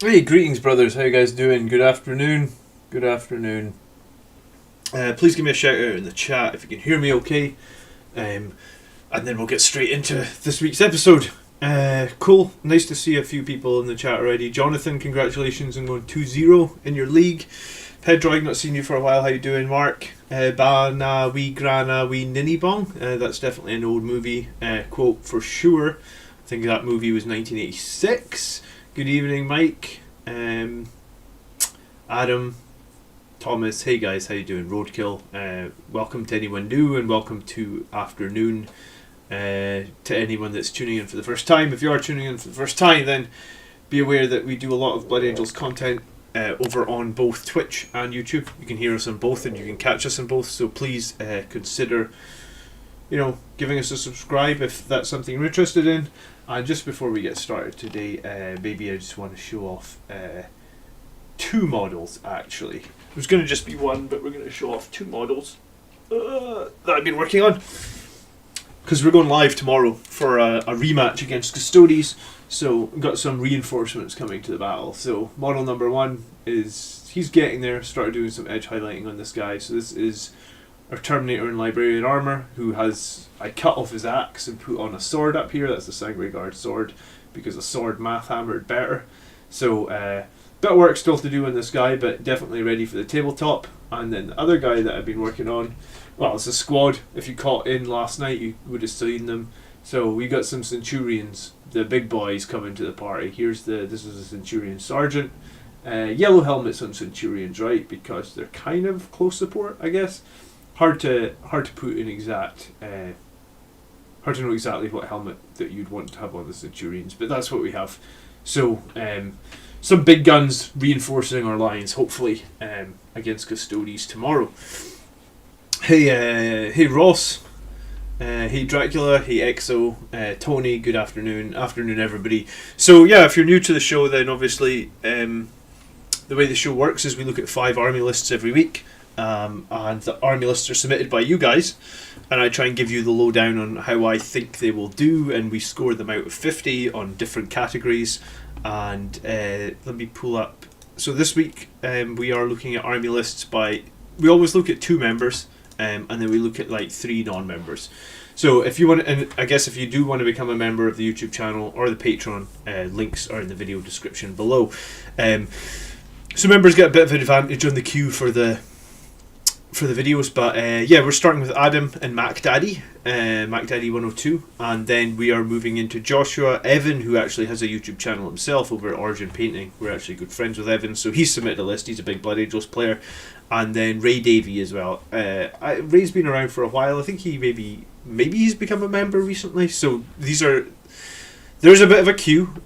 Hey, greetings, brothers. How you guys doing? Good afternoon. Good afternoon. Please give me a shout out in the chat if you can hear me okay. And then we'll get straight into this week's episode. Cool. Nice to see a few people in the chat already. Jonathan, congratulations on going 2-0 in your league. Pedro, I've not seen you for a while. How you doing, Mark? Bana wee grana wee ninny bong. That's definitely an old movie quote for sure. I think that movie was 1986. Good evening, Mike. Adam, Thomas. Hey guys, how you doing? Roadkill. Welcome to anyone new, and welcome to afternoon to anyone that's tuning in for the first time. If you are tuning in for the first time, then be aware that we do a lot of Blood Angels content over on both Twitch and YouTube. You can hear us on both, and you can catch us on both. So please consider, giving us a subscribe if that's something you're interested in. And just before we get started today, maybe I just want to show off two models, actually. It was going to just be one, but we're going to show off two models that I've been working on. Because we're going live tomorrow for a rematch against Custodes. So we've got some reinforcements coming to the battle. So model number one he's getting there. Started doing some edge highlighting on this guy. So this is our Terminator in Librarian armor, who I cut off his axe and put on a sword up here. That's the Sanguary Guard sword, because a sword math hammered better. So bit of work still to do on this guy, but definitely ready for the tabletop. And then the other guy that I've been working on, well, it's a squad. If you caught in last night, you would have seen them. So we got some Centurions, the big boys, coming to the party. This is a Centurion Sergeant. Yellow helmets on Centurions, right? Because they're kind of close support, I guess. Hard to put in exact. Hard to know exactly what helmet that you'd want to have on the Centurions, but that's what we have. So some big guns reinforcing our lines, hopefully, against Custodes tomorrow. Hey Ross. Hey Dracula. Hey Exo. Tony. Good afternoon. Afternoon, everybody. So yeah, if you're new to the show, then obviously the way the show works is we look at 5 army lists every week. And the army lists are submitted by you guys, and I try and give you the lowdown on how I think they will do, and we score them out of 50 on different categories. And let me pull up. So this week we are looking at army lists we always look at 2 members, and then we look at like 3 non-members. So if you want, and I guess if you do want to become a member of the YouTube channel or the Patreon, links are in the video description below. So members get a bit of an advantage on the queue for the videos, but yeah, we're starting with Adam and Mac Daddy 102, and then we are moving into Joshua. Evan, who actually has a YouTube channel himself over at Origin Painting. We're actually good friends with Evan, so he's submitted a list. He's a big Blood Angels player. And then Ray Davey as well. Ray's been around for a while. I think he maybe he's become a member recently. So there's a bit of a queue,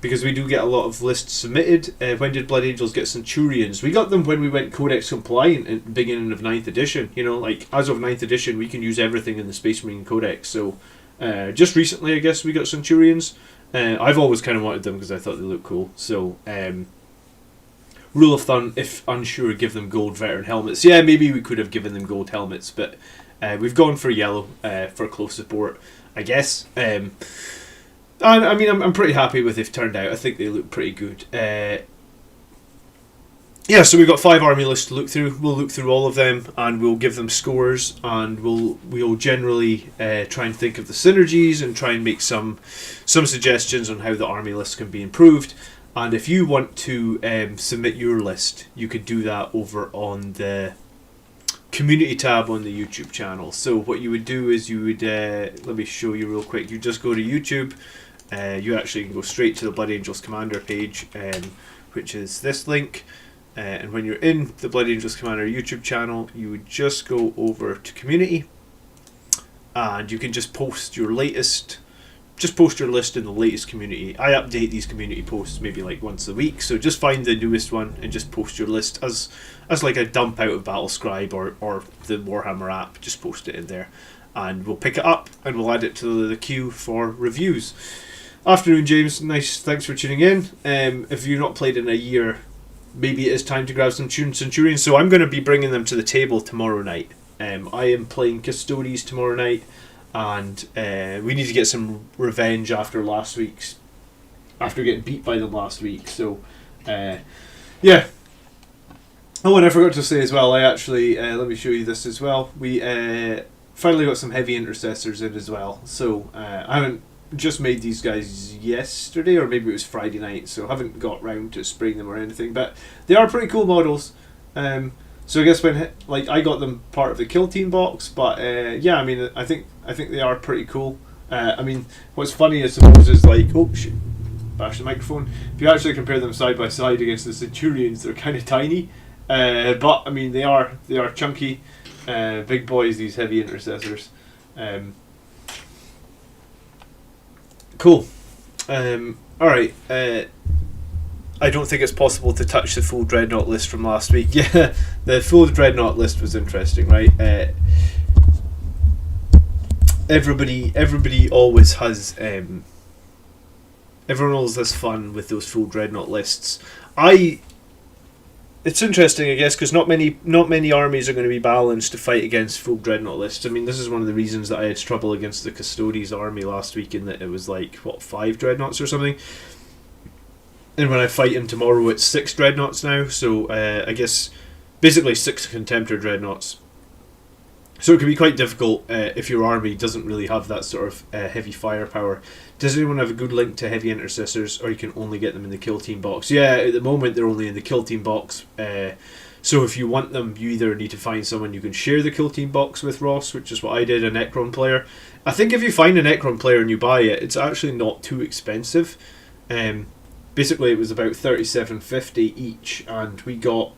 because we do get a lot of lists submitted. When did Blood Angels get Centurions? We got them when we went Codex compliant at the beginning of 9th edition. Like as of 9th edition, we can use everything in the Space Marine Codex. So just recently, I guess, we got Centurions. I've always kind of wanted them because I thought they looked cool. So rule of thumb, if unsure, give them gold veteran helmets. Yeah, maybe we could have given them gold helmets, but we've gone for yellow for close support, I guess. I mean, I'm pretty happy with they've turned out. I think they look pretty good. Yeah, so we've got 5 army lists to look through. We'll look through all of them, and we'll give them scores, and we'll generally try and think of the synergies and try and make some suggestions on how the army list can be improved. And if you want to submit your list, you could do that over on the community tab on the YouTube channel. So what you would do is you would let me show you real quick. You just go to YouTube. You actually can go straight to the Blood Angels Commander page, which is this link. And when you're in the Blood Angels Commander YouTube channel, you would just go over to community, and you can just post your list in the latest community. I update these community posts maybe like once a week, so just find the newest one and just post your list as like a dump out of Battlescribe or the Warhammer app. Just post it in there, and we'll pick it up and we'll add it to the queue for reviews. Afternoon, James. Nice, thanks for tuning in. If you've not played in a year, maybe it is time to grab some Centurions. So I'm going to be bringing them to the table tomorrow night. I am playing Custodes tomorrow night, and we need to get some revenge after last week's after getting beat by them last week. So, yeah. Oh, and I forgot to say as well, I actually, let me show you this as well. We finally got some heavy intercessors in as well. So, I haven't just made these guys yesterday, or maybe it was Friday night, so I haven't got round to spraying them or anything. But they are pretty cool models. So I guess when I got them part of the kill team box, but yeah, I mean, I think they are pretty cool. I mean, what's funny I suppose is oh shit, bash the microphone. If you actually compare them side by side against the Centurions, they're kind of tiny. But I mean, they are chunky, big boys. These heavy intercessors. Cool. All right. I don't think it's possible to touch the full Dreadnought list from last week. Yeah, the full Dreadnought list was interesting, right? Everybody always has. Everyone always has fun with those full Dreadnought lists. It's interesting, I guess, because not many armies are going to be balanced to fight against full Dreadnought lists. I mean, this is one of the reasons that I had trouble against the Custodes army last week, in that it was 5 Dreadnoughts or something. And when I fight him tomorrow, it's 6 Dreadnoughts now. So I guess basically 6 Contemptor Dreadnoughts. So it can be quite difficult if your army doesn't really have that sort of heavy firepower. Does anyone have a good link to heavy intercessors, or you can only get them in the kill team box? Yeah, at the moment they're only in the kill team box. So if you want them, you either need to find someone you can share the kill team box with, Ross, which is what I did, a Necron player. I think if you find a Necron player and you buy it, it's actually not too expensive. Basically, it was about $37.50 each, and we got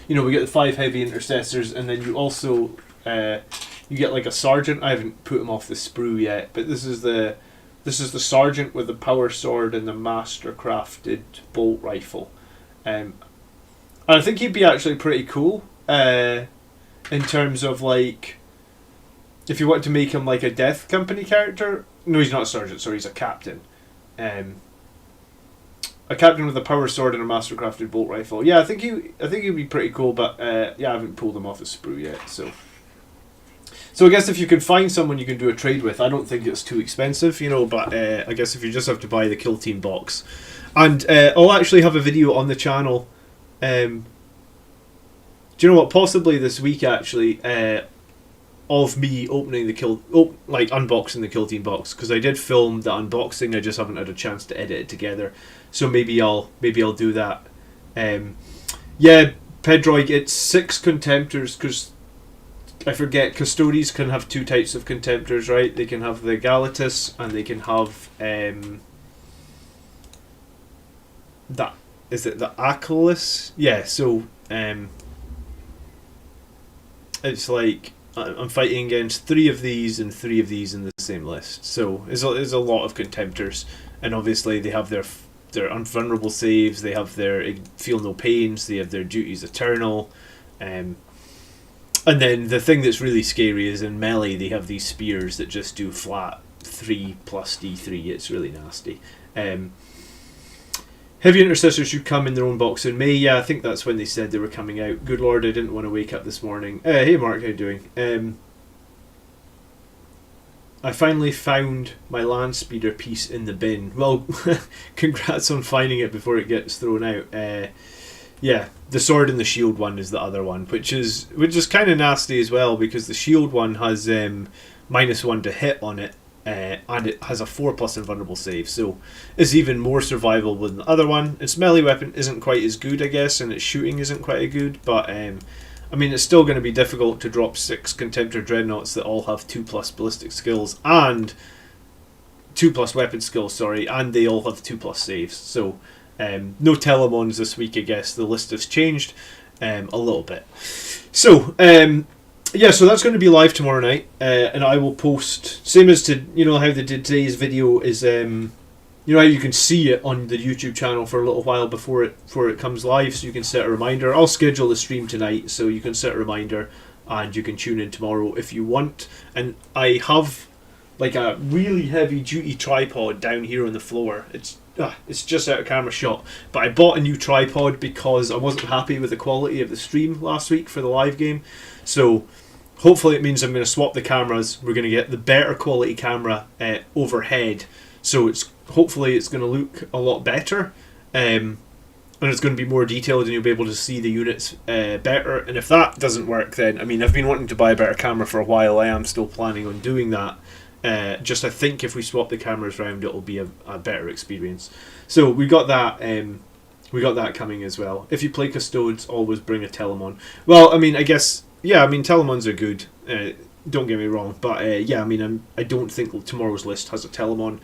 the 5 heavy intercessors, and then you also you get a sergeant. I haven't put him off the sprue yet, but this is the sergeant with the power sword and the master crafted bolt rifle. And I think he'd be actually pretty cool in terms of if you want to make him a Death Company character. No, he's not a sergeant. Sorry, he's a captain. A captain with a power sword and a master crafted bolt rifle. Yeah, I think he'd be pretty cool. But yeah, I haven't pulled him off the sprue yet. So I guess if you can find someone you can do a trade with, I don't think it's too expensive, but I guess if you just have to buy the kill team box. And I'll actually have a video on the channel, do you know what, possibly this week actually, of me opening the unboxing the kill team box, because I did film the unboxing, I just haven't had a chance to edit it together. So maybe I'll do that. Yeah, Pedroig, it's 6 Contemptors, because I forget, Custodes can have 2 types of Contemptors, right? They can have the Galatus, and they can have is it the Achilles? Yeah, so it's I'm fighting against 3 of these and 3 of these in the same list. So there's a lot of Contemptors, and obviously they have their unvulnerable saves, they have their feel no pains, they have their duties eternal, and then the thing that's really scary is in melee they have these spears that just do flat 3 plus D3. It's really nasty. Heavy Intercessors should come in their own box in May. Yeah, I think that's when they said they were coming out. Good lord, I didn't want to wake up this morning. Hey Mark, how you doing? I finally found my land speeder piece in the bin. Well, congrats on finding it before it gets thrown out. Yeah, the sword and the shield one is the other one, which is kind of nasty as well, because the shield one has -1 to hit on it, and it has a 4+ invulnerable save, so it's even more survivable than the other one. Its melee weapon isn't quite as good, I guess, and its shooting isn't quite as good, but I mean, it's still going to be difficult to drop 6 Contemptor Dreadnoughts that all have 2+ ballistic skills and 2+ weapon skills, sorry, and they all have 2+ saves. So no Telemons this week, I guess. The list has changed a little bit. So yeah, so that's going to be live tomorrow night, and I will post, same as to how they did today's video, is how you can see it on the YouTube channel for a little while before it comes live, so you can set a reminder. I'll schedule the stream tonight, so you can set a reminder and you can tune in tomorrow if you want. And I have a really heavy duty tripod down here on the floor. It's just out of camera shot, but I bought a new tripod because I wasn't happy with the quality of the stream last week for the live game. So hopefully it means I'm going to swap the cameras. We're going to get the better quality camera overhead, So hopefully it's going to look a lot better, and it's going to be more detailed, and you'll be able to see the units better. And if that doesn't work, then I mean, I've been wanting to buy a better camera for a while. I am still planning on doing that. Just I think if we swap the cameras around, it'll be a better experience. So we got that. We got that coming as well. If you play Custodes, always bring a Telemon. Well, I mean, I guess, yeah, I mean, Telemons are good. Don't get me wrong. But, yeah, I mean, I don't think tomorrow's list has a Telemon.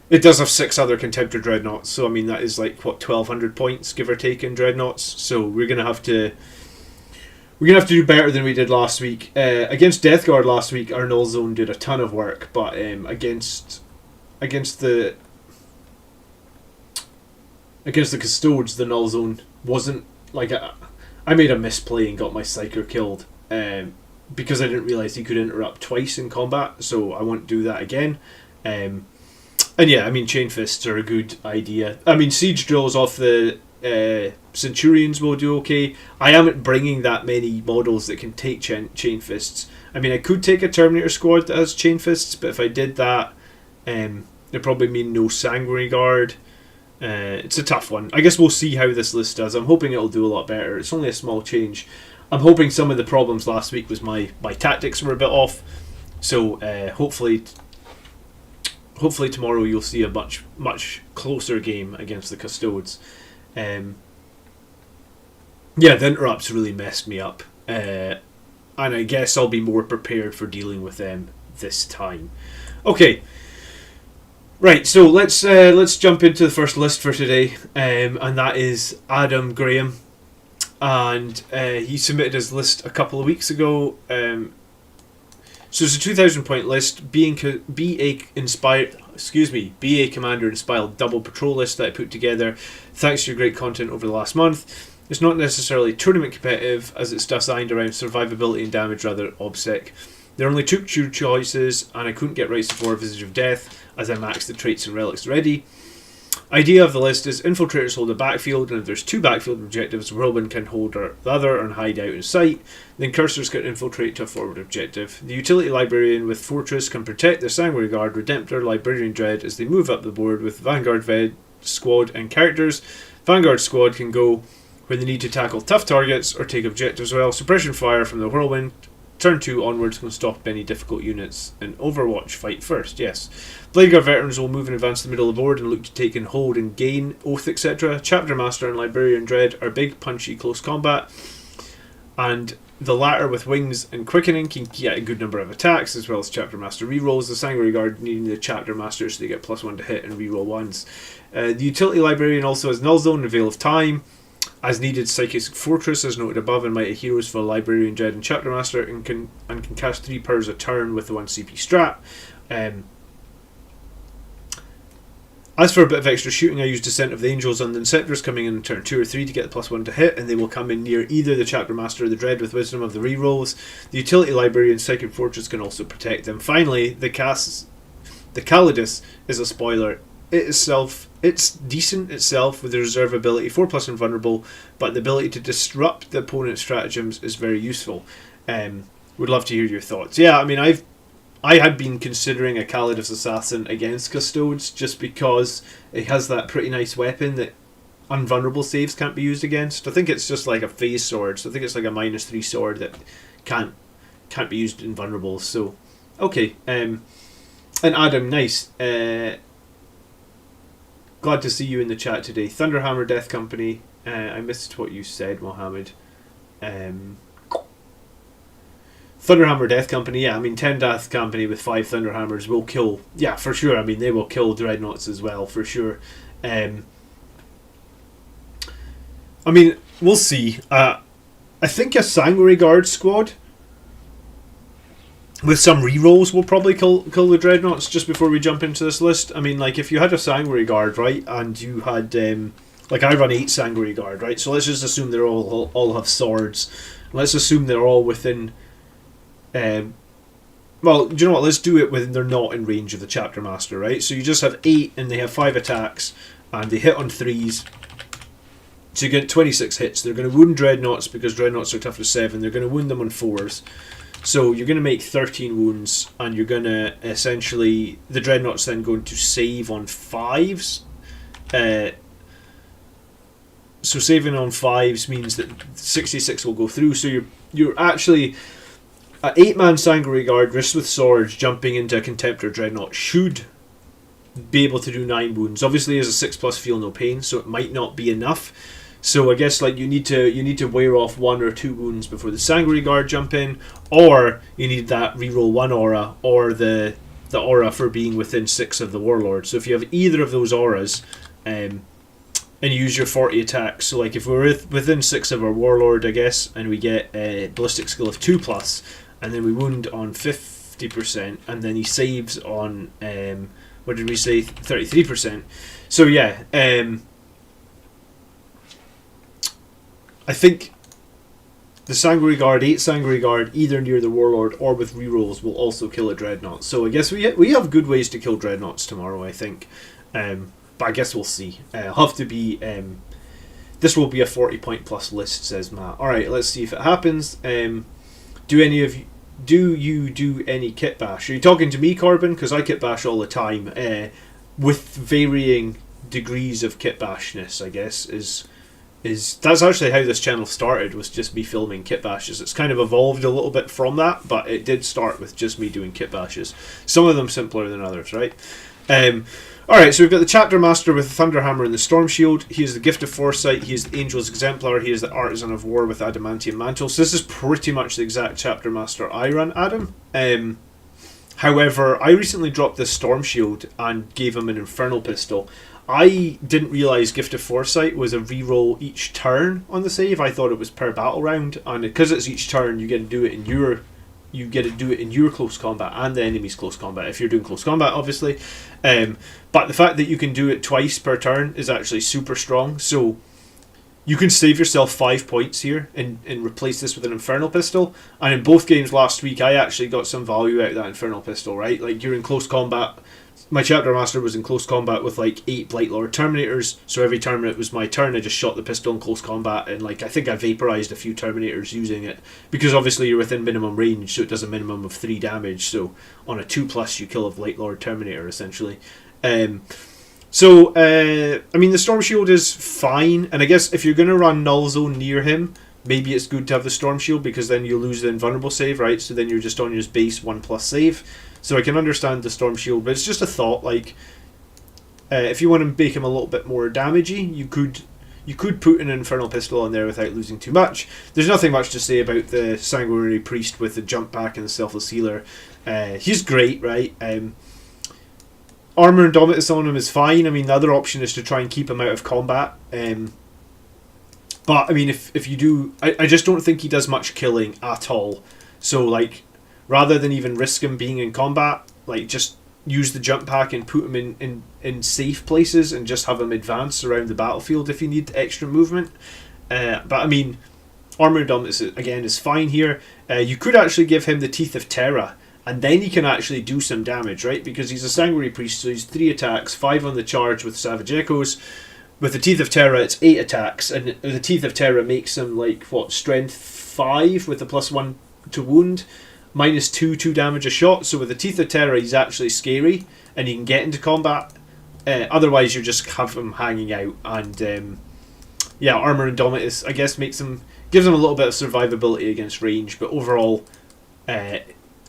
It does have 6 other Redemptor Dreadnoughts. So, I mean, that is like, what, 1,200 points, give or take, in Dreadnoughts. So, we're going to have to... We're going to have to do better than we did last week. Against Death Guard last week, our Null Zone did a ton of work. But against the Custodes, the Null Zone wasn't like I made a misplay and got my Psyker killed because I didn't realise he could interrupt twice in combat, so I won't do that again. And yeah, I mean, Chain Fists are a good idea. I mean, Siege Drills off the Centurions will do okay. I am bringing that many models that can take Chain Fists. I mean, I could take a Terminator squad that has Chain Fists, but if I did that, it'd probably mean no Sanguary Guard. It's a tough one. I guess we'll see how this list does. I'm hoping it'll do a lot better. It's only a small change. I'm hoping some of the problems last week was my tactics were a bit off. So hopefully tomorrow you'll see a much closer game against the Custodes. Yeah, the interrupts really messed me up. And I guess I'll be more prepared for dealing with them this time. Okay. Right, so let's jump into the first list for today, and that is Adam Graham, and he submitted his list a couple of weeks ago. So it's a 2,000 point list, BA Commander inspired double patrol list that I put together thanks to your great content over the last month. It's not necessarily tournament competitive, as it's designed around survivability and damage rather than OBSEC. There are only 2 choices, and I couldn't get Rites of War, Visage of Death, as I maxed the traits and relics ready. Idea of the list is Infiltrators hold a backfield, and if there's 2 backfield objectives, Whirlwind can hold the other and hide out in sight. Then Cursors can infiltrate to a forward objective. The Utility Librarian with Fortress can protect their Sanguary Guard, Redemptor, Librarian Dread as they move up the board with Vanguard Squad and characters. Vanguard Squad can go where they need to tackle tough targets or take objectives well. Suppression Fire from the Whirlwind. Turn 2 onwards can stop any difficult units. And Overwatch fight first, yes. Vanguard Veterans will move in advance to the middle of the board and look to take and hold and gain Oath, etc. Chapter Master and Librarian Dread are big, punchy, close combat. And the latter with Wings and Quickening can get a good number of attacks, as well as Chapter Master rerolls. The Sanguary Guard needing the Chapter Master so they get +1 to hit and reroll ones. The Utility Librarian also has Null Zone and Veil of Time. As needed, Psychic Fortress, as noted above, and Mighty Heroes for Librarian Dread and Chapter Master, and can cast 3 powers a turn with the 1 CP strat. As for a bit of extra shooting, I use Descent of the Angels on the Inceptors coming in turn 2 or 3 to get the +1 to hit, and they will come in near either the Chapter Master or the Dread with Wisdom of the rerolls. The Utility Librarian Psychic Fortress can also protect them. Finally, the Cowardice is a spoiler. It's decent itself with the reserve ability, 4+ invulnerable, but the ability to disrupt the opponent's stratagems is very useful. Would love to hear your thoughts. Yeah, I mean, I had been considering a Cowardice Assassin against Custodes just because it has that pretty nice weapon that invulnerable saves can't be used against. I think it's just like a phase sword, so I think it's like a -3 sword that can't be used invulnerable. So, okay. And Adam, nice. Glad to see you in the chat today. Thunderhammer Death Company. I missed what you said, Mohammed. Thunderhammer Death Company, yeah, I mean 10 Death Company with 5 Thunderhammers will kill, yeah, for sure. I mean, they will kill Dreadnoughts as well, for sure. I mean, we'll see. I think a Sanguary Guard squad with some rerolls will probably kill the Dreadnoughts just before we jump into this list. I mean, like, if you had a Sanguary Guard, right, and you had, like, I run 8 Sanguary Guard, right, so let's just assume they're all have swords. Let's assume they're all within... well, do you know what? Let's do it when they're not in range of the Chapter Master, right? So you just have 8 and they have 5 attacks and they hit on 3s. So you get 26 hits. They're going to wound Dreadnoughts because Dreadnoughts are tough to 7. They're going to wound them on 4s. So you're going to make 13 wounds, and you're going to essentially, the Dreadnought's then going to save on 5s. So saving on 5s means that 66 will go through. So you're actually, an 8-man Sanguary Guard, wrist with swords, jumping into a Redemptor Dreadnought should be able to do 9 wounds. Obviously, as a 6+ feel no pain, so it might not be enough. So I guess like you need to wear off 1 or 2 wounds before the Sanguary Guard jump in, or you need that reroll 1 aura, or the aura for being within 6 of the Warlord. So if you have either of those auras, and you use your 40 attacks, so like if we're within 6 of our Warlord, I guess, and we get a ballistic skill of 2+, and then we wound on 50%, and then he saves on what did we say, 33%. So yeah. I think the Sanguary Guard, 8 Sanguary Guard, either near the Warlord or with rerolls, will also kill a Dreadnought. So I guess we have good ways to kill Dreadnoughts tomorrow, I think. But I guess we'll see. Have to be. This will be a 40-point plus list, says Matt. All right, let's see if it happens. Do you do any kit bash? Are you talking to me, Corbin? Because I kit bash all the time, with varying degrees of kit bashness. I guess is that's actually how this channel started, was just me filming kit bashes. It's kind of evolved a little bit from that, but it did start with just me doing kit bashes. Some of them simpler than others, right? Alright, so we've got the Chapter Master with the Thunderhammer and the Storm Shield. He is the Gift of Foresight, he is the Angel's Exemplar, he is the Artisan of War with Adamantium Mantle. So this is pretty much the exact Chapter Master I run, Adam. However, I recently dropped this Storm Shield and gave him an Infernal Pistol. I didn't realise Gift of Foresight was a reroll each turn on the save. I thought it was per battle round, and because it's each turn, you get to do it in your close combat and the enemy's close combat if you're doing close combat, obviously. But the fact that you can do it twice per turn is actually super strong. So you can save yourself 5 points here and replace this with an Infernal Pistol. And in both games last week, I actually got some value out of that Infernal Pistol, right? Like, you're in close combat. My Chapter Master was in close combat with like 8 Blightlord Terminators, so every time it was my turn, I just shot the pistol in close combat, and like I think I vaporized a few Terminators using it, because obviously you're within minimum range, so it does a minimum of 3 damage. So on a 2+, you kill a Blightlord Terminator essentially. I mean, the Storm Shield is fine, and I guess if you're going to run Null Zone near him, maybe it's good to have the Storm Shield, because then you lose the invulnerable save, right? So then you're just on your base 1+ save. So I can understand the Storm Shield, but it's just a thought. Like, if you want to make him a little bit more damagey, you could put an Infernal Pistol on there without losing too much. There's nothing much to say about the Sanguary Priest with the jump back and the Selfless Healer. He's great, right? Armor Indomitus on him is fine. I mean, the other option is to try and keep him out of combat. But I mean, if you do, I just don't think he does much killing at all. So like, rather than even risk him being in combat, like just use the jump pack and put him in safe places and just have him advance around the battlefield if you need extra movement. But I mean, Armor Indomitus again is fine here. You could actually give him the Teeth of Terra, and then he can actually do some damage, right? Because he's a Sanguary Priest, so he's 3 attacks, 5 on the charge with Savage Echoes. With the Teeth of Terra, it's 8 attacks, and the Teeth of Terra makes him like what, strength 5 with a +1 to wound. -2 damage a shot, so with the Teeth of Terra he's actually scary and he can get into combat. Otherwise you just have him hanging out, and Armor Indomitus I guess gives him a little bit of survivability against range, but overall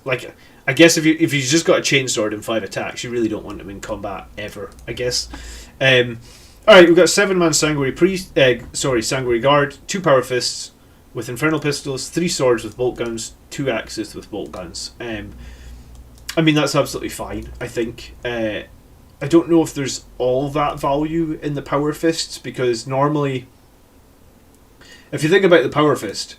like I guess if he's just got a chainsword and 5 attacks, you really don't want him in combat ever, I guess. Alright, we've got 7-man Sanguary Guard, 2 Power Fists with Infernal Pistols, 3 swords with bolt guns, 2 axes with bolt guns. I mean, that's absolutely fine, I think. I don't know if there's all that value in the Power Fists, because normally, if you think about the Power Fist,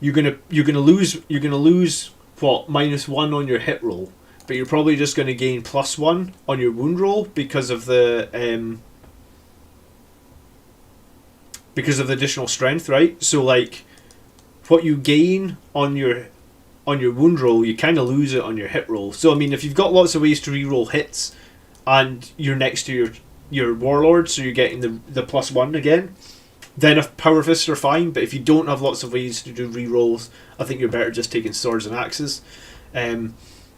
you're gonna lose what, -1 on your hit roll, but you're probably just gonna gain +1 on your wound roll because of the additional strength, right? So like, what you gain on your wound roll, you kind of lose it on your hit roll. So I mean, if you've got lots of ways to reroll hits, and you're next to your warlord, so you're getting the +1 again, then if power fists are fine, but if you don't have lots of ways to do rerolls, I think you're better just taking swords and axes.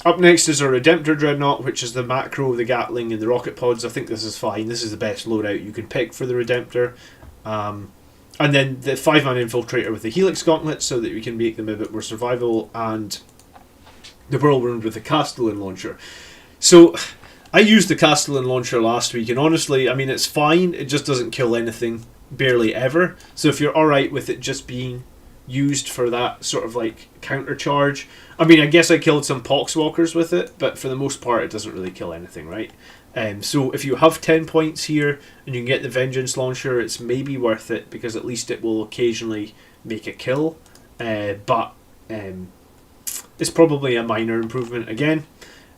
Up next is our Redemptor Dreadnought, which is the macro, the Gatling, and the rocket pods. I think this is fine. This is the best loadout you can pick for the Redemptor. And then the 5-man Infiltrator with the Helix Gauntlet, so that we can make them a bit more survivable, and the Whirlwind with the Castellan Launcher. So, I used the Castellan Launcher last week, and honestly, I mean, it's fine. It just doesn't kill anything, barely ever. So if you're alright with it just being used for that sort of like counter charge, I mean, I guess I killed some Poxwalkers with it, but for the most part it doesn't really kill anything, right? So if you have 10 points here and you can get the Vengeance Launcher, it's maybe worth it, because at least it will occasionally make a kill, but it's probably a minor improvement again.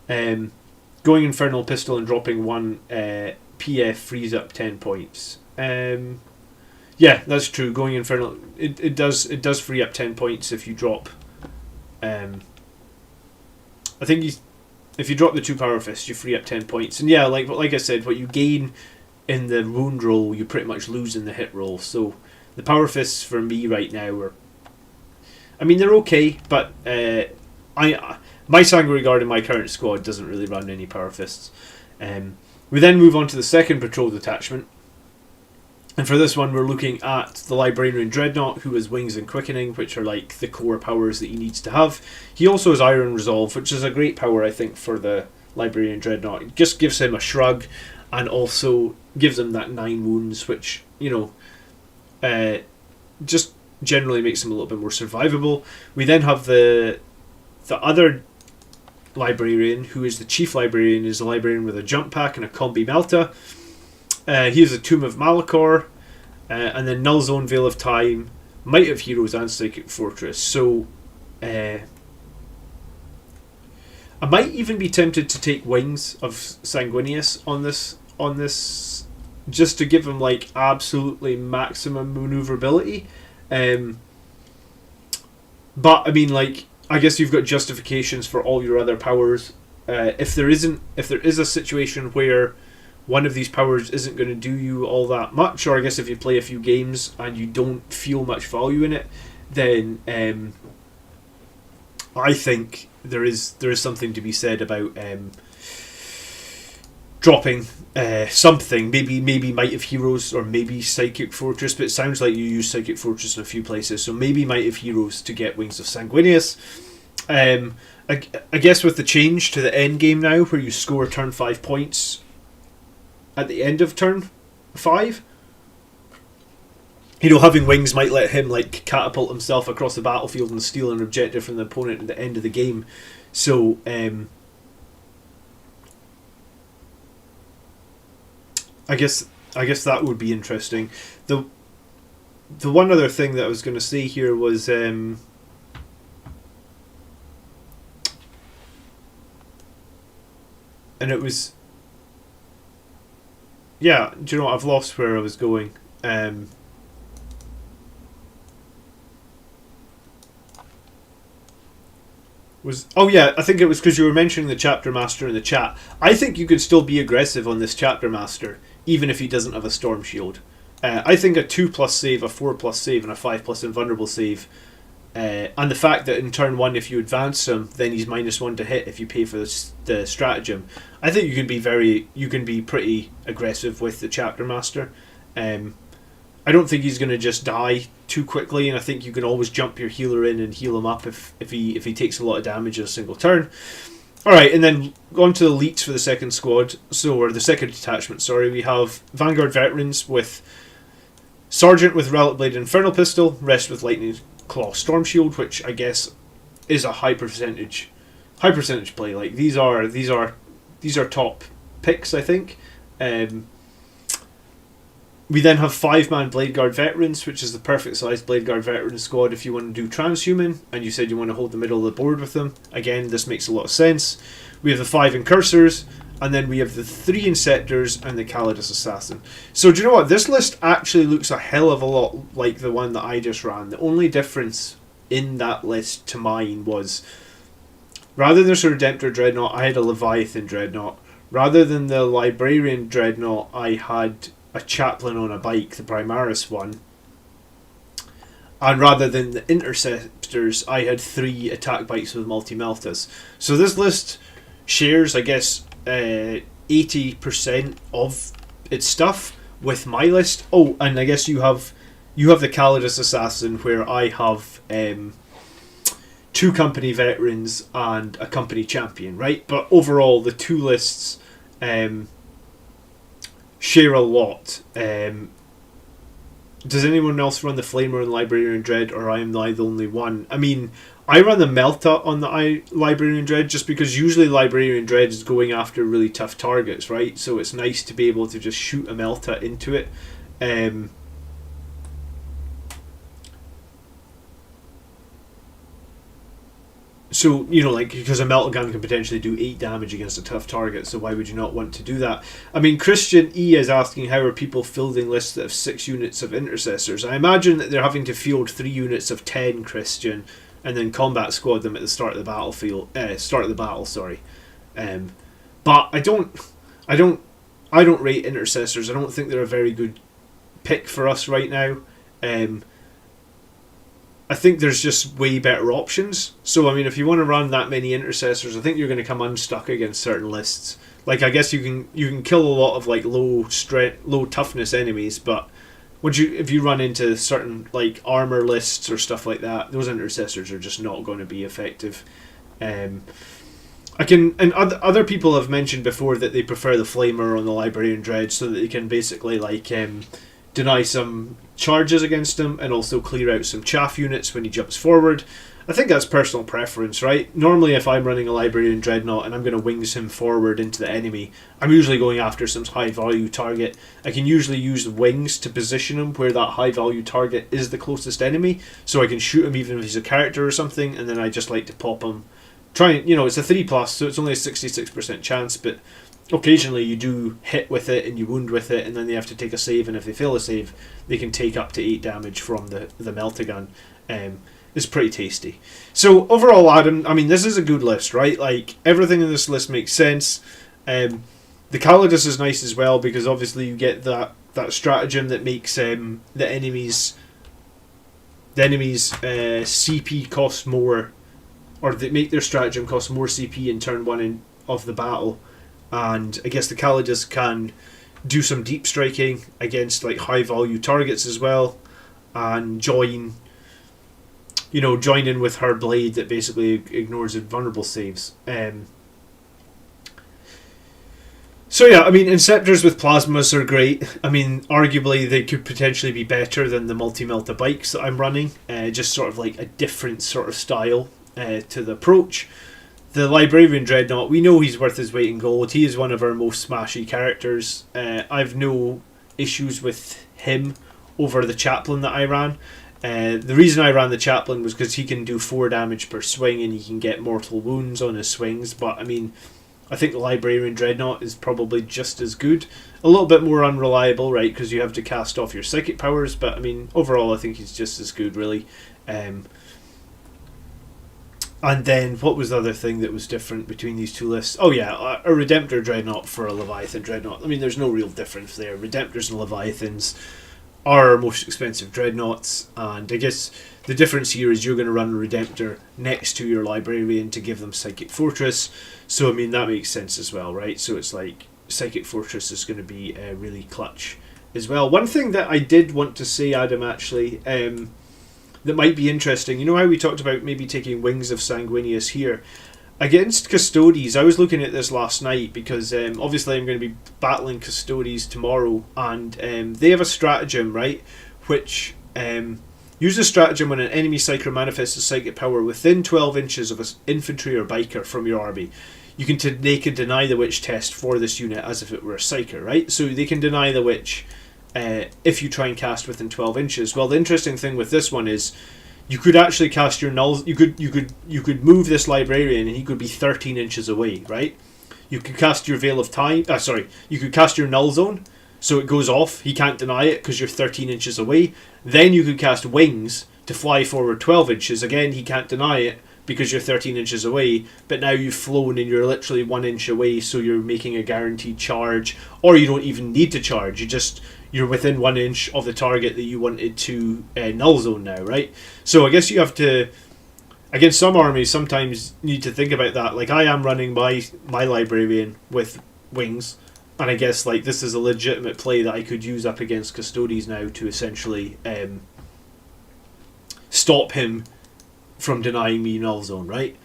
Going Infernal Pistol and dropping 1 PF frees up 10 points. Yeah, that's true. Going Infernal, it does free up 10 points if you drop. I think if you drop the 2 Power Fists, you free up 10 points. And yeah, like I said, what you gain in the wound roll, you pretty much lose in the hit roll. So the Power Fists for me right now are, I mean, they're okay, but my Sanguary Guard in my current squad doesn't really run any Power Fists. We then move on to the second patrol detachment. And for this one, we're looking at the Librarian Dreadnought, who has Wings and Quickening, which are like the core powers that he needs to have. He also has Iron Resolve, which is a great power, I think, for the Librarian Dreadnought. It just gives him a shrug, and also gives him that 9 wounds, which, you know, just generally makes him a little bit more survivable. We then have the other Librarian, who is the Chief Librarian, is a Librarian with a Jump Pack and a Combi Melta. He has a Tomb of Malachor, and then Null Zone, Veil of Time, Might of Heroes, and Psychic Fortress. So, I might even be tempted to take Wings of Sanguinius on this, just to give him like absolutely maximum maneuverability. But I mean, like, I guess you've got justifications for all your other powers. If there is a situation where one of these powers isn't going to do you all that much, or I guess if you play a few games and you don't feel much value in it, then I think there is something to be said about dropping something, maybe Might of Heroes or maybe Psychic Fortress, but it sounds like you use Psychic Fortress in a few places, so maybe Might of Heroes to get Wings of Sanguinius. I guess with the change to the end game now, where you score turn 5 points at the end of turn 5, you know, having Wings might let him like catapult himself across the battlefield and steal an objective from the opponent at the end of the game. So I guess that would be interesting. The one other thing that I was going to say here was and it was, yeah, do you know what, I've lost where I was going. I think it was because you were mentioning the Chapter Master in the chat. I think you could still be aggressive on this Chapter Master, even if he doesn't have a Storm Shield. I think a 2+ save, a 4+ save, and a 5+ invulnerable save, and the fact that in turn 1, if you advance him, then he's -1 to hit if you pay for the stratagem. I think you can be pretty aggressive with the Chapter Master. I don't think he's going to just die too quickly, and I think you can always jump your healer in and heal him up if he takes a lot of damage in a single turn. Alright, and then on to the elites for the second squad, or the second detachment, sorry. We have Vanguard Veterans with Sergeant with Relic Blade Infernal Pistol, Rest with Lightning Claw Storm Shield, which I guess is a high percentage play. Like these are top picks, I think. We then have 5-man Blade Guard Veterans, which is the perfect size Blade Guard Veteran squad if you want to do Transhuman, and you said you want to hold the middle of the board with them. Again, this makes a lot of sense. We have the 5 Incursors, and then we have the 3 Inceptors and the Cowardice Assassin. So do you know what? This list actually looks a hell of a lot like the one that I just ran. The only difference in that list to mine was, rather than a Redemptor Dreadnought, I had a Leviathan Dreadnought. Rather than the Librarian Dreadnought, I had a Chaplain on a bike, the Primaris one. And rather than the Intercessors, I had 3 attack bikes with multi-meltas. So this list shares, I guess, 80% of its stuff with my list. Oh, and I guess you have the Cowardice Assassin, where I have 2 company veterans and a company champion, right? But overall, the 2 lists share a lot. Does anyone else run the Flamer and Librarian Dread, or I am I the only one? I mean, I run the Melta on the Librarian Dread just because usually Librarian Dread is going after really tough targets, right? So it's nice to be able to just shoot a Melta into it. So, you know, like, because a Melta gun can potentially do 8 damage against a tough target, so why would you not want to do that? I mean, Christian E is asking, how are people fielding lists that have 6 units of Intercessors? I imagine that they're having to field 3 units of 10, Christian, and then combat squad them at the start of the battlefield. But I don't rate Intercessors. I don't think they're a very good pick for us right now. I think there's just way better options. So, I mean, if you want to run that many Intercessors, I think you're going to come unstuck against certain lists. Like, I guess you can kill a lot of like low toughness enemies, but if you run into certain like armor lists or stuff like that, those Intercessors are just not going to be effective. And other people have mentioned before that they prefer the Flamer on the Librarian Dread so that they can basically like deny some charges against him and also clear out some chaff units when he jumps forward. I think that's personal preference, right? Normally if I'm running a Librarian Dreadnought and I'm going to wings him forward into the enemy, I'm usually going after some high value target. I can usually use wings to position him where that high value target is the closest enemy, so I can shoot him even if he's a character or something, and then I just like to pop him. It's a 3+, so it's only a 66% chance, but occasionally you do hit with it and you wound with it, and then they have to take a save, and if they fail a save, they can take up to 8 damage from the Meltagun. It's pretty tasty. So overall, Adam, I mean, this is a good list, right? Like, everything in this list makes sense. The Cowardice is nice as well, because obviously you get that stratagem that makes the enemies CP cost more, or they make their stratagem cost more CP in turn 1 of the battle. And I guess the Cowardice can do some deep striking against like high value targets as well, and join in with her blade that basically ignores invulnerable saves. So yeah, I mean, Inceptors with plasmas are great. I mean, arguably they could potentially be better than the multi-melta bikes that I'm running. Just sort of like a different sort of style to the approach. The Librarian Dreadnought, we know he's worth his weight in gold. He is one of our most smashy characters. I've no issues with him over the Chaplain that I ran. The reason I ran the Chaplain was because he can do 4 damage per swing and he can get mortal wounds on his swings. But I mean, I think the Librarian Dreadnought is probably just as good. A little bit more unreliable, right, because you have to cast off your psychic powers. But I mean, overall, I think he's just as good, really. And then, what was the other thing that was different between these two lists? Oh yeah, a Redemptor Dreadnought for a Leviathan Dreadnought. I mean, there's no real difference there. Redemptors and Leviathans are our most expensive Dreadnoughts, and I guess the difference here is you're going to run a Redemptor next to your Librarian to give them Psychic Fortress. So, I mean, that makes sense as well, right? So it's like, Psychic Fortress is going to be really clutch as well. One thing that I did want to say, Adam, actually, that might be interesting. You know how we talked about maybe taking Wings of Sanguinius here? Against Custodes, I was looking at this last night because obviously I'm going to be battling Custodes tomorrow, and they have a stratagem, right, which uses stratagem when an enemy Psyker manifests a psychic power within 12 inches of an infantry or biker from your army. They can deny the witch test for this unit as if it were a Psyker, right? So they can deny the witch if you try and cast within 12 inches. Well, the interesting thing with this one is you could actually cast your null. You could move this Librarian and he could be 13 inches away, right? You could cast your Veil of Time. You could cast your Null Zone, so it goes off. He can't deny it because you're 13 inches away. Then you could cast Wings to fly forward 12 inches. Again, he can't deny it because you're 13 inches away. But now you've flown and you're literally 1 inch away, so you're making a guaranteed charge, or you don't even need to charge. you're within 1 inch of the target that you wanted to null zone now, right? So I guess you have to, against some armies, sometimes need to think about that. Like I am running my Librarian with wings, and I guess like this is a legitimate play that I could use up against Custodes now to essentially stop him from denying me null zone, right?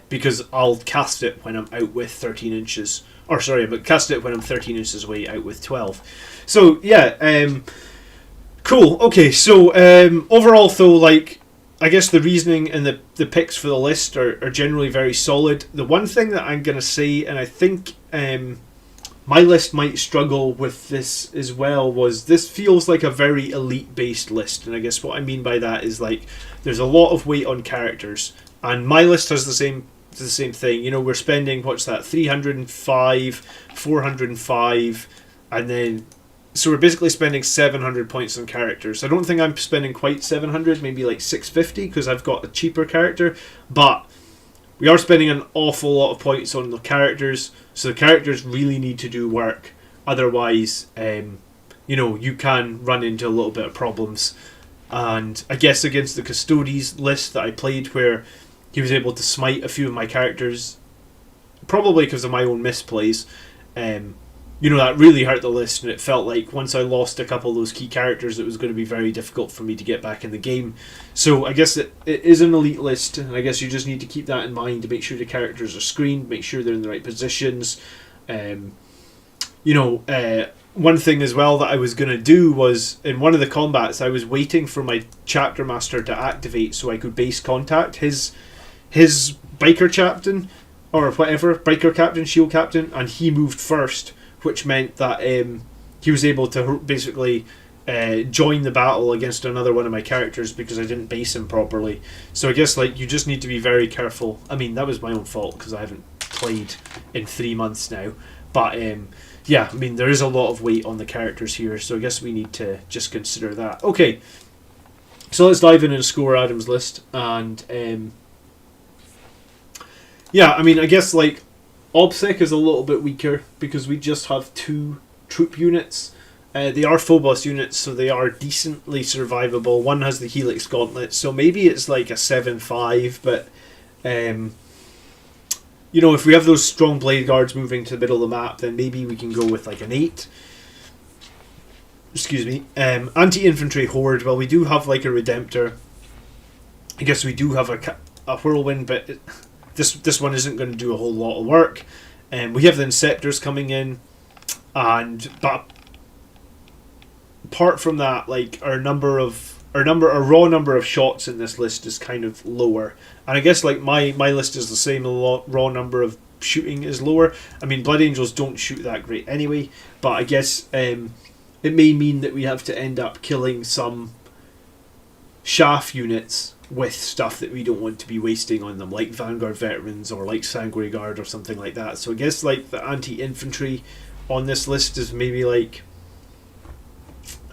Because I'll cast it when I'm out with 13 inches. Or sorry, but cast it when I'm 13 inches away, out with 12. So, yeah, cool. Okay, so overall, though, like, I guess the reasoning and the picks for the list are generally very solid. The one thing that I'm going to say, and I think my list might struggle with this as well, was this feels like a very elite-based list. And I guess what I mean by that is, like, there's a lot of weight on characters. And my list has the same thing. You know, we're spending, what's that, 305, 405, and then, so we're basically spending 700 points on characters. I don't think I'm spending quite 700, maybe like 650, because I've got a cheaper character, but we are spending an awful lot of points on the characters, so the characters really need to do work. Otherwise, you know, you can run into a little bit of problems. And I guess against the Custodes list that I played, where he was able to smite a few of my characters, probably because of my own misplays, you know, that really hurt the list, and it felt like once I lost a couple of those key characters, it was going to be very difficult for me to get back in the game. So I guess it is an elite list, and I guess you just need to keep that in mind to make sure the characters are screened, make sure they're in the right positions. You know, one thing as well that I was going to do was, in one of the combats, I was waiting for my chapter master to activate so I could base contact his biker captain, or whatever, biker captain, shield captain, and he moved first, which meant that he was able to basically join the battle against another one of my characters because I didn't base him properly. So I guess like you just need to be very careful. I mean, that was my own fault because I haven't played in 3 months now, but yeah, I mean, there is a lot of weight on the characters here, so I guess we need to just consider that. Okay, so let's dive in and score Adam's list. And yeah, I mean, I guess like OBSEC is a little bit weaker because we just have 2 troop units. They are Phobos units, so they are decently survivable. One has the Helix Gauntlet, so maybe it's like a 7-5, but you know, if we have those strong Blade Guards moving to the middle of the map, then maybe we can go with like an 8. Excuse me. Anti-infantry Horde, well, we do have like a Redemptor. I guess we do have a Whirlwind, but this one isn't going to do a whole lot of work. We have the Inceptors coming in, but apart from that, like our raw number of shots in this list is kind of lower. And I guess like my list is the same, raw number of shooting is lower. I mean, Blood Angels don't shoot that great anyway, but I guess it may mean that we have to end up killing some chaff units with stuff that we don't want to be wasting on them, like Vanguard Veterans or like Sanguary Guard or something like that. So I guess like the anti-infantry on this list is maybe like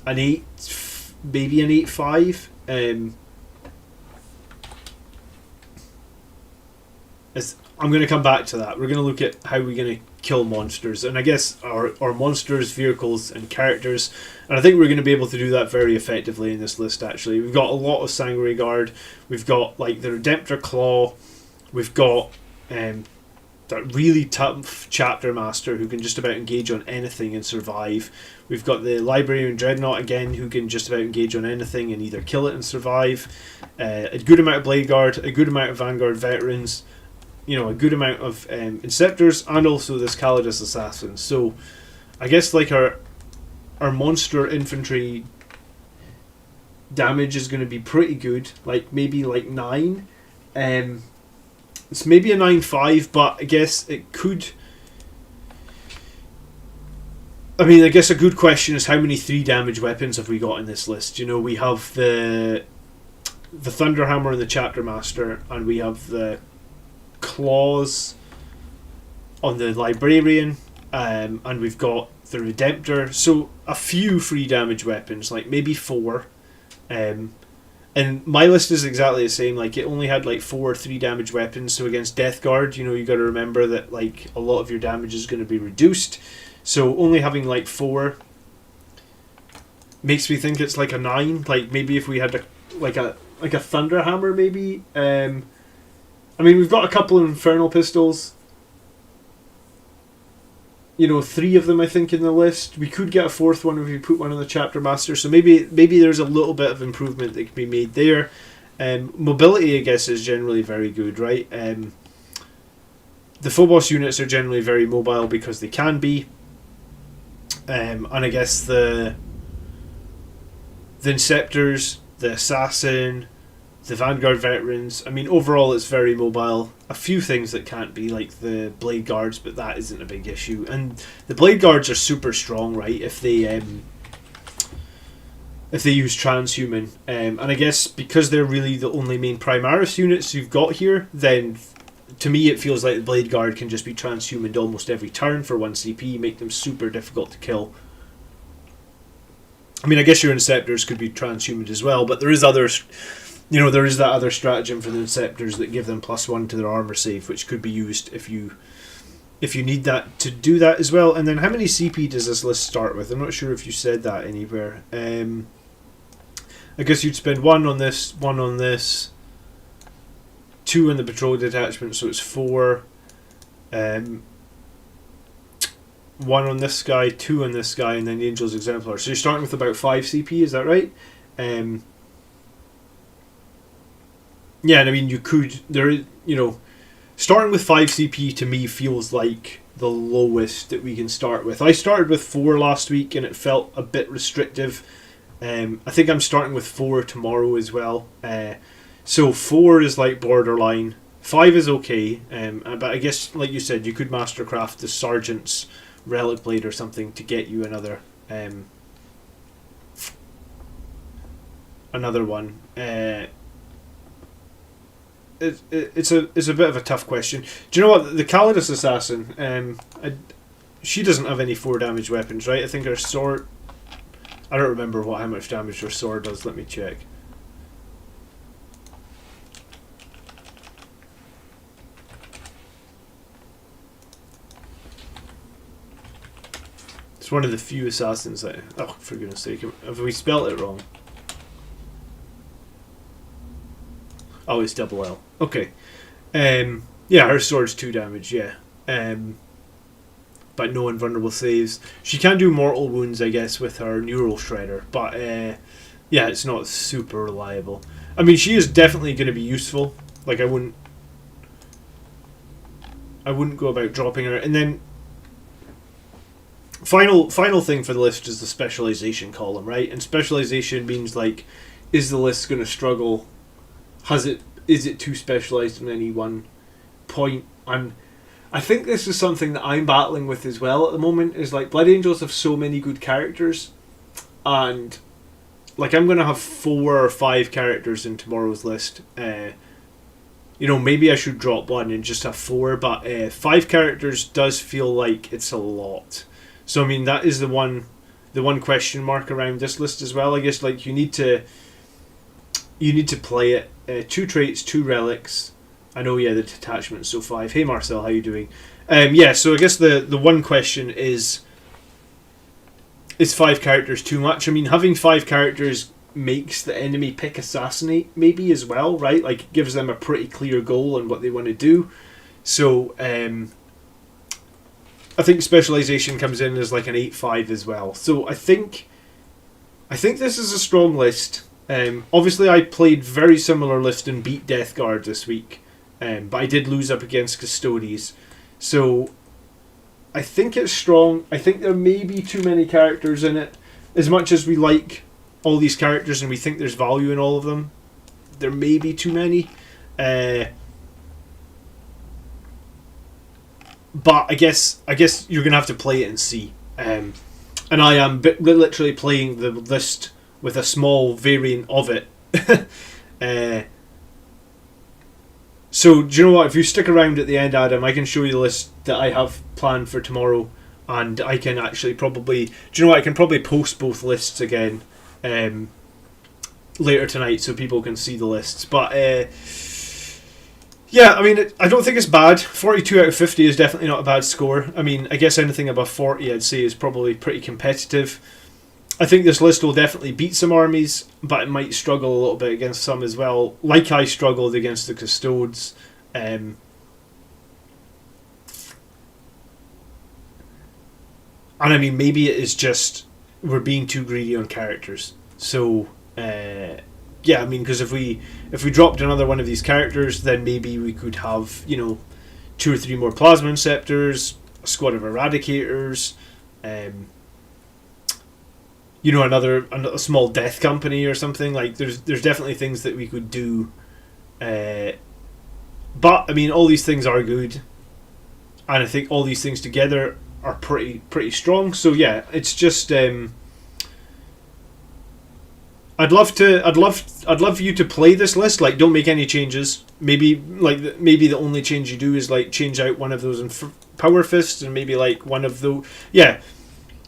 an 8, maybe an 8-5. I'm going to come back to that. We're going to look at how we're going to kill monsters, and I guess our monsters, vehicles, and characters. And I think we're going to be able to do that very effectively in this list, actually. We've got a lot of Sanguary Guard. We've got like the Redemptor Claw. We've got that really tough Chapter Master who can just about engage on anything and survive. We've got the Librarian Dreadnought again, who can just about engage on anything and either kill it and survive. A good amount of Blade Guard, a good amount of Vanguard Veterans, you know, a good amount of Inceptors, and also this Cowardice Assassin. So I guess like our monster infantry damage is going to be pretty good, like maybe like 9. It's maybe a 9-5, but I guess it could. I mean, I guess a good question is how many 3 damage weapons have we got in this list? You know, we have the Thunderhammer and the Chapter Master, and we have the claws on the Librarian, and we've got the Redemptor. So a few 3 damage weapons, like maybe 4. And my list is exactly the same. Like, it only had like 4 3 damage weapons. So against Death Guard, you know, you got to remember that like a lot of your damage is going to be reduced. So only having like 4 makes me think it's like a 9. Like maybe if we had a Thunderhammer, maybe. I mean, we've got a couple of Infernal Pistols. 3 of them I think in the list. We could get a 4th one if we put one on the Chapter Master. So maybe there's a little bit of improvement that can be made there. Mobility, I guess, is generally very good, right? The Phobos units are generally very mobile because they can be. And I guess the Inceptors, the Assassin, the Vanguard Veterans, I mean, overall it's very mobile. A few things that can't be, like the Blade Guards, but that isn't a big issue. And the Blade Guards are super strong, right, if they use Transhuman. And I guess because they're really the only main Primaris units you've got here, then to me it feels like the Blade Guard can just be transhumaned almost every turn for 1 CP, make them super difficult to kill. I mean, I guess your Inceptors could be transhumaned as well, but there is others. There is that other stratagem for the Inceptors that give them +1 to their armor save, which could be used if you need that to do that as well. And then how many CP does this list start with? I'm not sure if you said that anywhere. I guess you'd spend 1 on this, 1 on this, 2 in the patrol detachment, so it's 4. 1 on this guy, 2 on this guy, and then the Angel's Exemplar. So you're starting with about 5 CP, is that right? Yeah, and I mean, starting with 5 CP to me feels like the lowest that we can start with. I started with 4 last week and it felt a bit restrictive. I think I'm starting with 4 tomorrow as well. So 4 is like borderline. 5 is okay, but I guess, like you said, you could mastercraft the Sergeant's Relic Blade or something to get you another one. It's a bit of a tough question. Do you know what? The Cowardice Assassin, she doesn't have any 4 damage weapons, right? I think her sword... I don't remember how much damage her sword does. Let me check. It's one of the few assassins that... Oh, for goodness sake. Have we spelt it wrong? Oh, it's double L. Okay. Yeah, her sword's 2 damage, yeah. But no invulnerable saves. She can do mortal wounds, I guess, with her neural shredder. But, yeah, it's not super reliable. I mean, she is definitely going to be useful. Like, I wouldn't go about dropping her. And then, final thing for the list is the specialization column, right? And specialization means, like, is the list going to struggle? Is it too specialized in any one point? I think this is something that I'm battling with as well at the moment, is like Blood Angels have so many good characters, and like I'm gonna have 4 or 5 characters in tomorrow's list. Maybe I should drop 1 and just have 4, but 5 characters does feel like it's a lot. So I mean, that is the one question mark around this list as well. I guess, like, you need to play it. 2 traits, 2 relics. I know, yeah, the detachment, so 5. Hey Marcel, how you doing? Yeah, so I guess the one question is 5 characters too much? I mean, having 5 characters makes the enemy pick Assassinate maybe as well, right? Like, it gives them a pretty clear goal on what they want to do. So, I think Specialization comes in as like an 8-5 as well. So I think this is a strong list. Obviously I played very similar list and beat Death Guard this week, but I did lose up against Custodes, so I think it's strong. I think there may be too many characters in it. As much as we like all these characters and we think there's value in all of them, there may be too many. But I guess you're gonna have to play it and see. And I am literally playing the list with a small variant of it. So, do you know what? If you stick around at the end, Adam, I can show you the list that I have planned for tomorrow, and I can actually probably... Do you know what? I can probably post both lists again later tonight so people can see the lists. But, yeah, I mean, I don't think it's bad. 42 out of 50 is definitely not a bad score. I mean, I guess anything above 40, I'd say, is probably pretty competitive. I think this list will definitely beat some armies, but it might struggle a little bit against some as well, like I struggled against the Custodes. And I mean, maybe it is just we're being too greedy on characters. So, yeah, I mean, because if we dropped another one of these characters, then maybe we could have, 2 or 3 more Plasma Inceptors, a squad of Eradicators, a small death company or something. Like, there's definitely things that we could do. But I mean, all these things are good, and I think all these things together are pretty strong. So yeah, it's just I'd love you to play this list. Like, don't make any changes. Maybe the only change you do is like change out one of those power fists, and maybe like one of the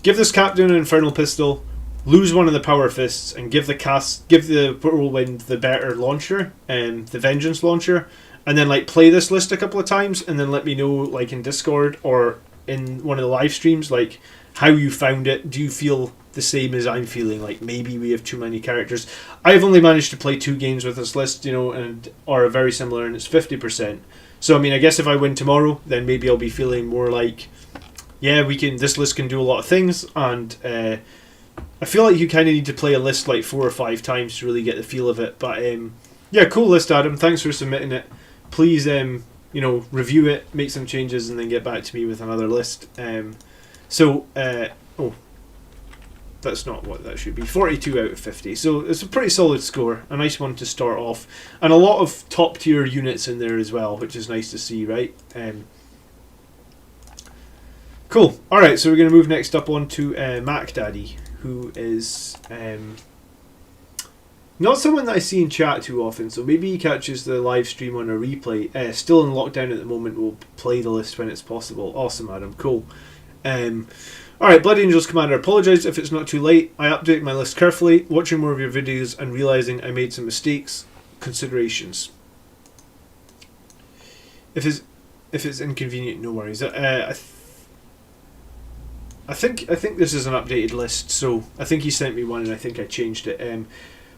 give this captain an infernal pistol, lose one of the power fists, and give the whirlwind the better launcher, the vengeance launcher, and then like play this list a couple of times, and then let me know like in Discord or in one of the live streams like how you found it. Do you feel the same as I'm feeling? Like, maybe we have too many characters. I've only managed to play 2 games with this list, and are very similar, and it's 50%. So I mean, I guess if I win tomorrow, then maybe I'll be feeling more like, yeah, this list can do a lot of things, and I feel like you kind of need to play a list like 4 or 5 times to really get the feel of it. But yeah, cool list, Adam. Thanks for submitting it. Please, review it, make some changes, and then get back to me with another list. That's not what that should be. 42 out of 50. So it's a pretty solid score. A nice one to start off. And a lot of top tier units in there as well, which is nice to see, right? Cool. Alright, so we're going to move next up on to Mac Daddy, who is not someone that I see in chat too often, so maybe he catches the live stream on a replay. Still in lockdown at the moment, we'll play the list when it's possible. Awesome, Adam. Cool. Alright, Blood Angels Commander, apologise if it's not too late. I updated my list carefully, watching more of your videos and realising I made some mistakes. Considerations. If it's inconvenient, no worries. I think this is an updated list, so I think he sent me one and I think I changed it.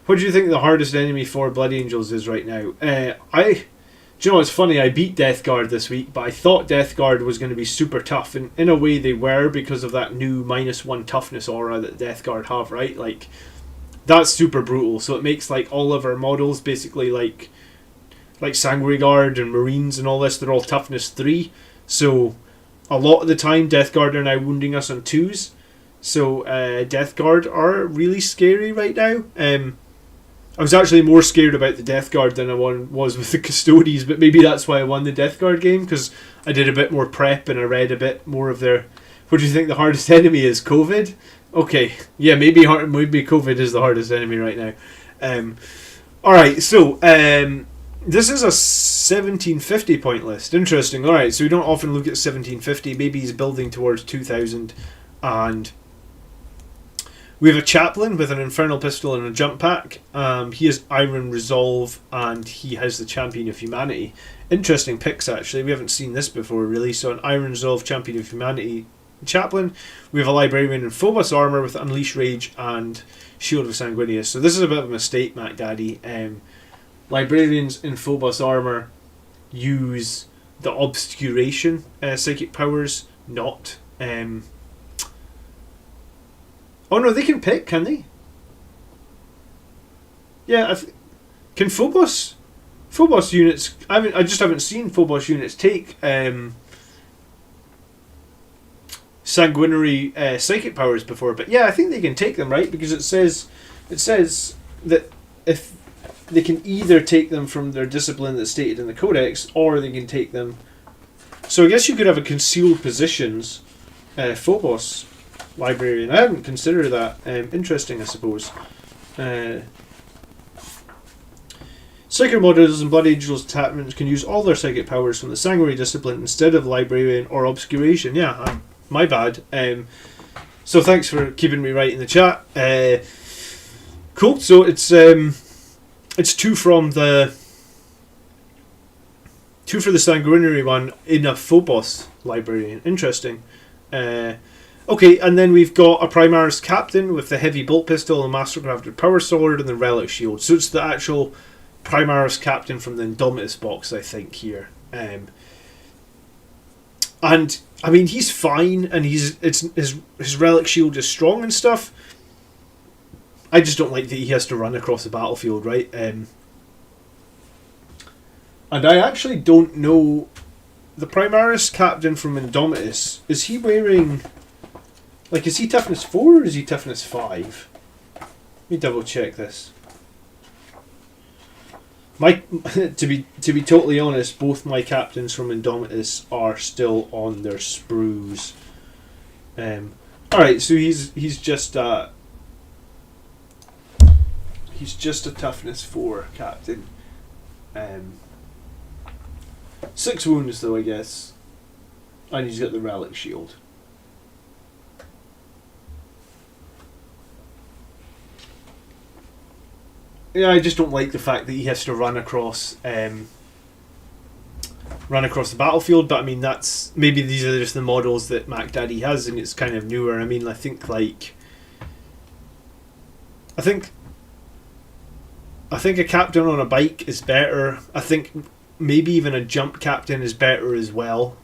What do you think the hardest enemy for Blood Angels is right now? Do you know what's funny? I beat Death Guard this week, but I thought Death Guard was going to be super tough, and in a way they were, because of that new -1 toughness aura that Death Guard have, right? Like, that's super brutal, so it makes like all of our models basically like Sanguary Guard and Marines and all this, they're all toughness 3, so a lot of the time Death Guard are now wounding us on 2s, so Death Guard are really scary right now. I was actually more scared about the Death Guard than I was with the Custodes, but maybe that's why I won the Death Guard game, because I did a bit more prep and I read a bit more of their... What do you think the hardest enemy is? COVID? Okay, yeah, maybe COVID is the hardest enemy right now. Alright, so this is a 1750 point list. Interesting. Alright, so we don't often look at 1750. Maybe he's building towards 2000, and we have a chaplain with an infernal pistol and a jump pack. He has Iron Resolve, and he has the Champion of Humanity. Interesting picks, actually. We haven't seen this before, really. So an Iron Resolve, Champion of Humanity chaplain. We have a Librarian in Phobos armor with Unleash Rage and Shield of Sanguinius. So this is a bit of a mistake, Mac Daddy. Librarians in Phobos armor use the Obscuration psychic powers, not... Oh no, they can pick, can they? Yeah, can Phobos units? I just haven't seen Phobos units take sanguinary psychic powers before, but yeah, I think they can take them, right? Because it says that if they can either take them from their discipline that's stated in the Codex, or they can take them. So I guess you could have a concealed positions Phobos Librarian. I hadn't considered that. Interesting, I suppose. Psychic models and Blood Angels attachments can use all their psychic powers from the Sanguary discipline instead of Librarian or Obscuration. Yeah, my bad. So thanks for keeping me right in the chat. Cool. So it's 2 from the 2 for the Sanguinary one in a Phobos Librarian. Interesting. Okay, and then we've got a Primaris Captain with the heavy bolt pistol and mastercrafted power sword and the relic shield. So it's the actual Primaris Captain from the Indomitus box, I think, here. And I mean, he's fine, and his relic shield is strong and stuff. I just don't like that he has to run across the battlefield, right? And I actually don't know the Primaris Captain from Indomitus. Is he wearing, like, is he toughness 4 or is he toughness 5? Let me double check this. To be totally honest, both my captains from Indomitus are still on their sprues. All right, so he's just a toughness 4 captain. 6 wounds though, I guess, and he's got the relic shield. Yeah, I just don't like the fact that he has to run across the battlefield. But I mean, that's maybe these are just the models that Mac Daddy has, and it's kind of newer. I mean, I think a captain on a bike is better. I think maybe even a jump captain is better as well.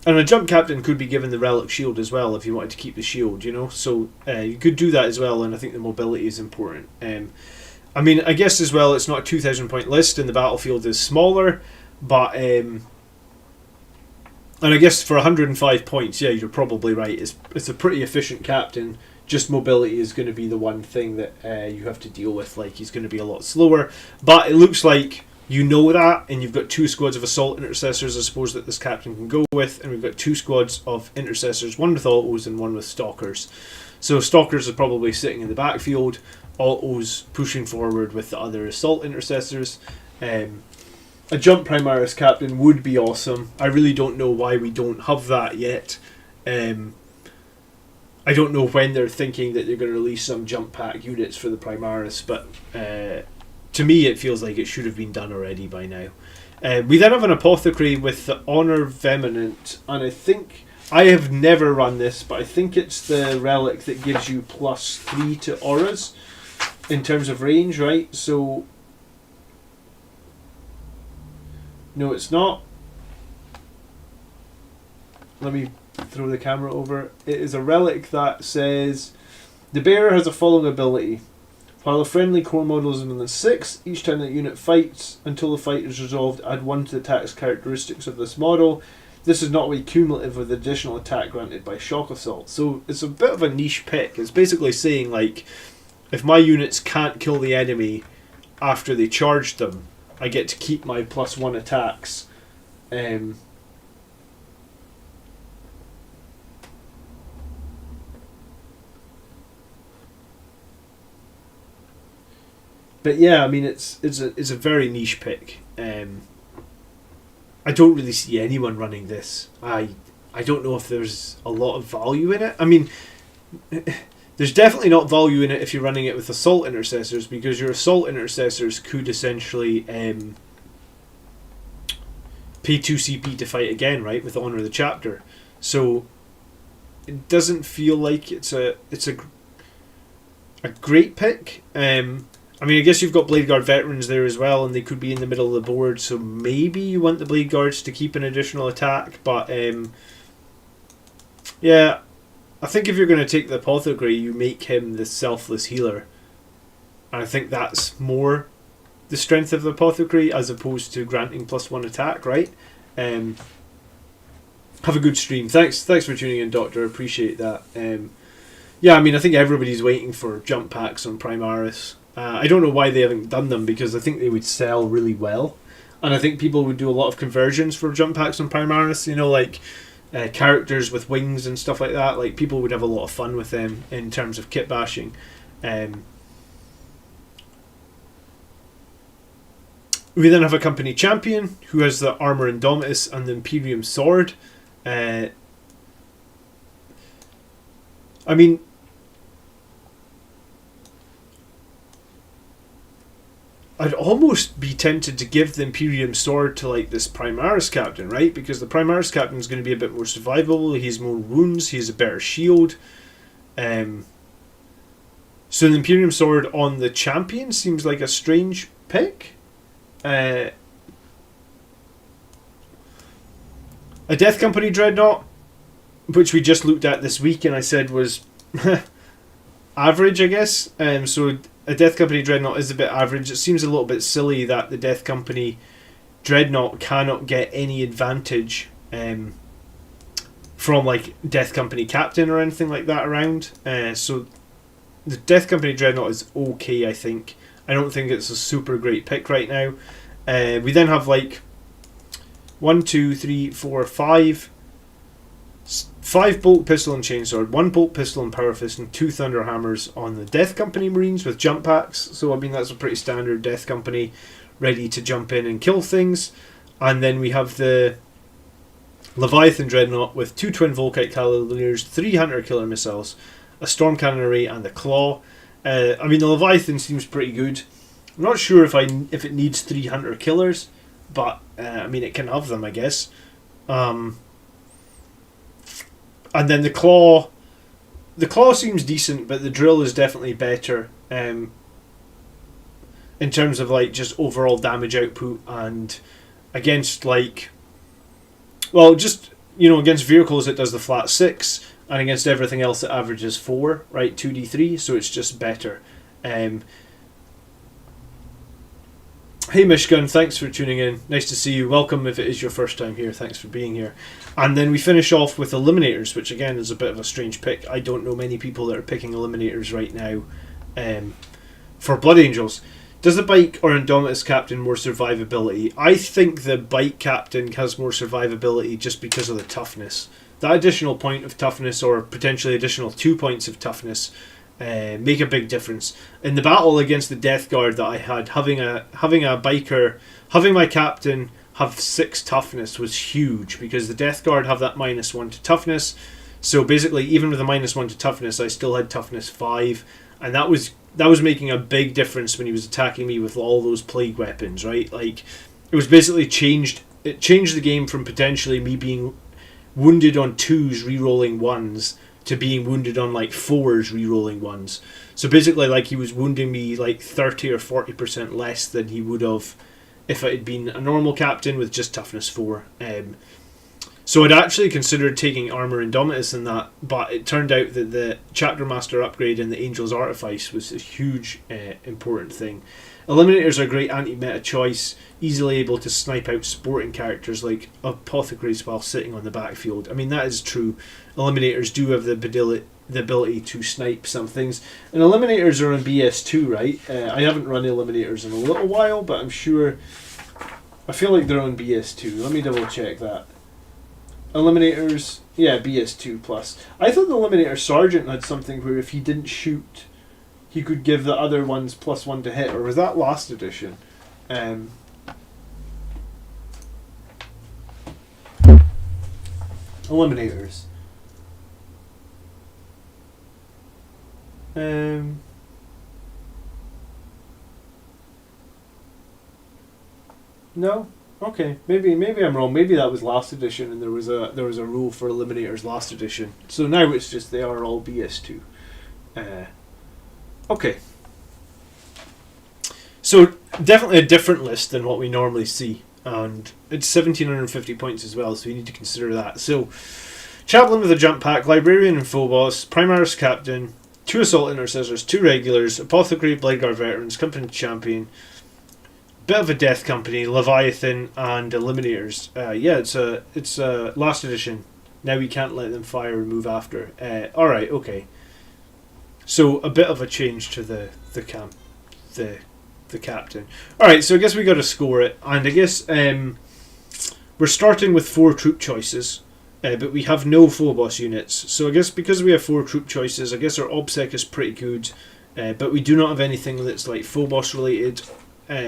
And a jump captain could be given the relic shield as well if you wanted to keep the shield, you know. So you could do that as well, and I think the mobility is important. I mean, I guess as well, it's not a 2,000 point list, and the battlefield is smaller, but and I guess for 105 points, yeah, you're probably right. It's a pretty efficient captain. Just mobility is going to be the one thing that you have to deal with. Like, he's going to be a lot slower, but it looks like you know that, and you've got 2 squads of assault intercessors, I suppose, that this captain can go with, and we've got 2 squads of intercessors, one with autos and one with stalkers. So stalkers are probably sitting in the backfield, autos pushing forward with the other assault intercessors. A jump Primaris captain would be awesome. I really don't know why we don't have that yet. I don't know when they're thinking that they're going to release some jump pack units for the Primaris, but to me it feels like it should have been done already by now. We then have an Apothecary with the Honor Veminant, and I think, I have never run this, but I think it's the relic that gives you +3 to auras in terms of range, right? So no, it's not. Let me throw the camera over. It is a relic that says the bearer has a following ability. While a friendly core model is in the 6, each time that unit fights until the fight is resolved, add 1 to the attack's characteristics of this model. This is not only cumulative with additional attack granted by shock assault. So it's a bit of a niche pick. It's basically saying, like, if my units can't kill the enemy after they charge them, I get to keep my +1 attacks. But yeah, I mean, it's a very niche pick. I don't really see anyone running this. I don't know if there's a lot of value in it. I mean, there's definitely not value in it if you're running it with assault intercessors, because your assault intercessors could essentially pay 2 CP to fight again, right, with Honor of the Chapter. So it doesn't feel like it's a great pick. I mean, I guess you've got Blade Guard Veterans there as well, and they could be in the middle of the board, so maybe you want the Blade Guards to keep an additional attack, but yeah, I think if you're going to take the Apothecary, you make him the Selfless Healer, and I think that's more the strength of the Apothecary as opposed to granting +1 attack, right? Have a good stream. Thanks for tuning in, Doctor. Appreciate that. Yeah, I mean, I think everybody's waiting for jump packs on Primaris. I don't know why they haven't done them, because I think they would sell really well, and I think people would do a lot of conversions for jump packs on Primaris, you know, like characters with wings and stuff like that. Like, people would have a lot of fun with them in terms of kit bashing. We then have a company champion who has the Armor Indomitus and the Imperium Sword. I mean, I'd almost be tempted to give the Imperium Sword to like this Primaris Captain, right? Because the Primaris Captain is going to be a bit more survivable. He has more wounds. He has a better shield. So the Imperium Sword on the champion seems like a strange pick. A Death Company Dreadnought, which we just looked at this week, and I said was average, I guess. So a Death Company Dreadnought is a bit average. It seems a little bit silly that the Death Company Dreadnought cannot get any advantage from like Death Company Captain or anything like that around. So the Death Company Dreadnought is okay, I think. I don't think it's a super great pick right now. We then have like 1, 2, 3, 4, 5 bolt pistol and chainsword, 1 bolt pistol and power fist, and 2 Thunderhammers on the Death Company Marines with jump packs. So I mean that's a pretty standard Death Company ready to jump in and kill things. And then we have the Leviathan Dreadnought with 2 twin Volkite Cavaliers, 3 Hunter Killer missiles, a Storm Cannon array, and a Claw. I mean the Leviathan seems pretty good. I'm not sure if it needs 3 Hunter Killers, but I mean it can have them, I guess. And then the Claw seems decent, but the Drill is definitely better in terms of like just overall damage output and against like, well, just against vehicles it does the flat 6, and against everything else it averages 4, right, 2d3, so it's just better. Hey Mishgun, thanks for tuning in. Nice to see you. Welcome if it is your first time here. Thanks for being here. And then we finish off with Eliminators, which again is a bit of a strange pick. I don't know many people that are picking Eliminators right now for Blood Angels. Does the Bike or Indomitus Captain more survivability? I think the Bike Captain has more survivability just because of the toughness. That additional point of toughness, or potentially additional 2 points of toughness, make a big difference. In the battle against the Death Guard that I had, having a biker, having my captain have 6 toughness was huge, because the Death Guard have that -1 to toughness. So basically, even with a -1 to toughness, I still had toughness 5, and that was making a big difference when he was attacking me with all those plague weapons, right? Like, it was basically changed the game from potentially me being wounded on 2s re-rolling 1s to being wounded on like 4s re-rolling 1s. So basically, like, he was wounding me like 30 or 40% less than he would have if it had been a normal captain with just toughness 4. So I'd actually considered taking Armor Indomitus in that, but it turned out that the Chapter Master upgrade and the Angel's Artifice was a huge important thing. Eliminators are a great anti-meta choice, easily able to snipe out sporting characters like Apothecaries while sitting on the backfield. I mean, that is true. Eliminators do have the ability to snipe some things. And Eliminators are on BS2, right? I haven't run Eliminators in a little while, but I'm sure... I feel like they're on BS2. Let me double check that. Eliminators, yeah, BS2 plus. I thought the Eliminator Sergeant had something where if he didn't shoot, he could give the other ones +1 to hit, or was that last edition? Eliminators. No? Okay, maybe I'm wrong. Maybe that was last edition, and there was a rule for Eliminators last edition. So now it's just they are all BS2. Okay. So definitely a different list than what we normally see, and it's 1750 points as well. So you need to consider that. So Chaplain with a jump pack, Librarian and Phobos, Primaris Captain, 2 Assault Intercessors, 2 Regulars, Apothecary, Vanguard Veterans, Company Champion. Bit of a Death Company, Leviathan, and Eliminators. Yeah, it's a last edition. Now we can't let them fire and move after. Alright, okay. So a bit of a change to the captain. Alright, so I guess we got to score it, and I guess we're starting with 4 troop choices, but we have no Phobos units. So I guess because we have 4 troop choices, I guess our OBSEC is pretty good, but we do not have anything that's like Phobos related.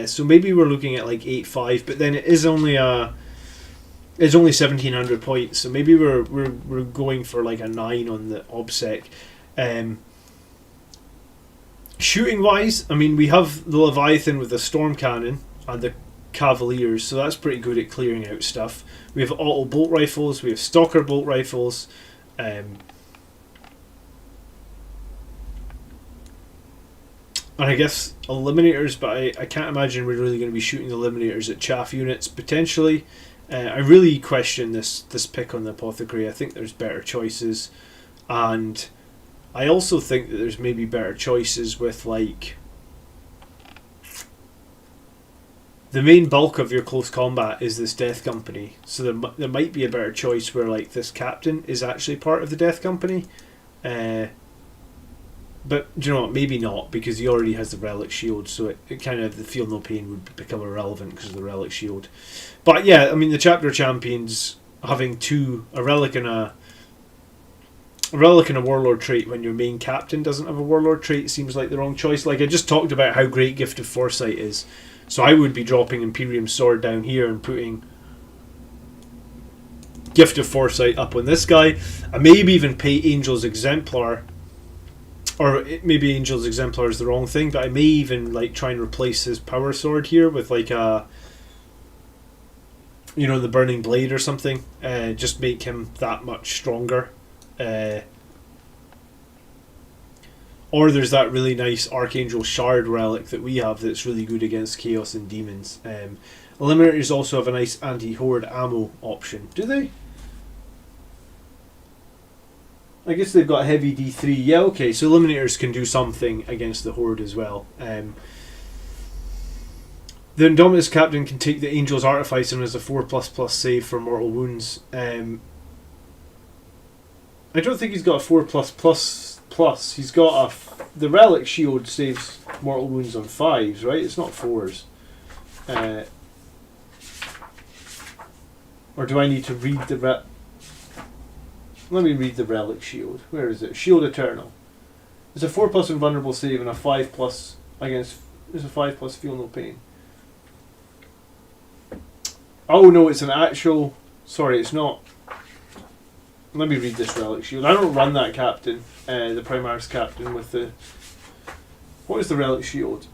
So maybe we're looking at like 8-5, but then it's only 1700 points, so maybe we're going for like a 9 on the OBSEC. Shooting wise, I mean, we have the Leviathan with the storm cannon and the Cavaliers, so that's pretty good at clearing out stuff. We have auto bolt rifles, we have stalker bolt rifles, and I guess Eliminators, but I can't imagine we're really going to be shooting the Eliminators at chaff units, potentially. I really question this pick on the Apothecary. I think there's better choices, and I also think that there's maybe better choices with, like, the main bulk of your close combat is this Death Company, so there might be a better choice where, like, this captain is actually part of the Death Company. But do you know what? Maybe not, because he already has the Relic Shield, so it kind of, the Feel No Pain would become irrelevant because of the Relic Shield. But yeah, I mean, the Chapter Champions having a Relic and a Warlord trait when your main captain doesn't have a Warlord trait seems like the wrong choice. Like, I just talked about how great Gift of Foresight is, so I would be dropping Imperium Sword down here and putting Gift of Foresight up on this guy. I maybe even pay Angel's Exemplar, or maybe Angel's Exemplar is the wrong thing, but I may even, like, try and replace his Power Sword here with, like, a, you know, the Burning Blade or something. Just make him that much stronger. Or there's that really nice Archangel Shard relic that we have that's really good against Chaos and Demons. Eliminators also have a nice anti-horde ammo option. Do they? I guess they've got a heavy D3. Yeah, okay, so Eliminators can do something against the Horde as well. The Indomitus Captain can take the Angel's Artifice and has a 4++ save for mortal wounds. I don't think he's got a 4+++. He's got the Relic Shield saves mortal wounds on 5s, right? It's not 4s. Or do I need to read the Let me read the Relic Shield. Where is it? Shield Eternal. It's a 4+ invulnerable save and a 5+ against. There's a 5+ Feel No Pain. Oh no, it's an actual. Sorry, it's not. Let me read this Relic Shield. I don't run that captain, the Primaries Captain with the. What is the Relic Shield?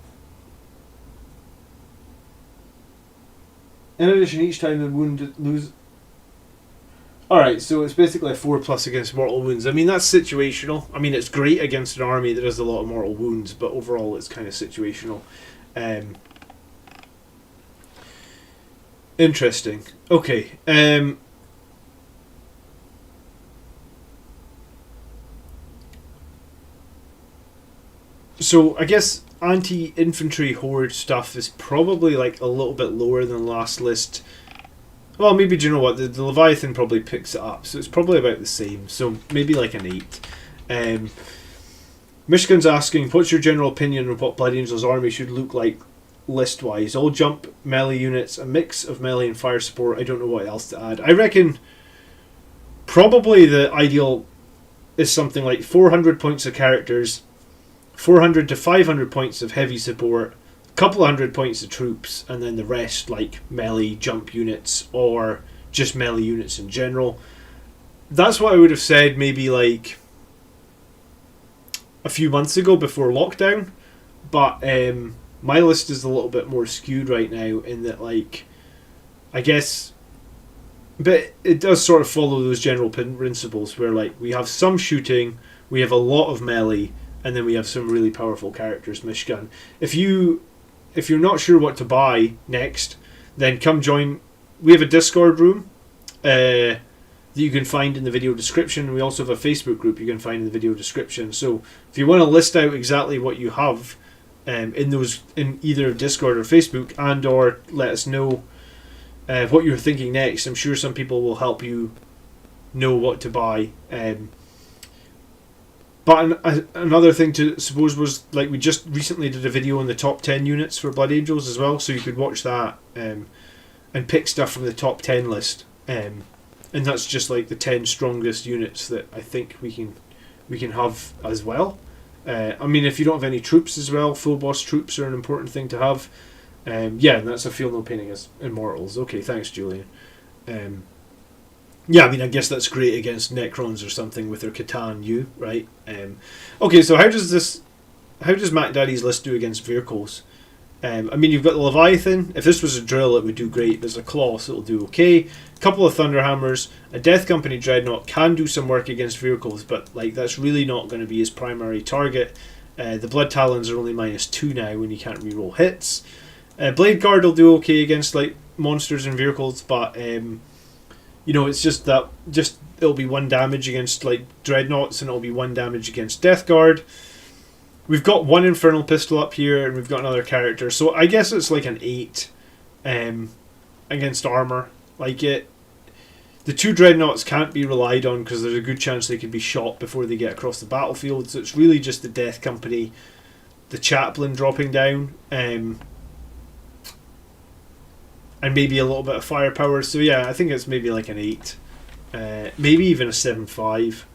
In addition, each time the wound lose. Alright, so it's basically a 4+ against mortal wounds. I mean, that's situational. I mean, it's great against an army that has a lot of mortal wounds, but overall it's kind of situational. Interesting. Okay. So, I guess anti-infantry horde stuff is probably, like, a little bit lower than the last list. Well, maybe, do you know what, the Leviathan probably picks it up, so it's probably about the same, so maybe like an 8. Michigan's asking, what's your general opinion on what Blood Angel's army should look like list-wise? All jump, melee units, a mix of melee and fire support, I don't know what else to add. I reckon probably the ideal is something like 400 points of characters, 400 to 500 points of heavy support, couple of 100 points of troops, and then the rest like melee jump units or just melee units in general. That's what I would have said maybe like a few months ago before lockdown, but my list is a little bit more skewed right now in that, like, I guess, but it does sort of follow those general principles where, like, we have some shooting, we have a lot of melee, and then we have some really powerful characters. Michigan, if you're not sure what to buy next, then come join. We have a Discord room that you can find in the video description. We also have a Facebook group you can find in the video description. So if you want to list out exactly what you have in either Discord or Facebook, and or let us know what you're thinking next, I'm sure some people will help you know what to buy. But another thing to suppose was, like, we just recently did a video on the top 10 units for Blood Angels as well, so you could watch that and pick stuff from the top 10 list. And that's just like the 10 strongest units that I think we can have as well. I mean, if you don't have any troops as well, full boss troops are an important thing to have. Yeah, and that's a Feel No Pain against Immortals. Okay, thanks, Julian. Yeah, I mean, I guess that's great against Necrons or something with their Catan U, right? Okay, so how does this Mac Daddy's list do against vehicles? I mean, you've got the Leviathan. If this was a drill, it would do great. There's a claw, so it'll do okay. A couple of Thunderhammers. A Death Company Dreadnought can do some work against vehicles, but like that's really not going to be his primary target. The Blood Talons are only -2 now when you can't reroll hits. Blade Guard will do okay against like monsters and vehicles, but it's just that it'll be 1 damage against like Dreadnoughts, and it'll be 1 damage against Death Guard. We've got 1 Infernal Pistol up here, and we've got another character, so I guess it's like an 8 against armor. Like the 2 Dreadnoughts can't be relied on because there's a good chance they could be shot before they get across the battlefield, so it's really just the Death Company, the Chaplain dropping down, and maybe a little bit of firepower. So yeah, I think it's maybe like an 8, maybe even a 7.5.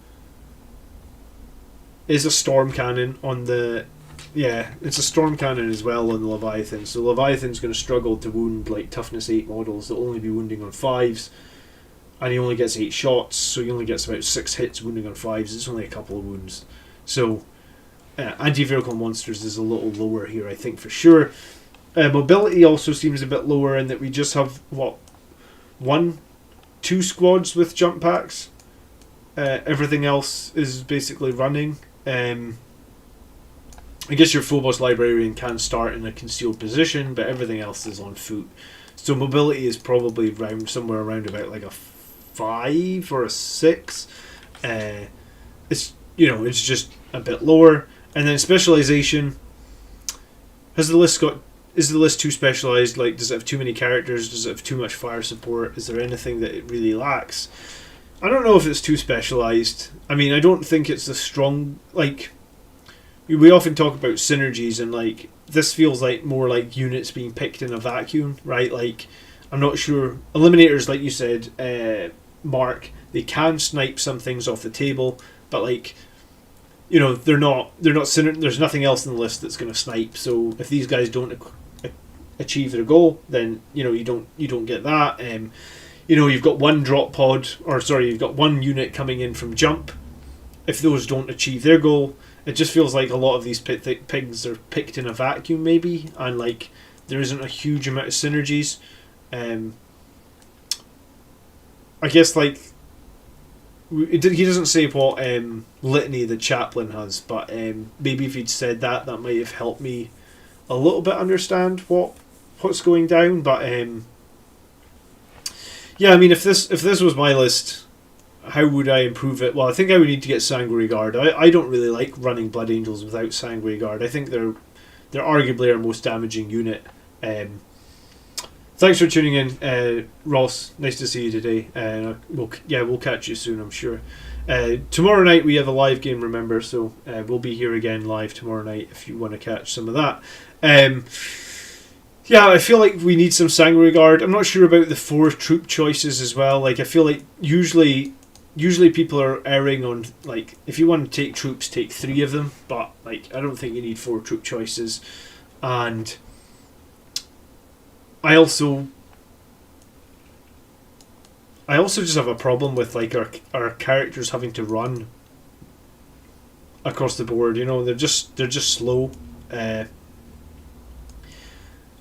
Is a storm cannon on the... Yeah, it's a storm cannon as well on the Leviathan. So Leviathan's going to struggle to wound like toughness 8 models. They'll only be wounding on 5s. And he only gets 8 shots, so he only gets about 6 hits wounding on 5s. It's only a couple of wounds. So anti-vehicle monsters is a little lower here, I think, for sure. Mobility also seems a bit lower in that we just have, 2 squads with jump packs. Everything else is basically running. I guess your Phobos Librarian can start in a concealed position, but everything else is on foot. So mobility is probably somewhere around about like a 5 or a 6. It's just a bit lower. And then specialization. Is the list too specialized? Like, does it have too many characters? Does it have too much fire support? Is there anything that it really lacks? I don't know if it's too specialized. I mean, I don't think it's the strong... Like, we often talk about synergies, and like this feels like more like units being picked in a vacuum, right? Like, I'm not sure. Eliminators, like you said, Mark, they can snipe some things off the table, but like, they're not there's nothing else in the list that's going to snipe. So if these guys don't achieve their goal, then you don't get that. You've got 1 drop pod, you've got 1 unit coming in from jump. If those don't achieve their goal, it just feels like a lot of these pigs are picked in a vacuum, maybe, and like there isn't a huge amount of synergies. I guess like he doesn't say what litany the Chaplain has, but maybe if he'd said that might have helped me a little bit understand what's going down. But yeah, I mean, if this was my list, how would I improve it? Well, I think I would need to get Sanguary Guard. I don't really like running Blood Angels without Sanguary Guard. I think they're arguably our most damaging unit. Thanks for tuning in, Ross. Nice to see you today. We'll catch you soon, I'm sure. Tomorrow night we have a live game, remember, so we'll be here again live tomorrow night if you want to catch some of that. Yeah, I feel like we need some Sanguary Guard. I'm not sure about the 4 troop choices as well. Like, I feel like usually people are erring on, like, if you want to take troops, take 3 of them, but like I don't think you need 4 troop choices. And I also just have a problem with like our characters having to run across the board. They're just slow.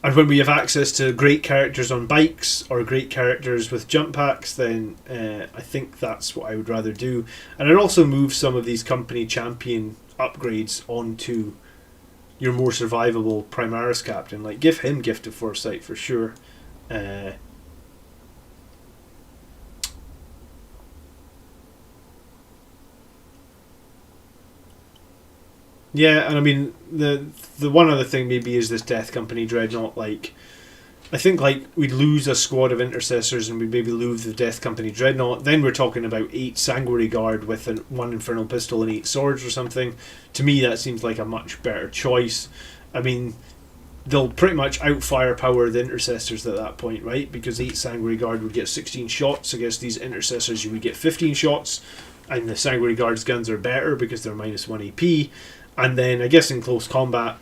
And when we have access to great characters on bikes or great characters with jump packs, then I think that's what I would rather do. And I'd also move some of these company champion upgrades onto your more survivable Primaris Captain. Like, give him Gift of Foresight for sure. Yeah, and I mean the one other thing maybe is this Death Company Dreadnought. Like, I think like we'd lose a squad of Intercessors and we'd maybe lose the Death Company Dreadnought. Then we're talking about 8 Sanguary Guard with 1 Infernal Pistol and 8 swords or something. To me, that seems like a much better choice. I mean, they'll pretty much out-firepower the Intercessors at that point, right? Because 8 Sanguary Guard would get 16 shots against these Intercessors. You would get 15 shots, and the Sanguary Guard's guns are better because they're -1 AP. And then, I guess in close combat,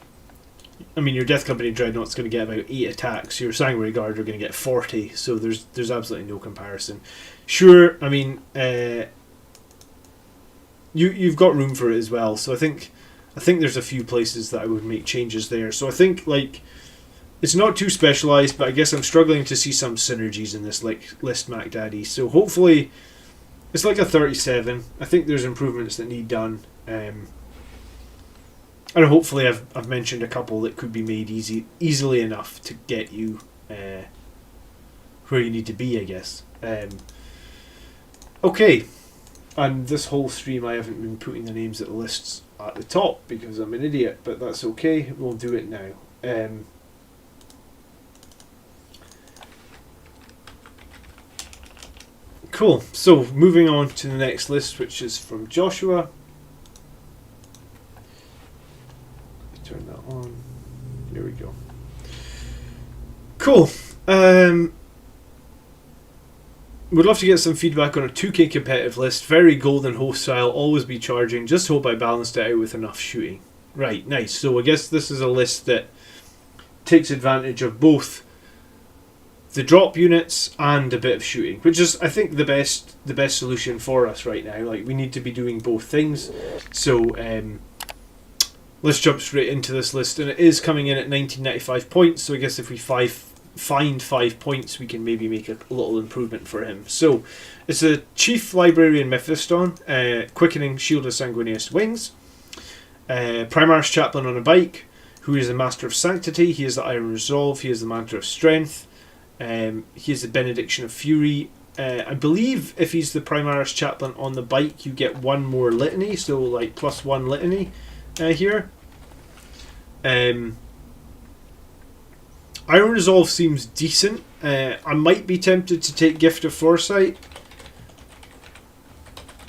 I mean, your Death Company Dreadnought's going to get about 8 attacks. Your Sanguary Guard are going to get 40. So there's absolutely no comparison. Sure, I mean, you've got room for it as well. So I think I think there's a few places that I would make changes there. So I think like it's not too specialised, but I guess I'm struggling to see some synergies in this like list, Mac Daddy. So hopefully it's like a 37. I think there's improvements that need done. And hopefully I've mentioned a couple that could be made easily enough to get you where you need to be, I guess. Okay, and this whole stream I haven't been putting the names of the lists at the top because I'm an idiot, but that's okay, we'll do it now. Cool, so moving on to the next list, which is from Joshua. Turn that on. There we go. Cool. Would love to get some feedback on a 2K competitive list. Very golden host style, always be charging. Just hope I balanced it out with enough shooting. Right, nice. So I guess this is a list that takes advantage of both the drop units and a bit of shooting, which is, I think, the best solution for us right now. Like, we need to be doing both things. So let's jump straight into this list, and it is coming in at 1995 points. So I guess if we find 5 points, we can maybe make a little improvement for him. So it's a Chief Librarian Mephiston, Quickening Shield of Sanguineous Wings, Primaries Chaplain on a bike, who is the Master of Sanctity. He is the Iron Resolve. He is the Mantra of Strength. He is the Benediction of Fury. I believe if he's the Primaries Chaplain on the bike, you get one more litany, so like +1 litany here. Iron Resolve seems decent. I might be tempted to take Gift of Foresight,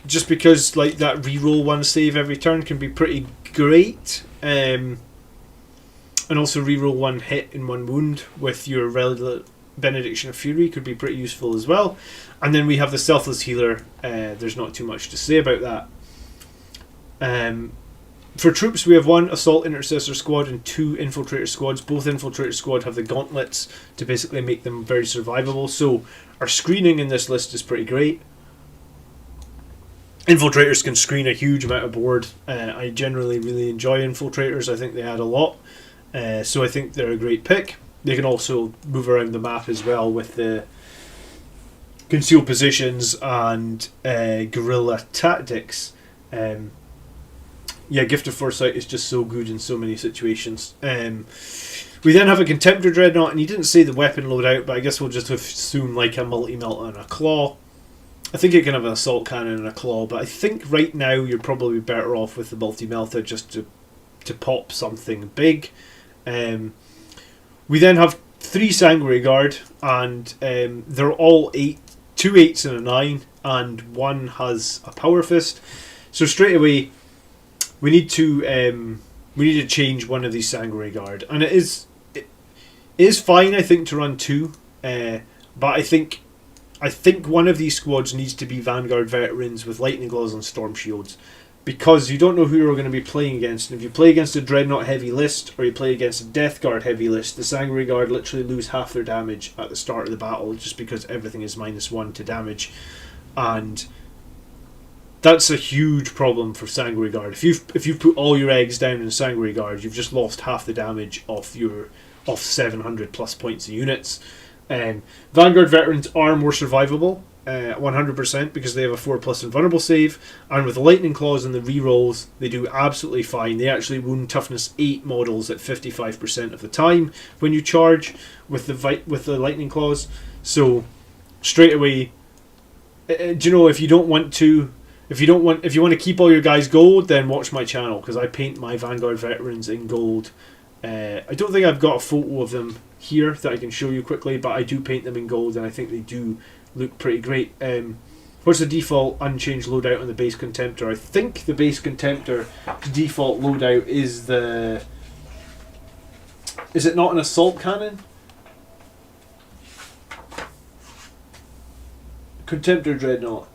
just because like that reroll 1 save every turn can be pretty great, and also reroll 1 hit and 1 wound with your Benediction of Fury could be pretty useful as well. And then we have the Selfless Healer. There's not too much to say about that. For troops, we have 1 Assault Intercessor squad and 2 Infiltrator squads. Both Infiltrator squad have the gauntlets to basically make them very survivable. So our screening in this list is pretty great. Infiltrators can screen a huge amount of board. I generally really enjoy Infiltrators. I think they add a lot. So I think they're a great pick. They can also move around the map as well with the concealed positions and guerrilla tactics. Yeah, Gift of Foresight is just so good in so many situations. We then have a Redemptor Dreadnought, and he didn't say the weapon loadout, but I guess we'll just assume like a multi-melt and a claw. I think it can have an assault cannon and a claw, but I think right now you're probably better off with the multi-melter just to pop something big. We then have 3 Sanguary Guard, and they're all 8, 2 8s and a 9, and 1 has a Power Fist. So straight away, we need to change one of these Sanguary Guard, and it is fine, I think, to run 2, but I think one of these squads needs to be Vanguard Veterans with Lightning Claws and Storm Shields, because you don't know who you're going to be playing against. And if you play against a Dreadnought heavy list, or you play against a Death Guard heavy list, the Sanguary Guard literally lose half their damage at the start of the battle, just because everything is -1 to damage, and that's a huge problem for Sanguary Guard. If you've put all your eggs down in Sanguary Guard, you've just lost half the damage off 700 plus points of units. Vanguard Veterans are more survivable, 100%, because they have a 4+ invulnerable save, and with the Lightning Claws and the rerolls, they do absolutely fine. They actually wound toughness 8 models at 55% of the time when you charge with the Lightning Claws. So straight away, do you know, if you want to keep all your guys gold, then watch my channel, because I paint my Vanguard Veterans in gold. I don't think I've got a photo of them here that I can show you quickly, but I do paint them in gold, and I think they do look pretty great. What's the default unchanged loadout on the base Contemptor? I think the base Contemptor default loadout is the... Is it not an assault cannon? Contemptor Dreadnought.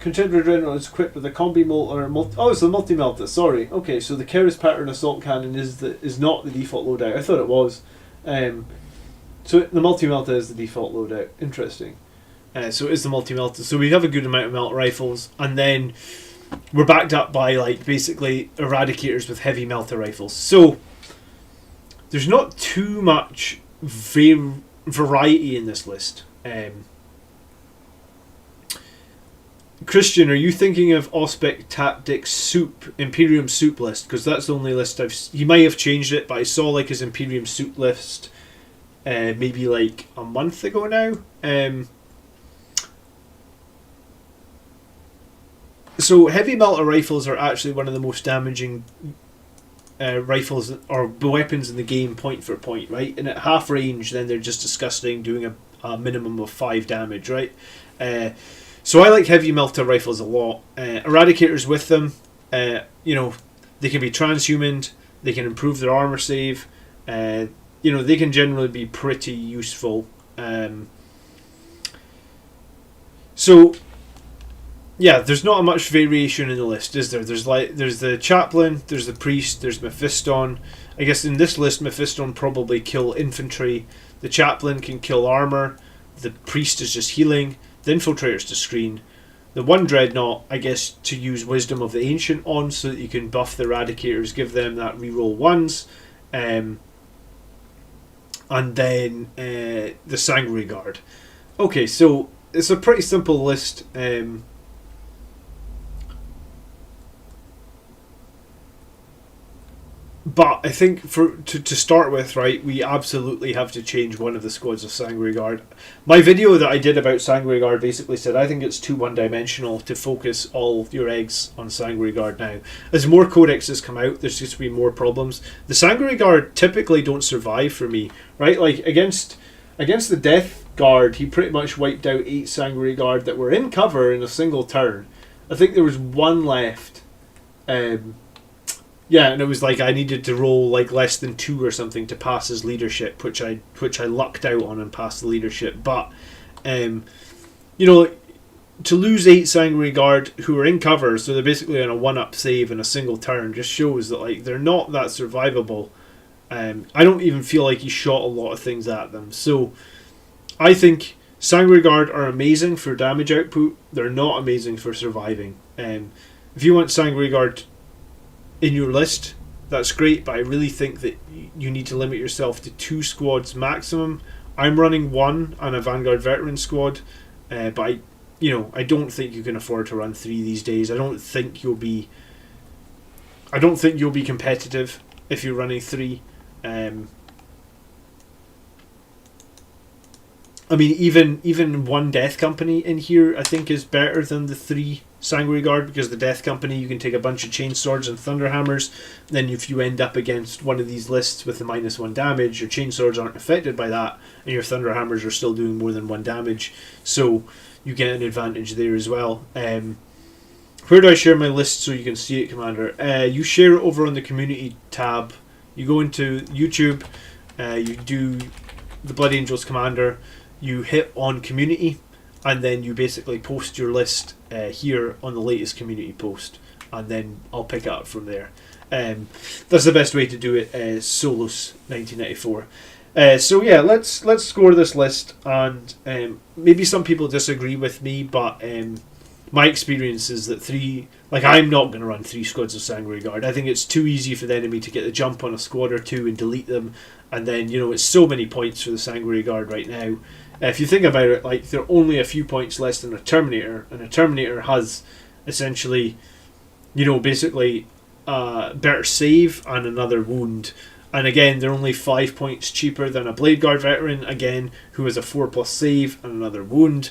Contemptor Dreadnought is equipped with a combi melter. Oh, it's the multi-melter. Sorry. Okay, so the Keras pattern assault cannon is not the default loadout. I thought it was. So the multi-melter is the default loadout. Interesting. So it is the multi-melta. So we have a good amount of melt rifles, and then we're backed up by like basically eradicators with heavy melta rifles. So there's not too much variety in this list. Christian, are you thinking of Auspex Tactics Soup, Imperium Soup list? Because that's the only list he might have changed it, but I saw like his Imperium Soup list maybe like a month ago now. So heavy melta rifles are actually one of the most damaging rifles or weapons in the game, point for point, right? And at half range, then they're just disgusting, doing a minimum of 5 damage, right? So I like heavy melta rifles a lot. Eradicators with them, you know, they can be transhuman, they can improve their armor save, you know, they can generally be pretty useful. So yeah, there's not much variation in the list, is there? There's the chaplain, there's the priest, there's Mephiston. I guess in this list, Mephiston probably kill infantry. The chaplain can kill armor. The priest is just healing. The infiltrator's to screen. The one dreadnought, I guess, to use Wisdom of the Ancient on, so that you can buff the eradicators, give them that reroll 1s. And then the Sanguary Guard. Okay, so it's a pretty simple list. But I think to start with, right, we absolutely have to change one of the squads of Sanguary Guard. My video that I did about Sanguary Guard basically said I think it's too one-dimensional to focus all your eggs on Sanguary Guard now. As more codexes come out, there's just going to be more problems. The Sanguary Guard typically don't survive for me, right? Like against the Death Guard, he pretty much wiped out 8 Sanguary Guard that were in cover in a single turn. I think there was one left. Yeah, and it was like I needed to roll like less than 2 or something to pass his leadership, which I lucked out on and passed the leadership. But you know, to lose 8 Sanguary Guard who are in cover, so they're basically on a 1-up save in a single turn, just shows that like they're not that survivable. I don't even feel like he shot a lot of things at them. So I think Sanguary Guard are amazing for damage output. They're not amazing for surviving. If you want Sanguary Guard in your list, that's great, but I really think that you need to limit yourself to 2 squads maximum. I'm running 1 on a Vanguard Veterans squad, but I don't think you can afford to run 3 these days. I don't think you'll be competitive if you're running 3. I mean, even 1 Death Company in here I think is better than the 3 Sanguary Guard, because the Death Company you can take a bunch of chain swords and thunderhammers. Then if you end up against one of these lists with the -1 damage, your chain swords aren't affected by that, and your thunderhammers are still doing more than 1 damage, so you get an advantage there as well. Where do I share my list so you can see it, Commander? You share it over on the community tab. You go into YouTube, you do the Blood Angels Commander, you hit on community, and then you basically post your list here on the latest community post, and then I'll pick it up from there. That's the best way to do it. Solos 1994. So yeah, let's score this list, and maybe some people disagree with me, but my experience is that I'm not going to run 3 squads of Sanguary Guard. I think it's too easy for the enemy to get the jump on a squad or 2 and delete them, and then, you know, it's so many points for the Sanguary Guard right now. If you think about it, like, they're only a few points less than a Terminator, and a Terminator has essentially, you know, basically better save and another wound. And again, they're only 5 points cheaper than a Blade Guard veteran, again, who has a 4+ save and another wound.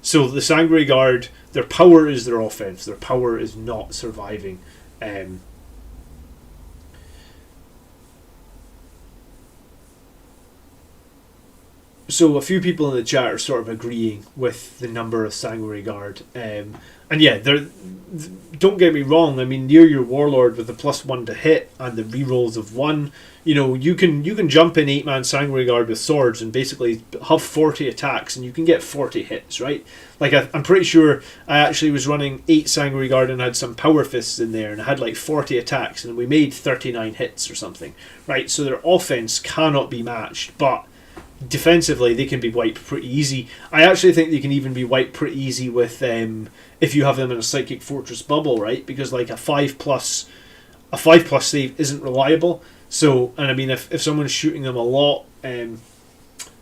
So the Sanguary Guard, their power is their offense. Their power is not surviving. So a few people in the chat are sort of agreeing with the number of Sanguary Guard. And yeah, don't get me wrong, I mean, near your Warlord with the +1 to hit and the rerolls of 1, you know, you can jump in 8-man Sanguary Guard with swords and basically have 40 attacks, and you can get 40 hits, right? Like, I'm pretty sure I actually was running 8 Sanguary Guard and had some Power Fists in there, and I had like 40 attacks, and we made 39 hits or something, right? So their offense cannot be matched, but defensively, they can be wiped pretty easy. I actually think they can even be wiped pretty easy with if you have them in a Psychic Fortress bubble, right? Because like a 5+ save isn't reliable. So, and I mean, if someone's shooting them a lot, and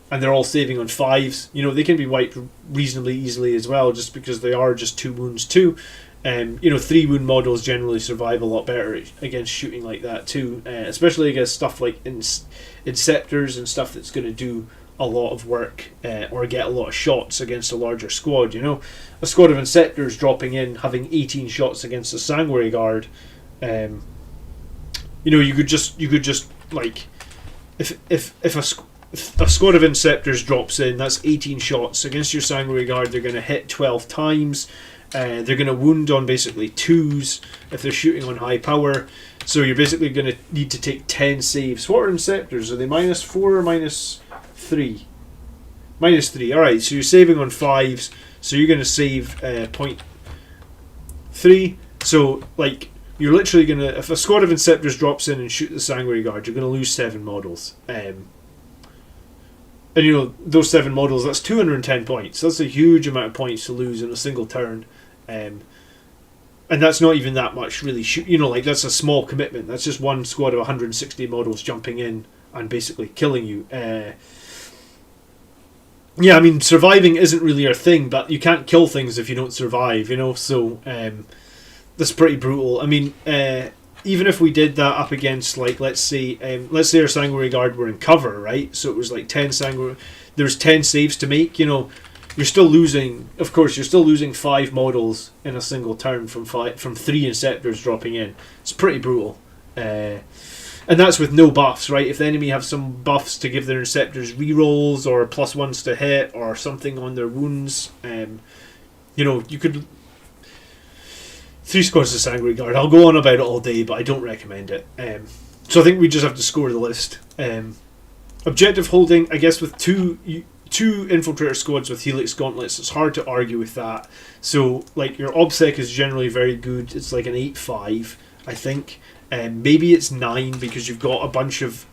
they're all saving on 5s, you know, they can be wiped reasonably easily as well, just because they are just 2 wounds too. You know, 3 wound models generally survive a lot better against shooting like that too, especially against stuff like Inceptors and stuff that's going to do a lot of work or get a lot of shots against a larger squad. You know, a squad of Inceptors dropping in, having 18 shots against a Sanguary Guard. You know, you could just like if a squad of Inceptors drops in, that's 18 shots against your Sanguary Guard. They're going to hit 12 times. They're going to wound on basically 2s if they're shooting on high power. So you're basically going to need to take 10 saves. What are Inceptors? Are they -4 or -3? -3. Alright, so you're saving on 5s. So you're going to save 0.3. So, like, you're literally going to... If a squad of Inceptors drops in and shoot the Sanguary Guard, you're going to lose 7 models. And, you know, those 7 models, that's 210 points. That's a huge amount of points to lose in a single turn. And that's not even that much, really. You know, like, that's a small commitment. That's just one squad of 160 models jumping in and basically killing you. Yeah, I mean, surviving isn't really our thing, but you can't kill things if you don't survive, you know? So, that's pretty brutal. I mean, even if we did that up against, like, let's say our Sanguary Guard were in cover, right? So it was like 10 there's 10 saves to make, you know, you're still losing, of course, you're still losing 5 models in a single turn from 3 Inceptors dropping in. It's pretty brutal. And that's with no buffs, right? If the enemy have some buffs to give their Inceptors rerolls or +1s to hit or something on their wounds, you know, you could... 3 squads of Sanguary Guard. I'll go on about it all day, but I don't recommend it. So I think we just have to score the list. Objective holding, I guess, with two Infiltrator squads with Helix Gauntlets, it's hard to argue with that. So, like, your OBSEC is generally very good. It's like an 8-5, I think. Maybe it's 9 because you've got a bunch of...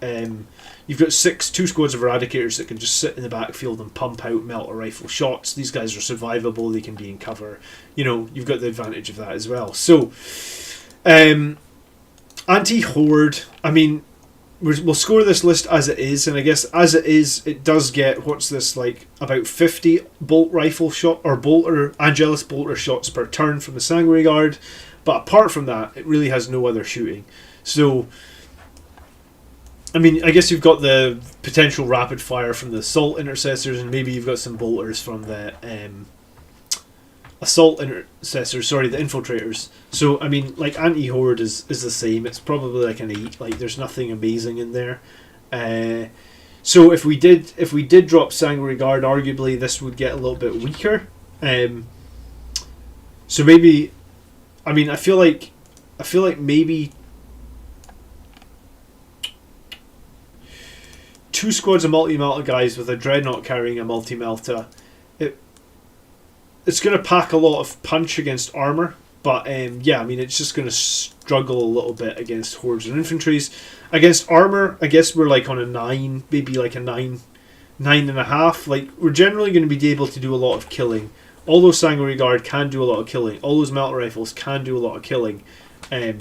you've got 2 squads of Eradicators that can just sit in the backfield and pump out melter rifle shots. These guys are survivable. They can be in cover. You know, you've got the advantage of that as well. So, anti-Horde, I mean, we'll score this list as it is, and I guess as it is, it does get, what's this, like, about 50 bolt rifle shot, or Angelus bolter shots per turn from the Sanguary Guard. But apart from that, it really has no other shooting. So, I mean, I guess you've got the potential rapid fire from the Assault Intercessors, and maybe you've got some bolters from the Assault Intercessors, the Infiltrators. So, I mean, like, Anti-Horde is the same. It's probably like an 8. Like, there's nothing amazing in there. So if we did drop Sanguary Guard, arguably this would get a little bit weaker. So maybe... I mean, I feel like maybe 2 squads of multi-melta guys with a Dreadnought carrying a multi-melta. It's going to pack a lot of punch against armour, but yeah, I mean, it's just going to struggle a little bit against hordes and infantries. Against armour, I guess we're like on a 9, maybe like a 9.5. Like, we're generally going to be able to do a lot of killing. All those Sanguary Guard can do a lot of killing. All those melter rifles can do a lot of killing. But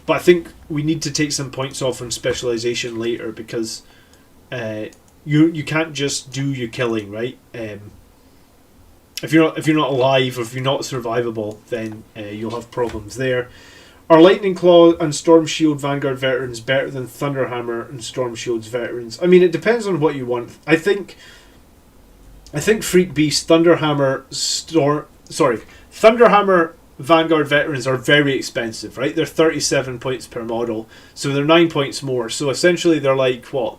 I think we need to take some points off from specialization later, because you can't just do your killing, right? If you're not alive, or if you're not survivable, then you'll have problems there. Are Lightning Claw and Storm Shield Vanguard Veterans better than Thunderhammer and Storm Shield's Veterans? I mean, it depends on what you want. I think Freak Beast, Thunderhammer Vanguard Veterans are very expensive, right? They're 37 points per model, so they're 9 points more. So essentially they're like, what?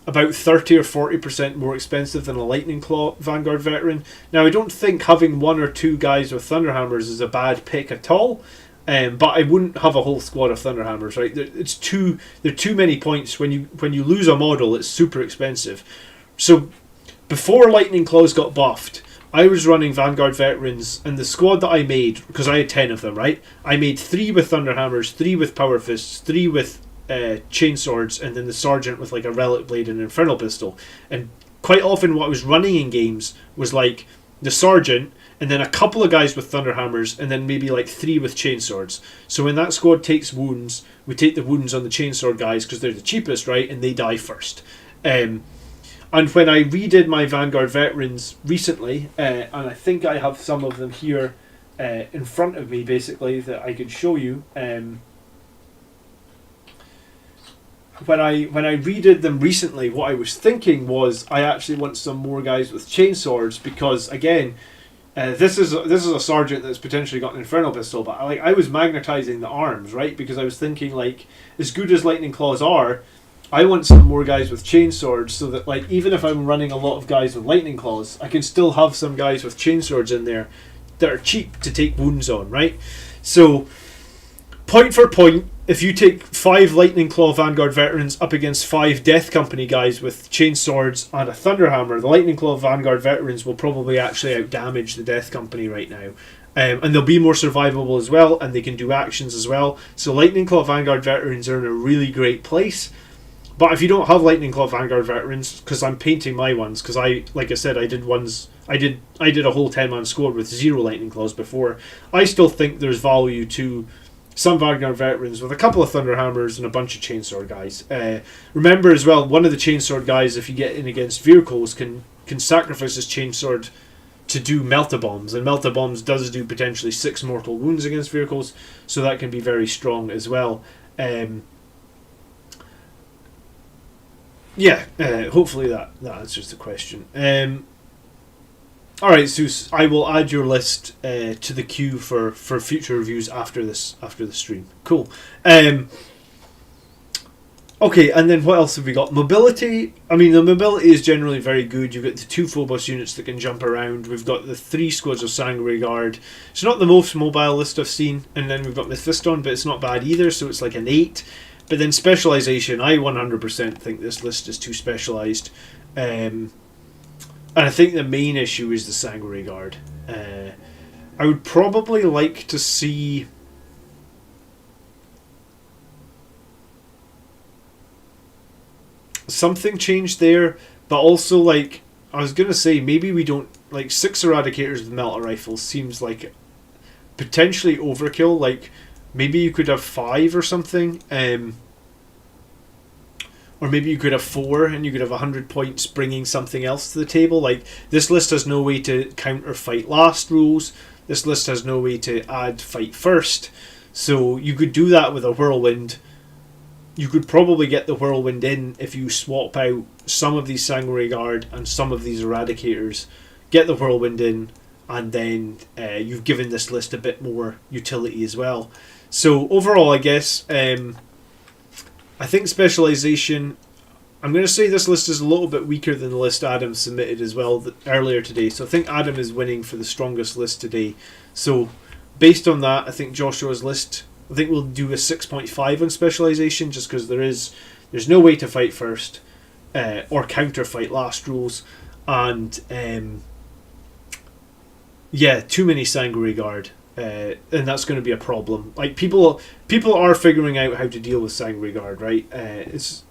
About 30 or 40% more expensive than a Lightning Claw Vanguard Veteran. Now, I don't think having 1 or 2 guys with Thunderhammers is a bad pick at all. But I wouldn't have a whole squad of Thunderhammers, right? They're too many points. When you lose a model, it's super expensive. So before Lightning Claws got buffed, I was running Vanguard Veterans, and the squad that I made, because I had 10 of them, right? I made 3 with Thunderhammers, 3 with Power Fists, 3 with chain swords, and then the sergeant with like a relic blade and an infernal pistol. And quite often what I was running in games was like the sergeant and then a couple of guys with Thunderhammers and then maybe like 3 with chainswords. So when that squad takes wounds, we take the wounds on the chainsword guys because they're the cheapest, right? And they die first. And when I redid my Vanguard Veterans recently, and I think I have some of them here in front of me basically that I could show you. When I redid them recently, what I was thinking was I actually want some more guys with chainswords because again, this is a sergeant that's potentially got an infernal pistol, but I was magnetizing the arms, right? Because I was thinking like, as good as lightning claws are, I want some more guys with chainswords so that like even if I'm running a lot of guys with lightning claws, I can still have some guys with chainswords in there that are cheap to take wounds on, right? So point for point, if you take 5 Lightning Claw Vanguard Veterans up against 5 Death Company guys with chainswords and a Thunderhammer, the Lightning Claw Vanguard Veterans will probably actually outdamage the Death Company right now. And they'll be more survivable as well, and they can do actions as well. So Lightning Claw Vanguard Veterans are in a really great place. But if you don't have Lightning Claw Vanguard Veterans, because I'm painting my ones, because like I said, I did a whole 10-man squad with 0 Lightning Claws before. I still think there's value to some Vanguard Veterans with a couple of Thunderhammers and a bunch of Chainsword guys. Remember as well, one of the Chainsword guys, if you get in against vehicles, can sacrifice his Chainsword to do Melta-Bombs. And Melta-Bombs does do potentially 6 mortal wounds against vehicles, so that can be very strong as well. Hopefully that answers the question. Alright, Zeus, I will add your list to the queue for future reviews after the stream. Cool. Okay, and then what else have we got? Mobility. I mean, the mobility is generally very good. You've got the 2 Phobos units that can jump around. We've got the 3 squads of Sanguary Guard. It's not the most mobile list I've seen. And then we've got Mephiston, but it's not bad either, so it's like an 8. But then Specialization, I 100% think this list is too specialised. And I think the main issue is the Sanguary Guard. I would probably like to see something changed there, but also like I was gonna say maybe we don't like 6 Eradicators with Melta Rifles seems like potentially overkill. Like maybe you could have 5 or something. Or maybe you could have 4 and you could have 100 points bringing something else to the table. Like, this list has no way to counter fight last rules. This list has no way to add fight first. So you could do that with a Whirlwind. You could probably get the Whirlwind in if you swap out some of these Sanguary Guard and some of these Eradicators. Get the Whirlwind in, and then you've given this list a bit more utility as well. So overall, I guess... I think Specialization, I'm going to say this list is a little bit weaker than the list Adam submitted as well earlier today. So I think Adam is winning for the strongest list today. So based on that, I think Joshua's list, I think we'll do a 6.5 on Specialization just because there's no way to fight first or counter fight last rules. And too many Sanguary Guard. And that's going to be a problem. Like people are figuring out how to deal with Sanguary Guard, right? And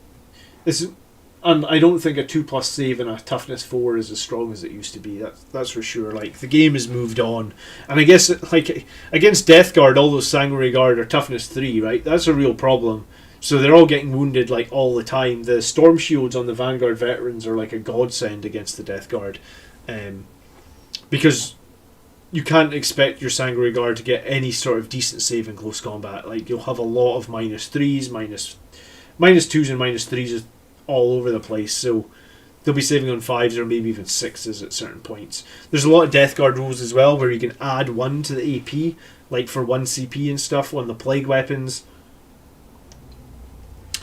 I don't think a 2+ save and a toughness 4 is as strong as it used to be. That's for sure. Like the game has moved on, and I guess like against Death Guard, all those Sanguary Guard are toughness 3, right? That's a real problem. So they're all getting wounded like all the time. The Storm Shields on the Vanguard Veterans are like a godsend against the Death Guard, because you can't expect your Sanguary Guard to get any sort of decent save in close combat. Like you'll have a lot of -3s, -2s and -3s all over the place. So they'll be saving on 5s or maybe even 6s at certain points. There's a lot of Death Guard rules as well where you can add 1 to the AP, like for 1 CP and stuff on the Plague Weapons.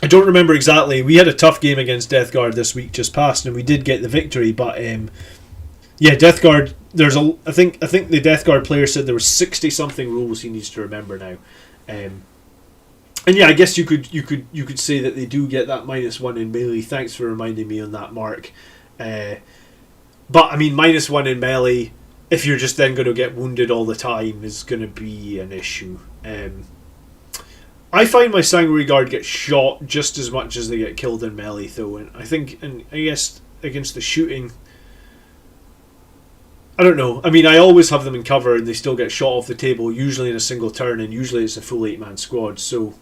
I don't remember exactly. We had a tough game against Death Guard this week just past, and we did get the victory, but Death Guard. I think the Death Guard player said there were 60 something rules he needs to remember now, and I guess you could say that they do get that -1 in melee. Thanks for reminding me on that, Mark. But I mean, -1 in melee, if you're just then going to get wounded all the time, is going to be an issue. I find my Sanguary Guard get shot just as much as they get killed in melee, though. And I think, and I guess against the shooting, I don't know. I mean, I always have them in cover and they still get shot off the table, usually in a single turn, and usually it's a full 8-man squad. So,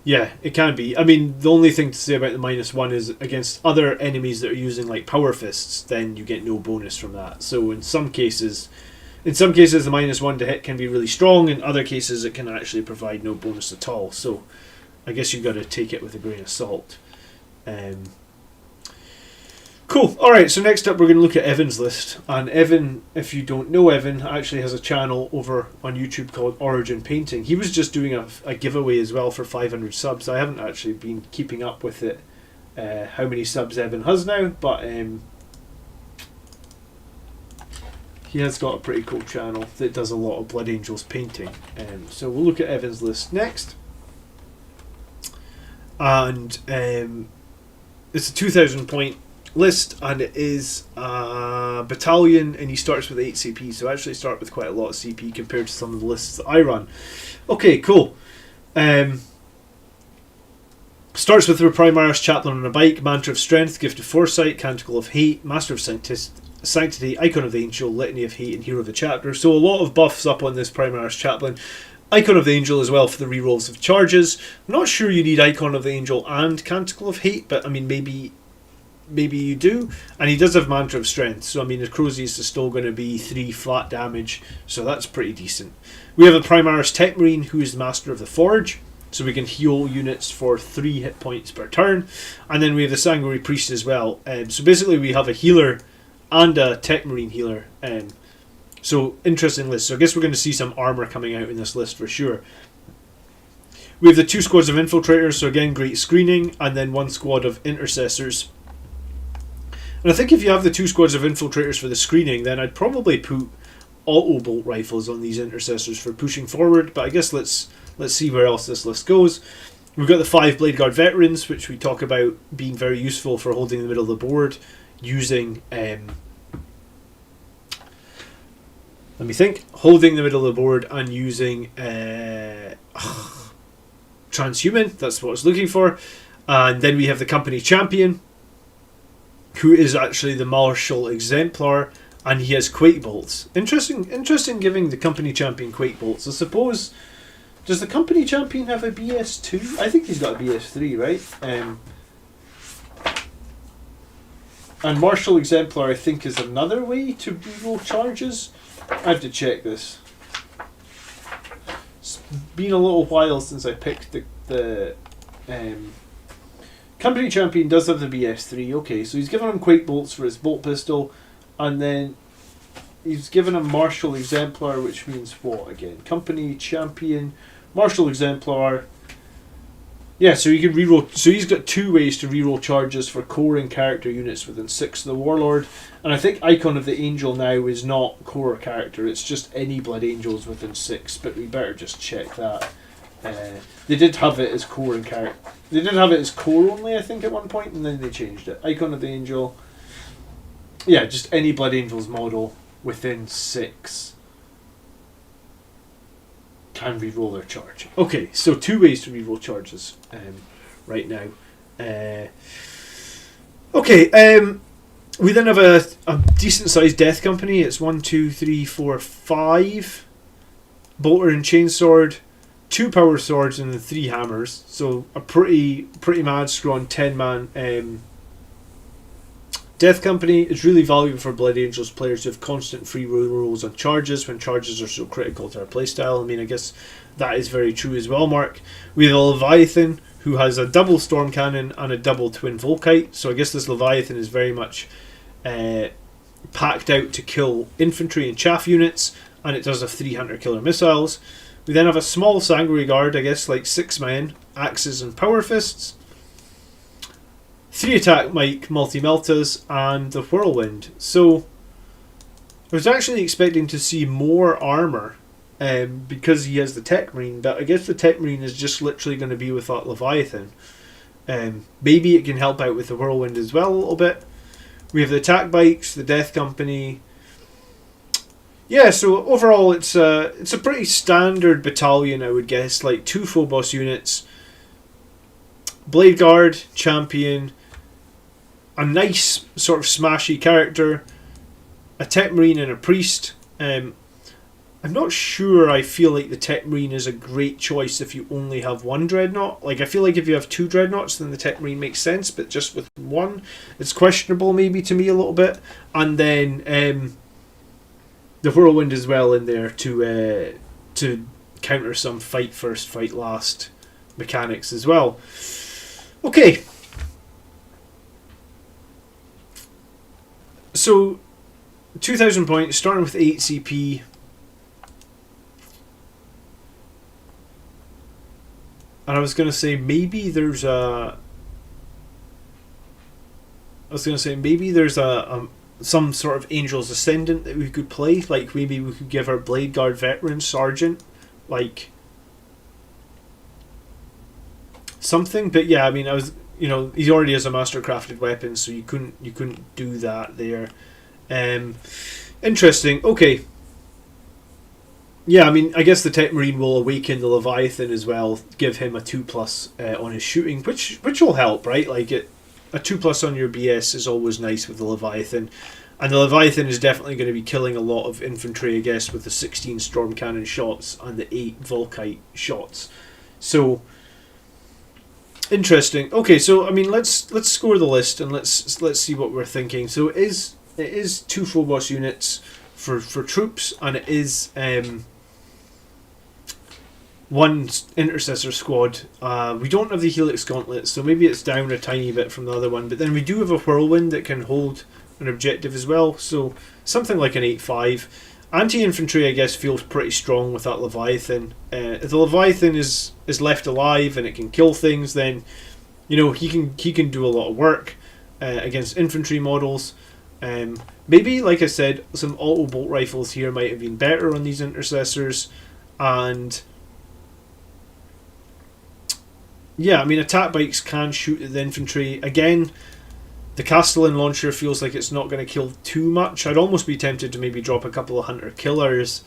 yeah, it can be. I mean, the only thing to say about the -1 is against other enemies that are using like power fists, then you get no bonus from that. So in some cases the -1 to hit can be really strong. In other cases, it can actually provide no bonus at all. So I guess you've got to take it with a grain of salt. Cool. Alright, so next up we're going to look at Evan's list. And Evan, if you don't know Evan, actually has a channel over on YouTube called Origin Painting. He was just doing a giveaway as well for 500 subs. I haven't actually been keeping up with it, how many subs Evan has now, but he has got a pretty cool channel that does a lot of Blood Angels painting. So we'll look at Evan's list next. And it's a 2,000 point list, and it is a battalion, and he starts with 8 CP, so I actually start with quite a lot of CP compared to some of the lists that I run. Okay, cool. Starts with the Primaries Chaplain on a bike, Mantra of Strength, Gift of Foresight, Canticle of Hate, Master of Sanctity, Icon of the Angel, Litany of Hate, and Hero of the Chapter. So a lot of buffs up on this Primaries Chaplain. Icon of the Angel as well for the rerolls of charges. I'm not sure you need Icon of the Angel and Canticle of Hate, but I mean maybe you do. And he does have Mantra of Strength, so I mean his Crozies is still going to be 3 flat damage, so that's pretty decent. We have a Primaris Tech Marine who is the Master of the Forge, so we can heal units for 3 hit points per turn. And then we have the Sanguary Priest as well. So basically we have a healer and a Tech Marine healer. So interesting list. So I guess we're going to see some armor coming out in this list for sure. We have the 2 squads of Infiltrators, so again great screening, and then 1 squad of Intercessors. And I think if you have the 2 squads of Infiltrators for the screening, then I'd probably put auto bolt rifles on these Intercessors for pushing forward, but I guess let's see where else this list goes. We've got the 5 Vanguard Veterans, which we talk about being very useful for holding the middle of the board, using holding the middle of the board and using Transhuman, that's what I was looking for. And then we have the Company Champion, who is actually the Martial Exemplar, and he has Quake Bolts. Interesting giving the Company Champion Quake Bolts. I suppose, does the Company Champion have a BS2? I think he's got a BS3, right? And Martial Exemplar, I think, is another way to reroll charges. I have to check this. It's been a little while since I picked the Company Champion does have the BS3. Okay, so he's given him Quake Bolts for his bolt pistol, and then he's given him Martial Exemplar, which means what again? Company Champion, Martial Exemplar. Yeah, so you can reroll. So he's got 2 ways to reroll charges for core and character units within 6 of the Warlord. And I think Icon of the Angel now is not core character; it's just any Blood Angels within 6. But we better just check that. They did have it as core and character. They did have it as core only, I think, at one point, and then they changed it. Icon of the Angel. Yeah, just any Blood Angels model within 6 can reroll their charge. Okay, so 2 ways to reroll charges right now. We then have a decent sized Death Company. It's 1, 2, 3, 4, 5 Bolter and Chainsword, 2 Power Swords, and then 3 Hammers. So a pretty mad strong 10-man Death Company is really valuable for Blood Angels players who have constant free rolls on charges when charges are so critical to our playstyle. I mean, I guess that is very true as well, Mark. We have a Leviathan who has a double Storm Cannon and a double Twin Volkite. So I guess this Leviathan is very much packed out to kill infantry and chaff units, and it does have 3 Hunter Killer missiles. We then have a small Sanguary Guard, I guess like 6 men, axes and power fists. 3 attack Mike multi-meltas and the Whirlwind. So I was actually expecting to see more armor because he has the Tech Marine, but I guess the Tech Marine is just literally going to be with that Leviathan. Maybe it can help out with the Whirlwind as well a little bit. We have the attack bikes, the Death Company. Yeah, so overall it's a pretty standard battalion, I would guess. Like 2 Phobos units, Blade Guard, Champion, a nice sort of smashy character, a Tech Marine and a Priest. I'm not sure I feel like the Tech Marine is a great choice if you only have one Dreadnought. Like, I feel like if you have 2 Dreadnoughts, then the Tech Marine makes sense, but just with one, it's questionable maybe to me a little bit. And then the Whirlwind as well in there to counter some fight first, fight last mechanics as well. Okay. So, 2,000 points, starting with 8 CP. And I was going to say maybe there's a some sort of Angel's Ascendant that we could play. Like maybe we could give our Blade Guard Veteran Sergeant like something. But yeah, I mean, he already has a mastercrafted weapon, so you couldn't do that there. Interesting. Okay. Yeah, I mean, I guess the Tech Marine will awaken the Leviathan as well, give him a 2+ on his shooting, which will help, right? Like a 2+ on your BS is always nice with the Leviathan, and the Leviathan is definitely going to be killing a lot of infantry, I guess, with the 16 storm cannon shots and the 8 Volkite shots. So interesting. Okay, so I mean, let's score the list and let's see what we're thinking. So it is 2 Phobos units for troops, and it is 1 Intercessor squad. We don't have the Helix Gauntlet, so maybe it's down a tiny bit from the other one, but then we do have a Whirlwind that can hold an objective as well, so something like an 8-5. Anti-infantry, I guess, feels pretty strong with that Leviathan. If the Leviathan is left alive and it can kill things, then he can do a lot of work against infantry models. Maybe, like I said, some auto bolt rifles here might have been better on these Intercessors, and yeah, I mean, attack bikes can shoot at the infantry. Again, the Castellan launcher feels like it's not going to kill too much. I'd almost be tempted to maybe drop a couple of Hunter Killers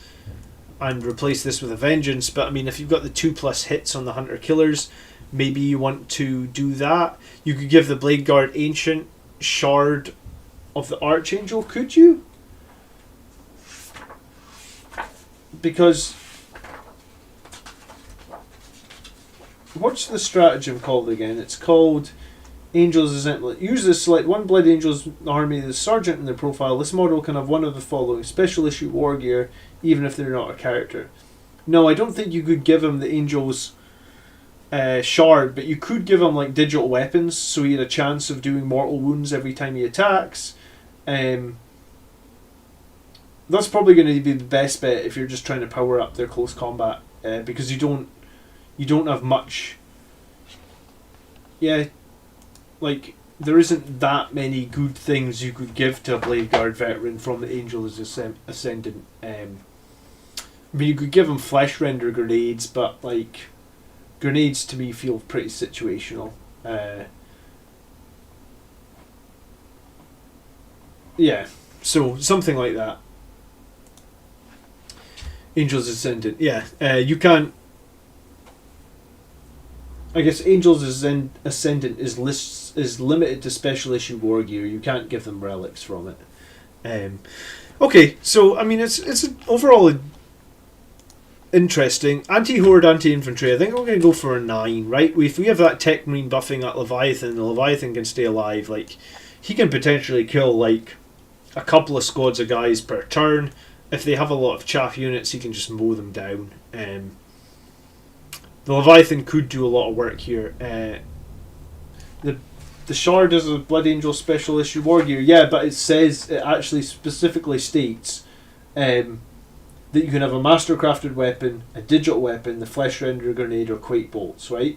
and replace this with a Vengeance, but I mean, if you've got the 2+ hits on the Hunter Killers, maybe you want to do that. You could give the Blade Guard Ancient Shard of the Archangel, could you? Because what's the stratagem called again? It's called Angels Exemplar. Use this, select 1 Blood Angels army, the Sergeant in their profile. This model can have one of the following: special issue war gear, even if they're not a character. No, I don't think you could give him the Angels Shard, but you could give him like digital weapons, so he had a chance of doing mortal wounds every time he attacks. That's probably going to be the best bet if you're just trying to power up their close combat, because you don't have much. Yeah, like there isn't that many good things you could give to a Blade Guard veteran from the Angel's Ascendant. I mean, you could give him flesh render grenades, but like grenades to me feel pretty situational. Yeah, so something like that. Angel's Ascendant, yeah. You can't. I guess Angel's Ascendant is limited to special issue war gear. You can't give them relics from it. Okay, so I mean, it's overall interesting. Anti-horde, anti-infantry. I think we're going to go for a 9, right? If we have that Tech Marine buffing that Leviathan, the Leviathan can stay alive. Like, he can potentially kill like a couple of squads of guys per turn. If they have a lot of chaff units, he can just mow them down. The Leviathan could do a lot of work here. The Shard is a Blood Angel special issue war gear, yeah, but it actually specifically states that you can have a mastercrafted weapon, a digital weapon, the flesh render grenade, or quake bolts, right?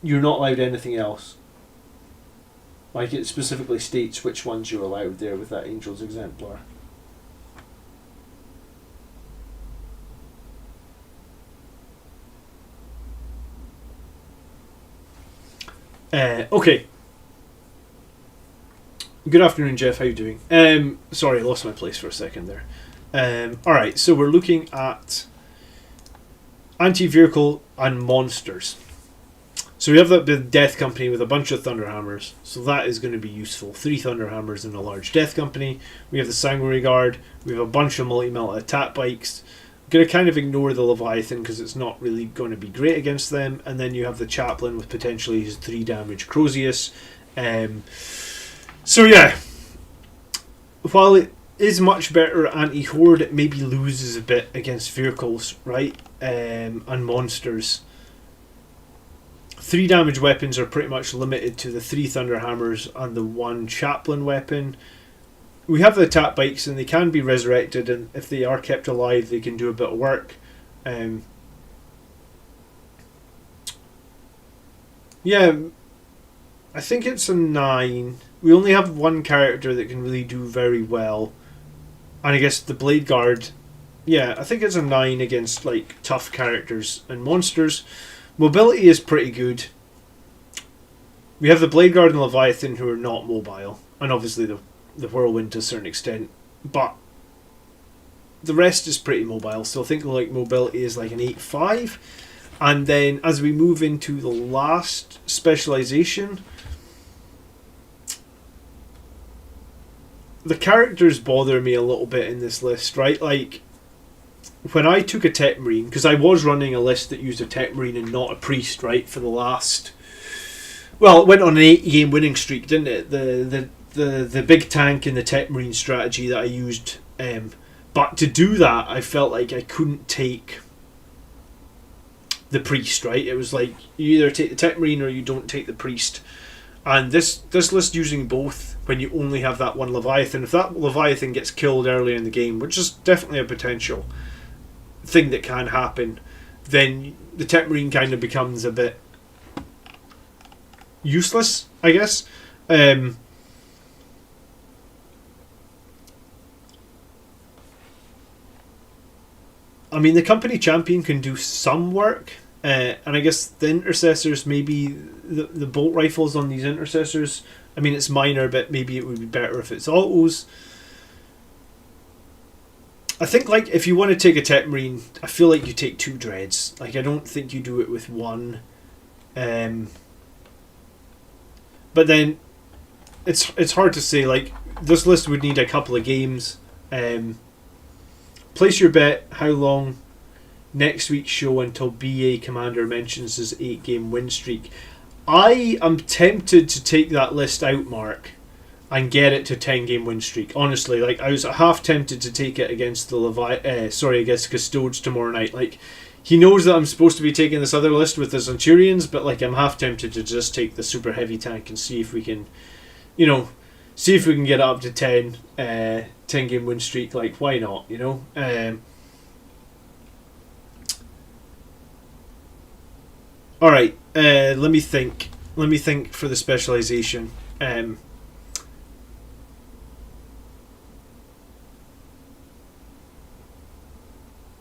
You're not allowed anything else. Like, it specifically states which ones you're allowed there with that Angel's Exemplar. Okay. Good afternoon, Jeff. How you doing? Sorry, I lost my place for a second there. Alright, so we're looking at anti-vehicle and monsters. So we have the Death Company with a bunch of Thunderhammers, so that is going to be useful. 3 Thunderhammers in a large Death Company. We have the Sanguary Guard. We have a bunch of multi-melt attack bikes. I'm going to kind of ignore the Leviathan because it's not really going to be great against them. And then you have the Chaplain with potentially his 3 damage Crozius. So yeah, while it is much better anti-horde, it maybe loses a bit against vehicles, right? And monsters. 3 damage weapons are pretty much limited to the 3 Thunderhammers and the 1 Chaplain weapon. We have the attack bikes and they can be resurrected, and if they are kept alive they can do a bit of work. Yeah, I think it's a 9. We only have 1 character that can really do very well. And I guess the Blade Guard, yeah, I think it's a 9 against like tough characters and monsters. Mobility is pretty good. We have the Blade Guard and Leviathan who are not mobile. And obviously the Whirlwind to a certain extent. But the rest is pretty mobile. So I think like mobility is like an 8-5. And then as we move into the last specialization, the characters bother me a little bit in this list, right? Like, when I took a Tech Marine, because I was running a list that used a Tech Marine and not a Priest, right, for the last... Well, it went on an 8-game winning streak, didn't it? The big tank in the Tech Marine strategy that I used. But to do that, I felt like I couldn't take the Priest, right? It was like, you either take the Tech Marine or you don't take the Priest. And this list using both, when you only have that 1 Leviathan, if that Leviathan gets killed early in the game, which is definitely a potential thing that can happen, then the Tech Marine kind of becomes a bit useless, I guess. I mean, the Company Champion can do some work, and I guess the Intercessors, maybe the bolt rifles on these Intercessors, I mean, it's minor, but maybe it would be better if it's autos. I think, like, if you want to take a Tech Marine, I feel like you take 2 Dreads. Like, I don't think you do it with 1. But then, it's hard to say. Like, this list would need a couple of games. Place your bet how long next week's show until BA Commander mentions his 8-game win streak. I am tempted to take that list out, Mark, and get it to 10-game win streak. Honestly, like, I was half tempted to take it against the against Custodes tomorrow night. Like, he knows that I'm supposed to be taking this other list with the Centurions, but like, I'm half tempted to just take the super heavy tank and see if we can, you know, see if we can get it up to 10-game win streak. Like, why not? You know. All right. Let me think. Let me think for the specialization. And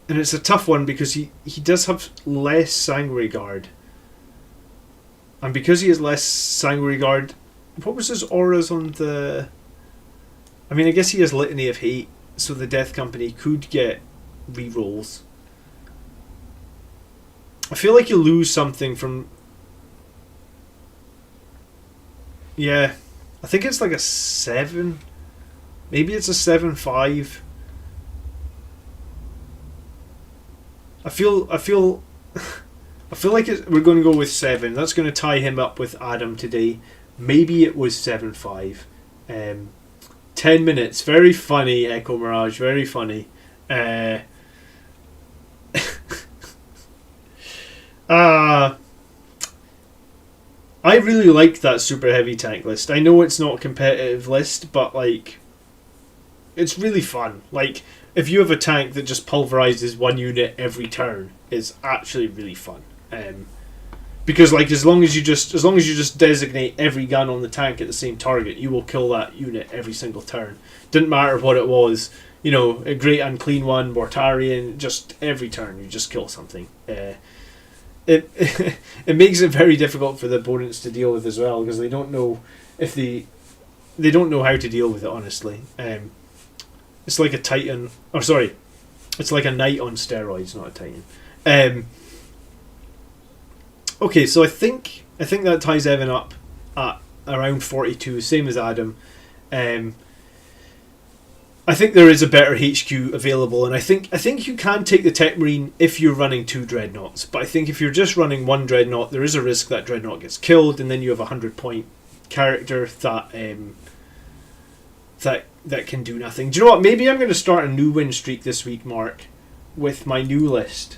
it's a tough one because he does have less Sanguary Guard. And because he has less Sanguary Guard, what was his auras on the... I mean, I guess he has Litany of Hate, so the Death Company could get rerolls. I feel like you lose something from... Yeah, I think it's like a 7. Maybe it's a 7-5. I feel like we're going to go with 7. That's going to tie him up with Adam today. Maybe it was 7-5. 10 minutes. Very funny, Echo Mirage. Very funny. I really like that super heavy tank list. I know it's not a competitive list, but like, it's really fun. Like, if you have a tank that just pulverizes 1 unit every turn, it's actually really fun. Because like, as long as you just designate every gun on the tank at the same target, you will kill that unit every single turn. Didn't matter what it was. You know, a Great Unclean One, Mortarian, just every turn you just kill something. It makes it very difficult for the opponents to deal with as well, because they don't know if they they don't know how to deal with it, honestly. It's like a Titan, or sorry, it's like a Knight on steroids, not a Titan. Okay, so I think that ties Evan up at around 42, same as Adam. I think there is a better HQ available, and I think you can take the Tech Marine if you're running 2 Dreadnoughts. But I think if you're just running 1 Dreadnought, there is a risk that Dreadnought gets killed, and then you have a 100-point character that can do nothing. Do you know what? Maybe I'm going to start a new win streak this week, Mark, with my new list.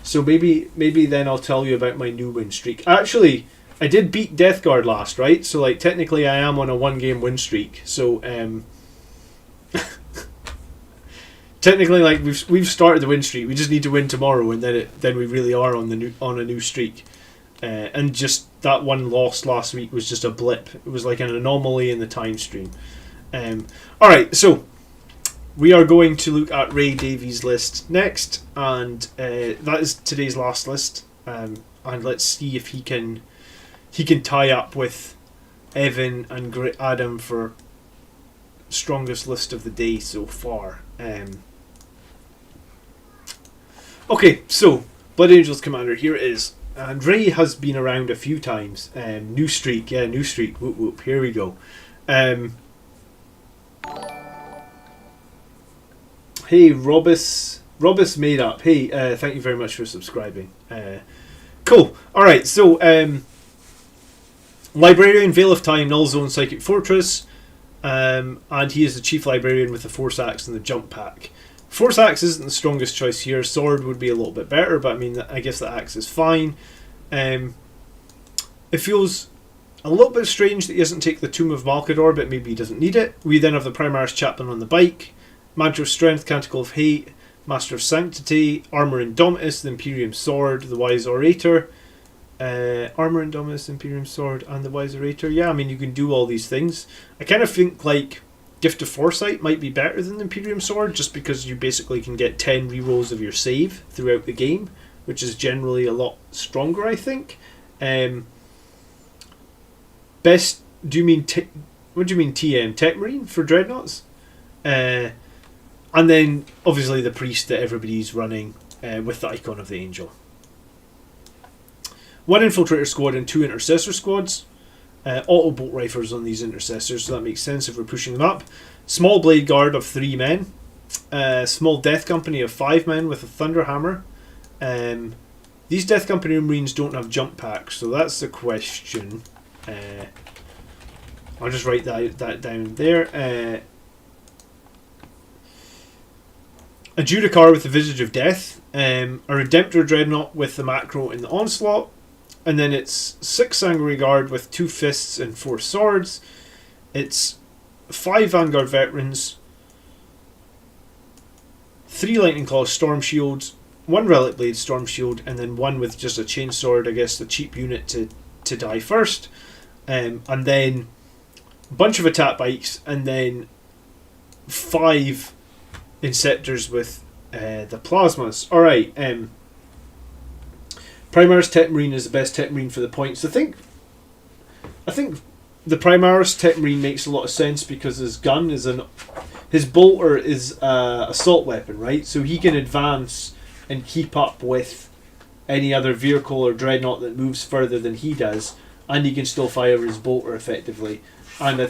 So maybe then I'll tell you about my new win streak. Actually, I did beat Death Guard last, right? So like technically I am on a 1-game win streak. So technically, like we've started the win streak. We just need to win tomorrow, and then we really are on a new streak. And just that one loss last week was just a blip. It was like an anomaly in the time stream. All right, so we are going to look at Ray Davies' list next, and that is today's last list. And let's see if he can tie up with Evan and Adam for strongest list of the day so far. Okay, so Blood Angels Commander, here it is. And Ray has been around a few times. New streak, new streak. Whoop whoop. Here we go. Hey, Robus made up. Hey, thank you very much for subscribing. Cool. All right. So, Librarian, Veil of Time, Null Zone, Psychic Fortress, and he is the Chief Librarian with the Force Axe and the Jump Pack. Force Axe isn't the strongest choice here. Sword would be a little bit better, but I mean, I guess the Axe is fine. It feels a little bit strange that he doesn't take the Tomb of Malkador, but maybe he doesn't need it. We then have the Primaris Chaplain on the bike, Mantra of Strength, Canticle of Hate, Master of Sanctity, Armour Indomitus, the Imperium Sword, the Wise Orator, Armour Indomitus, Imperium Sword, and the Wise Orator. Yeah, I mean, you can do all these things. I kind of think, like, Gift of Foresight might be better than the Imperium Sword, just because you basically can get 10 rerolls of your save throughout the game, which is generally a lot stronger, I think. Best, what do you mean TM? Tech Marine for Dreadnoughts? And then, obviously, the Priest that everybody's running with the Icon of the Angel. 1 Infiltrator squad and 2 Intercessor squads. Auto bolt rifles on these Intercessors, so that makes sense if we're pushing them up. Small Blade Guard of 3 men. Small Death Company of 5 men with a Thunderhammer. These Death Company Marines don't have jump packs, so that's the question. I'll just write that down there. A Judicar with the Visage of Death. A Redemptor Dreadnought with the Macro in the Onslaught. And then it's 6 Sanguary Guard with 2 Fists and 4 Swords. It's 5 Vanguard Veterans, 3 Lightning Claws Storm Shields, 1 Relic Blade Storm Shield, and then 1 with just a Chainsword, I guess the cheap unit to die first. And then a bunch of attack bikes, and then 5 Inceptors with the Plasmas. Alright, Primaris Tech Marine is the best Tech Marine for the points. I think the Primaris Tech Marine makes a lot of sense because his gun is his bolter is an assault weapon, right? So he can advance and keep up with any other vehicle or dreadnought that moves further than he does, and he can still fire his bolter effectively. And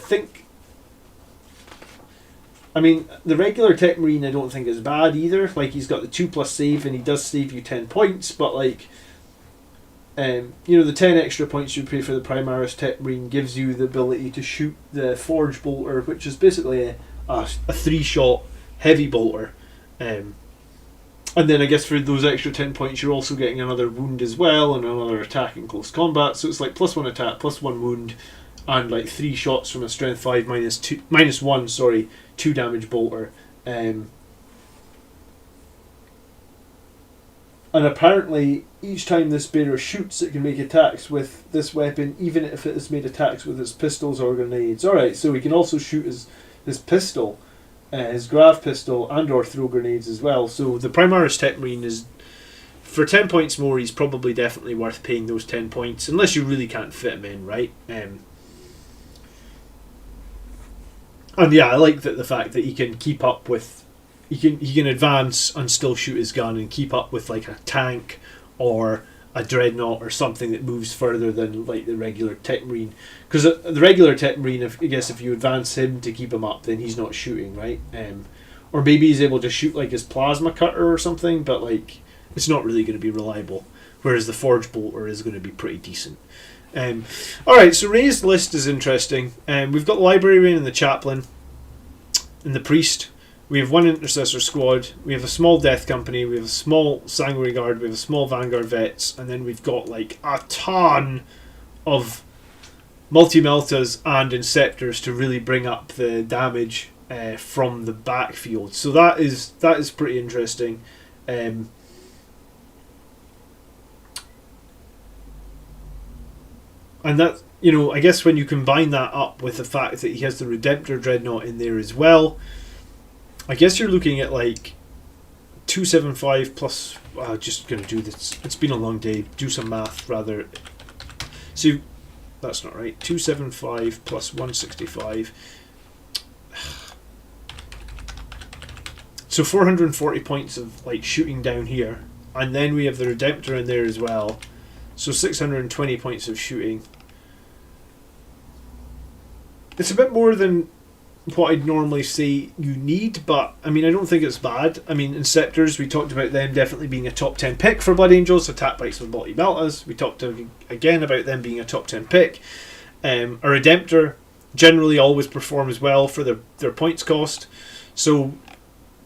I mean, the regular Tech Marine I don't think is bad either. Like, he's got the 2+ save and he does save you 10 points, but like, the 10 extra points you pay for the Primaris Tech Marine gives you the ability to shoot the Forge Bolter, which is basically a 3-shot heavy bolter. And then I guess for those extra 10 points you're also getting another wound as well and another attack in close combat. So it's like +1 attack, +1 wound, and like 3 shots from a strength 5 -1 2 damage bolter. And apparently, each time this bearer shoots, it can make attacks with this weapon, even if it has made attacks with its pistols or grenades. Alright, so he can also shoot his pistol, his grav pistol, and or throw grenades as well. So the Primaris Tech Marine is, for 10 points more, he's probably definitely worth paying those 10 points, unless you really can't fit him in, right? And yeah, I like the fact that he can keep up with, he can advance and still shoot his gun and keep up with like a tank or a dreadnought or something that moves further than like the regular tech marine. Because the regular tech marine, I guess if you advance him to keep him up, then he's not shooting, right? Or maybe he's able to shoot like his plasma cutter or something, but like it's not really going to be reliable. Whereas the forge bolter is going to be pretty decent. Alright, so Ray's list is interesting. We've got the Librarian and the Chaplain and the Priest. We have one Intercessor squad. We have a small Death Company. We have a small Sanguary Guard. We have a small Vanguard Vets. And then we've got like a ton of Multi-Meltas and Inceptors to really bring up the damage from the backfield. So that is pretty interesting. And that, you know, I guess when you combine that up with the fact that he has the Redemptor Dreadnought in there as well, I guess you're looking at like 275 plus. Just going to do this. It's been a long day. Do some math rather. So that's not right. 275 plus 165. So 440 points of like shooting down here, and then we have the Redemptor in there as well. So 620 points of shooting. It's a bit more than what I'd normally say you need, but I mean, I don't think it's bad. I mean, Inceptors, we talked about them definitely being a top 10 pick for Blood Angels. Attack Bikes with Multi-Meltas, we talked again about them being a top 10 pick. A Redemptor generally always performs well for their points cost. So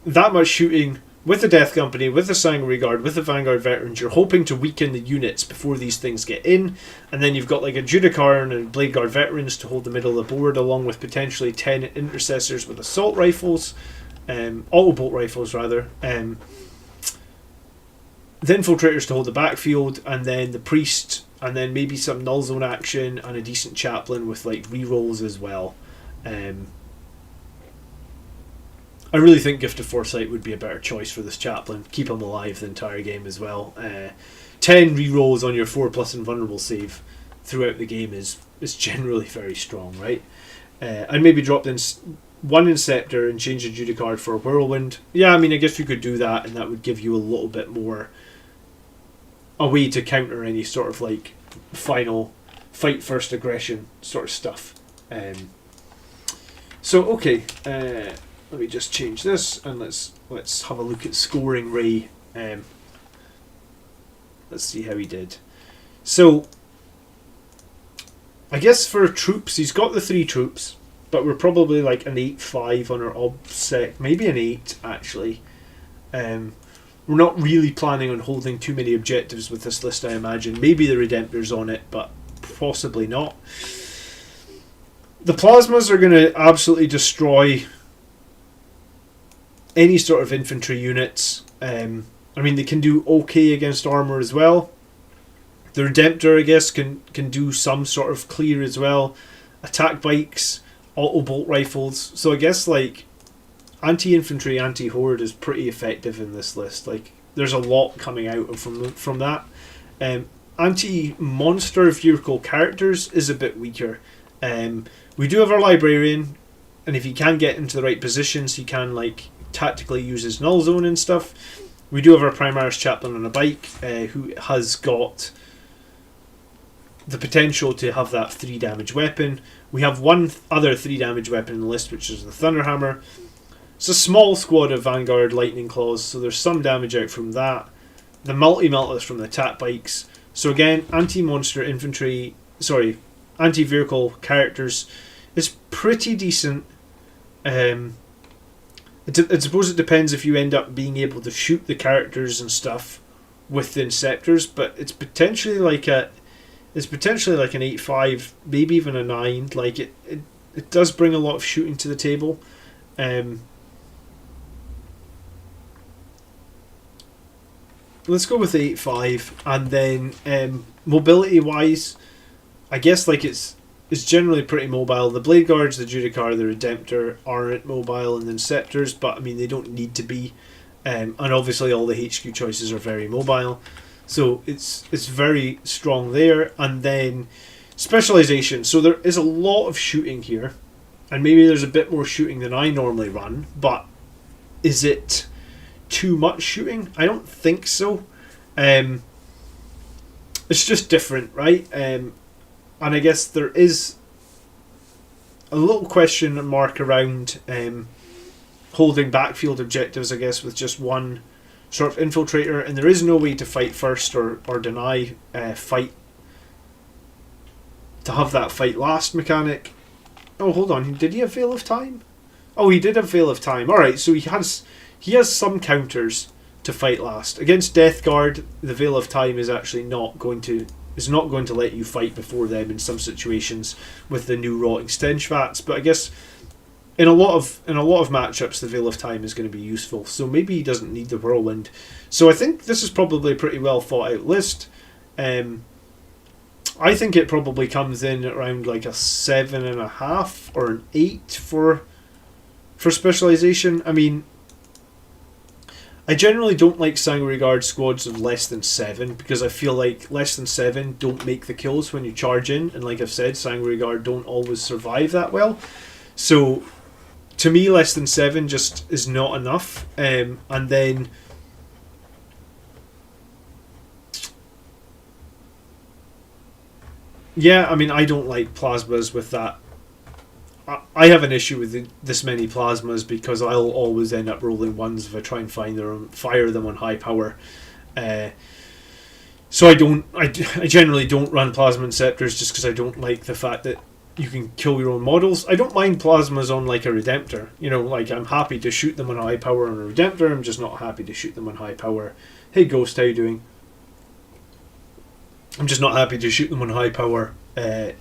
that much shooting with the Death Company, with the Sangria Guard, with the Vanguard Veterans, you're hoping to weaken the units before these things get in. And then you've got like a Judicarn and Blade Guard Veterans to hold the middle of the board, along with potentially 10 Intercessors with assault rifles, auto bolt rifles rather. The Infiltrators to hold the backfield, and then the Priest, and then maybe some null zone action and a decent Chaplain with like rerolls as well. I really think Gift of Foresight would be a better choice for this Chaplain. Keep him alive the entire game as well. 10 rerolls on your 4+ invulnerable save throughout the game is generally very strong, right? I'd maybe drop in one Inceptor and change the Judicard for a Whirlwind. Yeah, I mean, I guess you could do that, and that would give you a little bit more a way to counter any sort of like final fight first aggression sort of stuff. So okay. Let me just change this and let's have a look at scoring Ray. Let's see how he did. So I guess for troops, he's got the 3 troops, but we're probably like an 8-5 on our obsec, maybe an 8 actually. We're not really planning on holding too many objectives with this list, I imagine. Maybe the Redemptor's on it, but possibly not. The Plasmas are going to absolutely destroy any sort of infantry units. I mean, they can do okay against armor as well. The Redemptor, I guess, can do some sort of clear as well. Attack bikes, auto bolt rifles. So I guess like anti-infantry, anti-horde is pretty effective in this list. Like there's a lot coming out from that. Anti-monster vehicle characters is a bit weaker. We do have our Librarian, and if he can get into the right positions, he can like tactically use his null zone and stuff. We do have our Primaries Chaplain on a bike, who has got the potential to have that 3 damage weapon. We have one other 3 damage weapon in the list, which is the Thunderhammer. It's a small squad of Vanguard Lightning Claws, so there's some damage out from that. The Multi-Meltas from the attack bikes. So again, anti-monster infantry, anti-vehicle characters is pretty decent. I suppose it depends if you end up being able to shoot the characters and stuff with the Inceptors, but it's potentially like an 8-5, maybe even a 9. Like it does bring a lot of shooting to the table. Let's go with the 8-5, and then mobility wise, I guess like it's generally pretty mobile. The Blade Guards, the Judicar, the Redemptor aren't mobile, and the Inceptors, but I mean they don't need to be. And obviously all the HQ choices are very mobile, so it's very strong there. And then specialization. So there is a lot of shooting here. and maybe there's a bit more shooting than I normally run, but is it too much shooting? I don't think so. It's just different, right? And I guess there is a little question mark around holding backfield objectives, I guess, with just one sort of infiltrator, and there is no way to fight first or deny fight, to have that fight last mechanic. Oh, hold on, did he have Veil of Time? Oh, he did have Veil of Time. Alright, so he has some counters to fight last. Against Death Guard, the Veil of Time is actually not going to let you fight before them in some situations with the new Rotting Stench Vats, but I guess in a lot of matchups the Veil of Time is going to be useful, so maybe he doesn't need the Whirlwind. So I think this is probably a pretty well thought out list. I think it probably comes in around like a 7.5 or an 8 for specialization. I mean, I generally don't like Sanguary Guard squads of less than 7, because I feel like less than 7 don't make the kills when you charge in, and like I've said, Sanguary Guard don't always survive that well. So to me, less than 7 just is not enough. And then yeah, I mean, I don't like plasmas with that. I have an issue with this many plasmas because I'll always end up rolling ones if I try and fire them on high power. So I generally don't run Plasma Inceptors just because I don't like the fact that you can kill your own models. I don't mind plasmas on like a Redemptor. You know, like I'm happy to shoot them on high power on a Redemptor. I'm just not happy to shoot them on high power. Hey Ghost, how you doing? I'm just not happy to shoot them on high power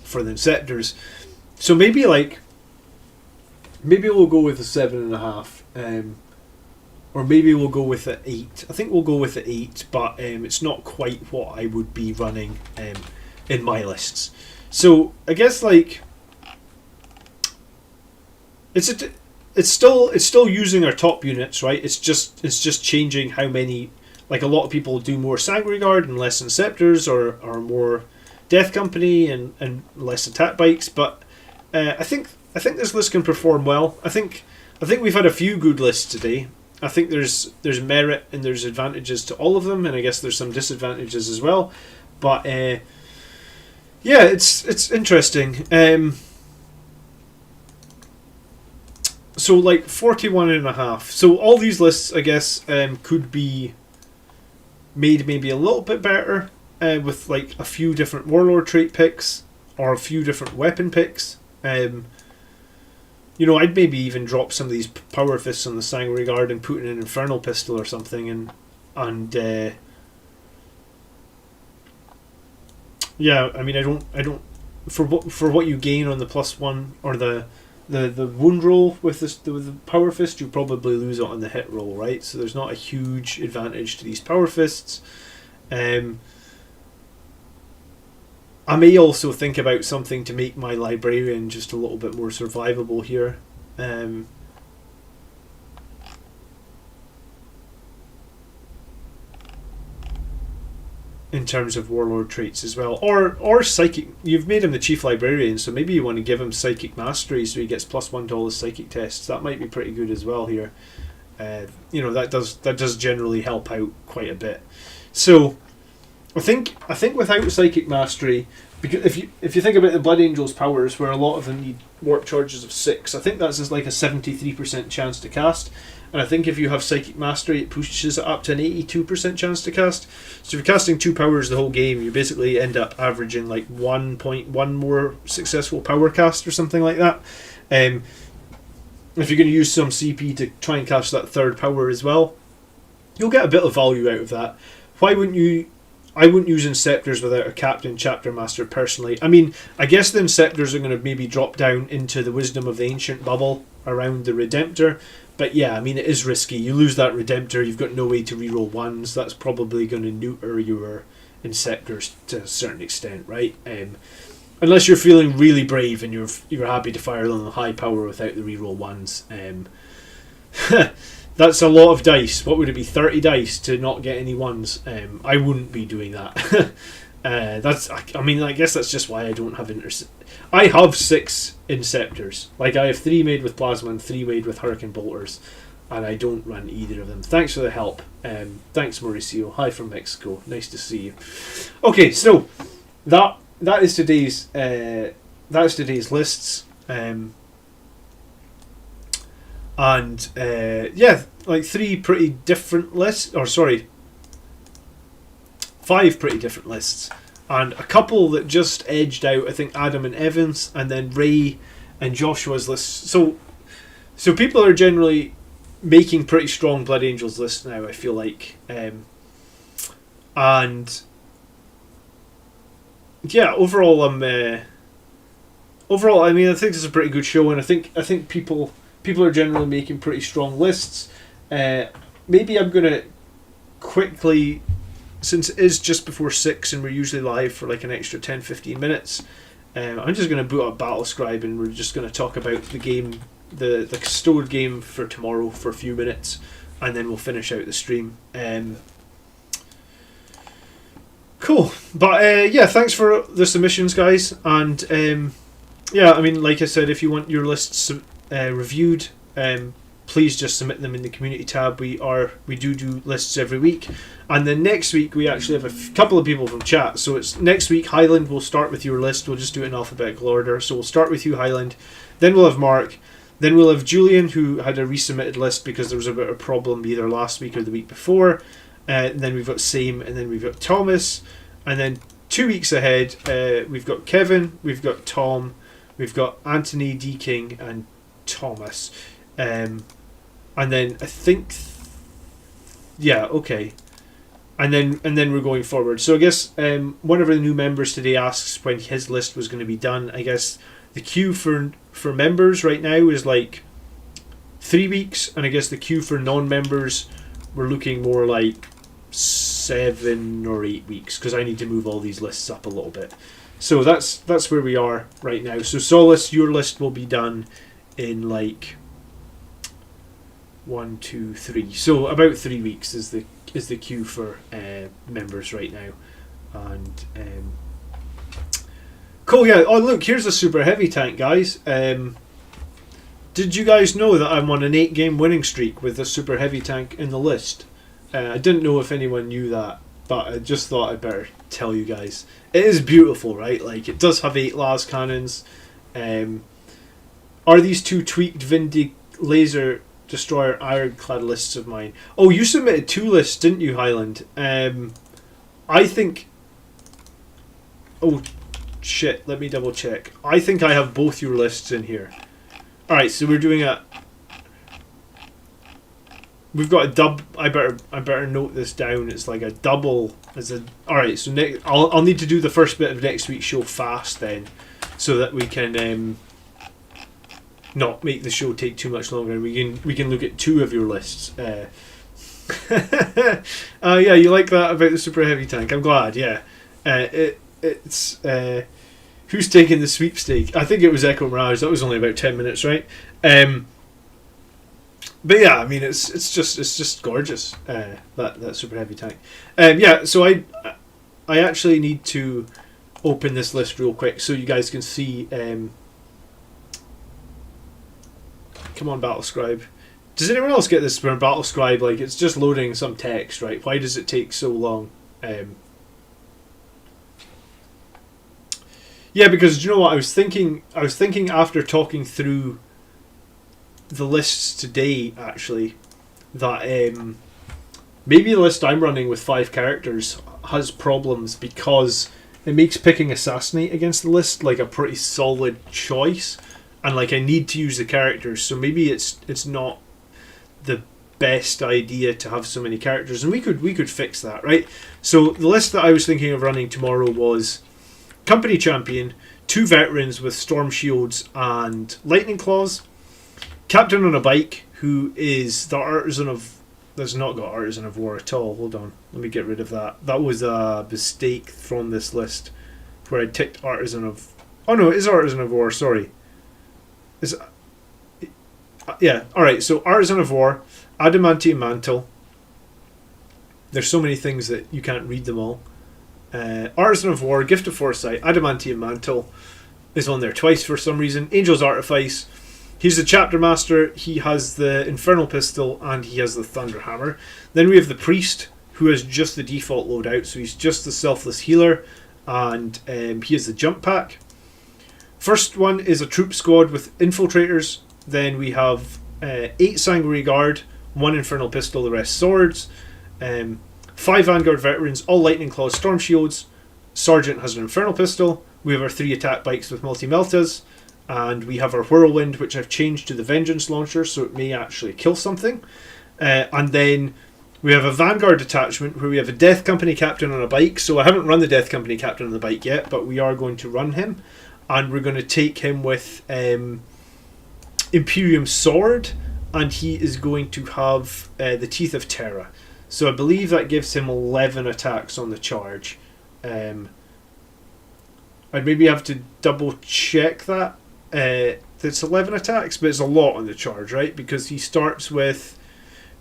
for the Inceptors. So maybe we'll go with a 7.5, or maybe we'll go with an 8. I think we'll go with the 8, but it's not quite what I would be running in my lists. So I guess like it's still using our top units, right? It's just changing how many. Like a lot of people do more Sanguary Guard and less Inceptors, or more Death Company and less attack bikes. But I think this list can perform well. I think we've had a few good lists today. I think there's merit and there's advantages to all of them, and I guess there's some disadvantages as well. But yeah, it's interesting. So like 41.5. So all these lists, I guess, could be made maybe a little bit better with like a few different warlord trait picks or a few different weapon picks. You know, I'd maybe even drop some of these power fists on the Sanguary Guard and put in an infernal pistol or something, and yeah, I mean, I don't for what you gain on the +1 or the wound roll with the power fist, you probably lose it on the hit roll, right? So there's not a huge advantage to these power fists. I may also think about something to make my librarian just a little bit more survivable here. In terms of warlord traits as well, or psychic. You've made him the chief librarian, so maybe you want to give him psychic mastery so he gets +1 to all his psychic tests. That might be pretty good as well here. You know, that does generally help out quite a bit. So I think without psychic mastery, because if you think about the Blood Angels powers, where a lot of them need warp charges of 6, I think that's just like a 73% chance to cast. And I think if you have Psychic Mastery, it pushes it up to an 82% chance to cast. So if you're casting 2 powers the whole game, you basically end up averaging like 1.1 more successful power cast or something like that. If you're going to use some CP to try and cast that 3rd power as well, you'll get a bit of value out of that. Why wouldn't you? I wouldn't use Inceptors without a Captain Chapter Master personally. I mean, I guess the Inceptors are going to maybe drop down into the Wisdom of the Ancient bubble around the Redemptor. But yeah, I mean, it is risky. You lose that Redemptor, you've got no way to reroll 1s. That's probably going to neuter your Inceptors to a certain extent, right? Unless you're feeling really brave and you're happy to fire them on high power without the reroll 1s. That's a lot of dice. What would it be, 30 dice to not get any 1s? I wouldn't be doing that. That's. I mean, I guess that's just why I don't have I have 6 Inceptors. Like, I have 3 made with Plasma and 3 made with Hurricane Bolters, and I don't run either of them. Thanks for the help. Thanks, Mauricio. Hi from Mexico. Nice to see you. Okay, so that is today's lists. Yeah, like 3 pretty different lists, or sorry, 5 pretty different lists, and a couple that just edged out. I think Adam and Evans, and then Ray and Joshua's lists. So people are generally making pretty strong Blood Angels lists now, I feel like, and yeah, overall, I mean, I think it's a pretty good show, and I think people are generally making pretty strong lists. Maybe I'm gonna quickly, since it is just before 6 and we're usually live for like an extra 10-15 minutes, I'm just gonna boot up Battlescribe, and we're just gonna talk about the game, the stored game for tomorrow for a few minutes, and then we'll finish out the stream. Cool, but yeah, thanks for the submissions, guys, and yeah, I mean, like I said, if you want your lists reviewed, please just submit them in the community tab. We do lists every week, and then next week we actually have a couple of people from chat. So it's next week. Highland will start with your list. We'll just do it in alphabetical order. So we'll start with you, Highland. Then we'll have Mark. Then we'll have Julian, who had a resubmitted list because there was a bit of a problem either last week or the week before. And then we've got Same, and then we've got Thomas, and then 2 weeks ahead we've got Kevin, we've got Tom, we've got Anthony, D King, and Thomas, and then I think, yeah, okay, and then we're going forward. So I guess one of the new members today asks when his list was going to be done. I guess the queue for members right now is like 3 weeks, and I guess the queue for non-members, we're looking more like 7 or 8 weeks, because I need to move all these lists up a little bit. So that's where we are right now. So Solace, your list will be done in like 1, 2, 3. So about 3 weeks is the queue for members right now. And cool, yeah. Oh look, here's a super heavy tank, guys. Did you guys know that I'm on an 8-game winning streak with a super heavy tank in the list? I didn't know if anyone knew that, but I just thought I'd better tell you guys. It is beautiful, right? Like, it does have 8 las cannons. Are these 2 tweaked Vindig laser destroyer ironclad lists of mine? Oh, you submitted 2 lists, didn't you, Highland? I think... Oh, shit, let me double check. I think I have both your lists in here. Alright, so we're doing a... We've got a dub. I better note this down. It's like a double. Alright, so I'll need to do the first bit of next week's show fast then, so that we can not make the show take too much longer. We can look at 2 of your lists. Yeah, you like that about the super heavy tank? I'm glad. Yeah, it's who's taking the sweepstake? I think it was Echo Mirage. That was only about 10 minutes, right? But yeah, I mean, it's just gorgeous, that super heavy tank. Yeah, so I actually need to open this list real quick so you guys can see. Come on, Battlescribe. Does anyone else get this where Battlescribe, like, it's just loading some text, right? Why does it take so long? Yeah, because you know what I was thinking after talking through the lists today, actually, that maybe the list I'm running with 5 characters has problems because it makes picking Assassinate against the list like a pretty solid choice, and like I need to use the characters, so maybe it's not the best idea to have so many characters, and we could fix that, right? So the list that I was thinking of running tomorrow was Company Champion, 2 veterans with Storm Shields and Lightning Claws, Captain on a bike, who is the Artisan of... There's not got Artisan of War at all. Hold on. Let me get rid of that. That was a mistake from this list where I ticked Artisan of... Oh no, it is Artisan of War, sorry. Yeah, alright, so Artisan of War, Adamantium Mantle. There's so many things that you can't read them all. Artisan of War, Gift of Foresight, Adamantium Mantle is on there twice for some reason. Angel's Artifice. He's the Chapter Master. He has the Infernal Pistol and he has the Thunderhammer. Then we have the Priest, who has just the default loadout, so he's just the Selfless Healer, and he has the Jump Pack. First one is a troop squad with infiltrators. Then we have 8 Sanguary Guard, 1 Infernal Pistol, the rest swords. 5 Vanguard Veterans, all Lightning Claws, Storm Shields. Sergeant has an Infernal Pistol. We have our 3 attack bikes with multi-meltas. And we have our Whirlwind, which I've changed to the Vengeance Launcher, so it may actually kill something. And then we have a Vanguard detachment where we have a Death Company Captain on a bike. So I haven't run the Death Company Captain on the bike yet, but we are going to run him. And we're going to take him with Imperium Sword, and he is going to have the Teeth of Terra. So I believe that gives him 11 attacks on the charge. I'd maybe have to double check that. It's 11 attacks, but it's a lot on the charge, right? Because he starts with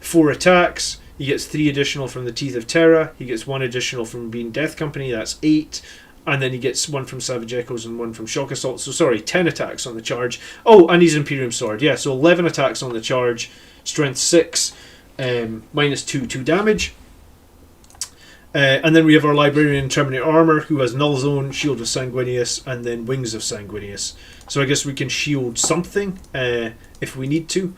4 attacks. He gets 3 additional from the Teeth of Terra. He gets 1 additional from being Death Company. That's 8. And then he gets 1 from Savage Echoes and 1 from Shock Assault. So sorry, 10 attacks on the charge. Oh, and he's Imperium Sword. Yeah, so 11 attacks on the charge. Strength 6. Minus 2 damage. And then we have our Librarian Dreadnought Armor, who has Null Zone, Shield of Sanguinius, and then Wings of Sanguinius. So I guess we can shield something if we need to.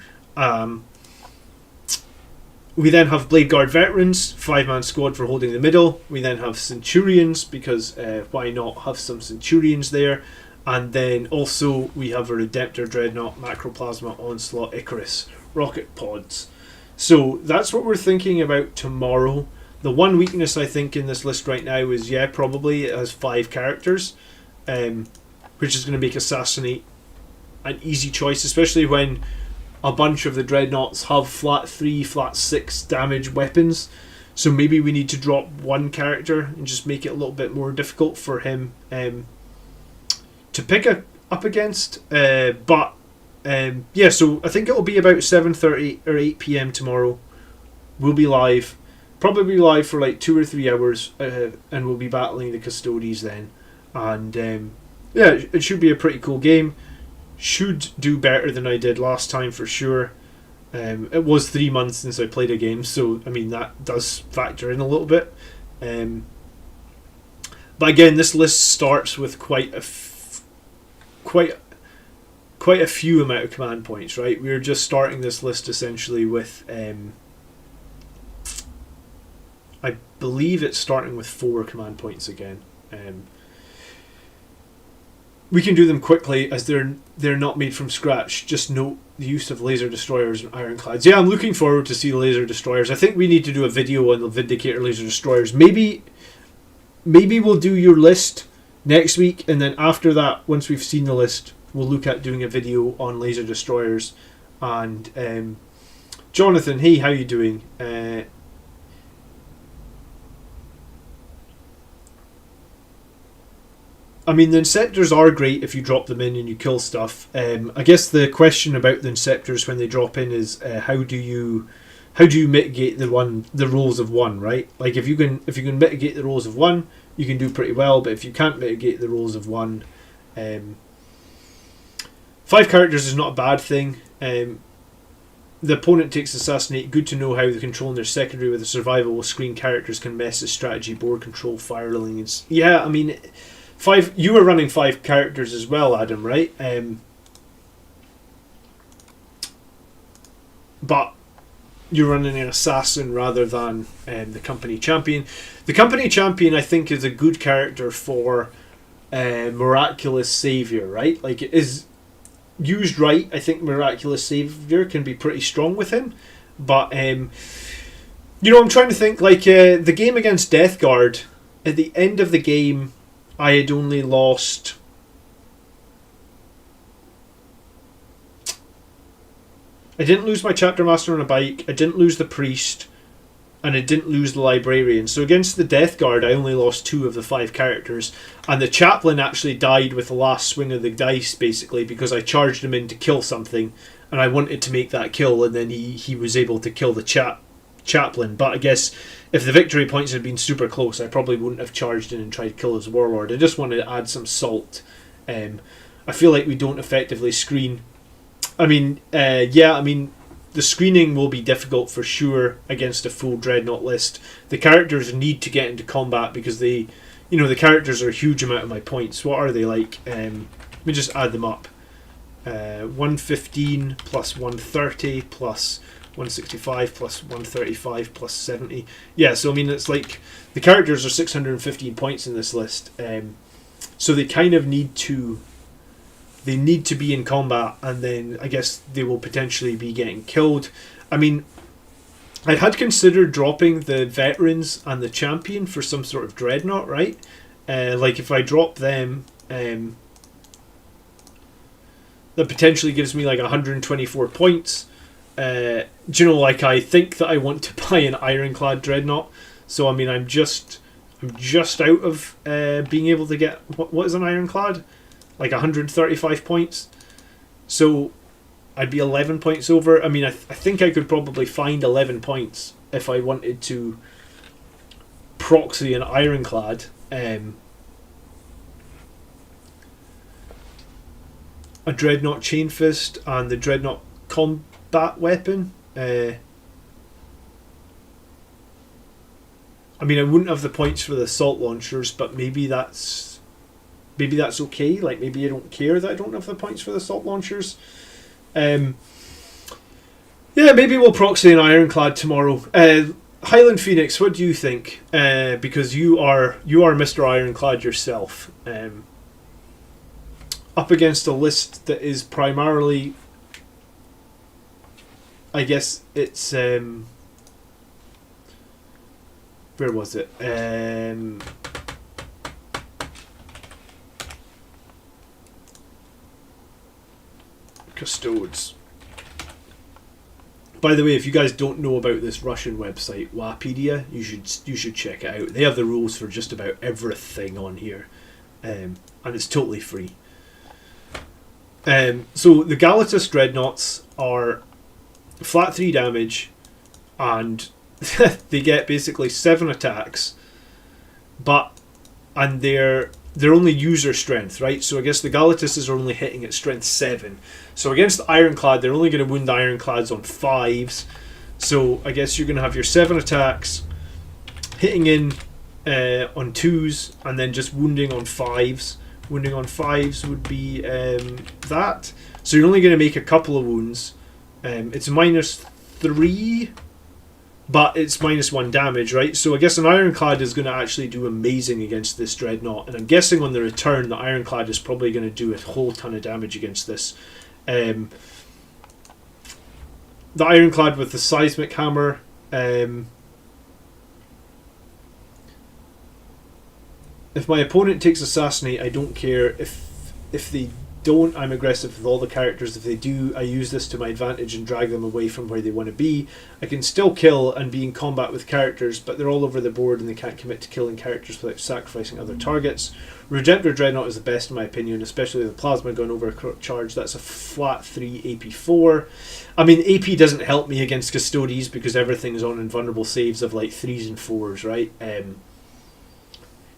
We then have Vanguard Veterans, 5-man squad for holding the middle. We then have Centurions, because why not have some Centurions there. And then also we have a Redemptor Dreadnought, Macroplasma, Onslaught, Icarus, Rocket Pods. So that's what we're thinking about tomorrow. The one weakness I think in this list right now is, probably it has 5 characters, which is going to make Assassinate an easy choice, especially when a bunch of the Dreadnoughts have flat 3, flat 6 damage weapons. So maybe we need to drop one character and just make it a little bit more difficult for him to pick up against. So I think it'll be about 7:30 or 8 p.m. tomorrow. We'll be live. Probably live for like 2 or 3 hours, and we'll be battling the Custodes then. And it should be a pretty cool game. Should do better than I did last time for sure. It was 3 months since I played a game, so I mean that does factor in a little bit. But again, this list starts with quite a few amount of command points, right? We're just starting this list essentially with. I believe it's starting with 4 command points again. We can do them quickly as they're not made from scratch. Just note the use of laser destroyers and ironclads. Yeah, I'm looking forward to see laser destroyers. I think we need to do a video on the Vindicator laser destroyers. Maybe we'll do your list next week, and then after that, once we've seen the list, we'll look at doing a video on laser destroyers. And Jonathan, hey, how you doing? I mean, the Inceptors are great if you drop them in and you kill stuff. I guess the question about the Inceptors when they drop in is how do you mitigate the rolls of 1, right? Like if you can mitigate the rolls of 1, you can do pretty well. But if you can't mitigate the rolls of 1, 5 characters is not a bad thing. The opponent takes Assassinate. Good to know how they're controlling their secondary with a survival screen. Characters can mess with strategy, board control, firelink. Yeah, I mean. 5. You were running 5 characters as well, Adam, right? But you're running an assassin rather than the company champion. The company champion, I think, is a good character for Miraculous Savior, right? Like, it is used right. I think Miraculous Savior can be pretty strong with him. But I'm trying to think, like the game against Death Guard. At the end of the game, I had only lost. I didn't lose my Chapter Master on a bike, I didn't lose the Priest, and I didn't lose the Librarian. So against the Death Guard, I only lost 2 of the 5 characters. And the Chaplain actually died with the last swing of the dice, basically, because I charged him in to kill something, and I wanted to make that kill, and then he was able to kill the chaplain. But I guess if the victory points had been super close, I probably wouldn't have charged in and tried to kill his warlord. I just wanted to add some salt. I feel like we don't effectively screen. I mean, the screening will be difficult for sure against a full Dreadnought list. The characters need to get into combat because the characters are a huge amount of my points. What are they like? Let me just add them up. 115 plus 130 plus 165 plus 135 plus 70. Yeah, so I mean, it's like the characters are 615 points in this list. So they kind of need to be in combat, and then I guess they will potentially be getting killed. I mean, I had considered dropping the veterans and the champion for some sort of dreadnought, right? Like if I drop them, that potentially gives me like 124 points. Do you know, like I think that I want to buy an ironclad dreadnought. So I mean, I'm just out of being able to get what is an ironclad? Like 135 points. So I'd be 11 points over. I mean, I think I could probably find 11 points if I wanted to proxy an ironclad. A dreadnought chain fist and the dreadnought combat weapon. I mean, I wouldn't have the points for the assault launchers, but maybe that's okay. Like, maybe I don't care that I don't have the points for the assault launchers. Yeah, maybe we'll proxy an ironclad tomorrow. Highland Phoenix, what do you think? Because you are Mr. Ironclad yourself. Up against a list that is primarily, I guess it's where was it? Custodes. By the way, if you guys don't know about this Russian website, Wapedia, you should check it out. They have the rules for just about everything on here, and it's totally free. So the Galatas Dreadnoughts are flat 3 damage, and they get basically 7 attacks, and they're only user strength, right? So I guess the Galatases are only hitting at strength 7. So against the Ironclad, they're only going to wound the Ironclads on 5s. So I guess you're going to have your 7 attacks, hitting in on 2s, and then just wounding on 5s. Wounding on 5s would be that. So you're only going to make a couple of wounds. It's -3, but it's -1 damage, right? So I guess an Ironclad is going to actually do amazing against this Dreadnought. And I'm guessing on the return, the Ironclad is probably going to do a whole ton of damage against this. The Ironclad with the Seismic Hammer. If my opponent takes Assassinate, I don't care. If they don't, I'm aggressive with all the characters. If they do, I use this to my advantage and drag them away from where they want to be. I can still kill and be in combat with characters, but they're all over the board and they can't commit to killing characters without sacrificing other targets. Redemptor Dreadnought is the best in my opinion, especially the Plasma Gun overcharge. That's a flat 3 AP4. I mean, AP doesn't help me against Custodes because everything's on invulnerable saves of like 3s and 4s, right?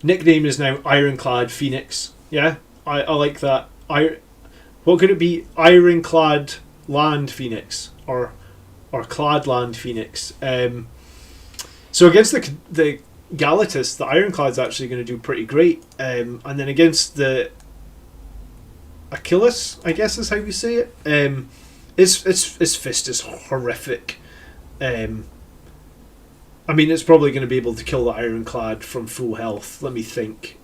Nickname is now Ironclad Phoenix. Yeah, I like that. What could it be? Ironclad Land Phoenix or Cladland Phoenix. So against the Galatas, the Ironclad's actually going to do pretty great. And then against the Achilles, I guess is how we say it. His fist is horrific. I mean, it's probably going to be able to kill the Ironclad from full health. Let me think.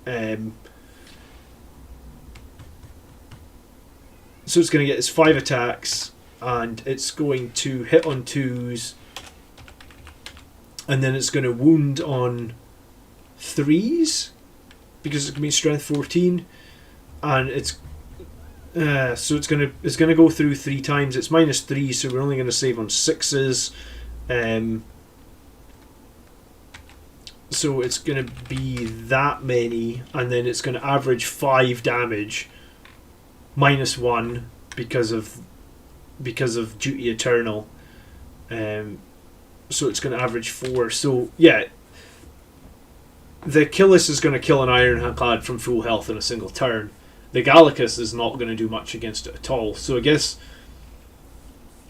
So it's going to get its 5 attacks, and it's going to hit on 2s, and then it's going to wound on 3s because it's going to be strength 14, and it's so it's going to go through 3 times. It's -3, so we're only going to save on 6s. So it's going to be that many, and then it's going to average 5 damage, -1 because of Duty Eternal. so it's going to average 4. So yeah, the Achilles is going to kill an Ironclad from full health in a single turn. The Gallicus is not going to do much against it at all. So I guess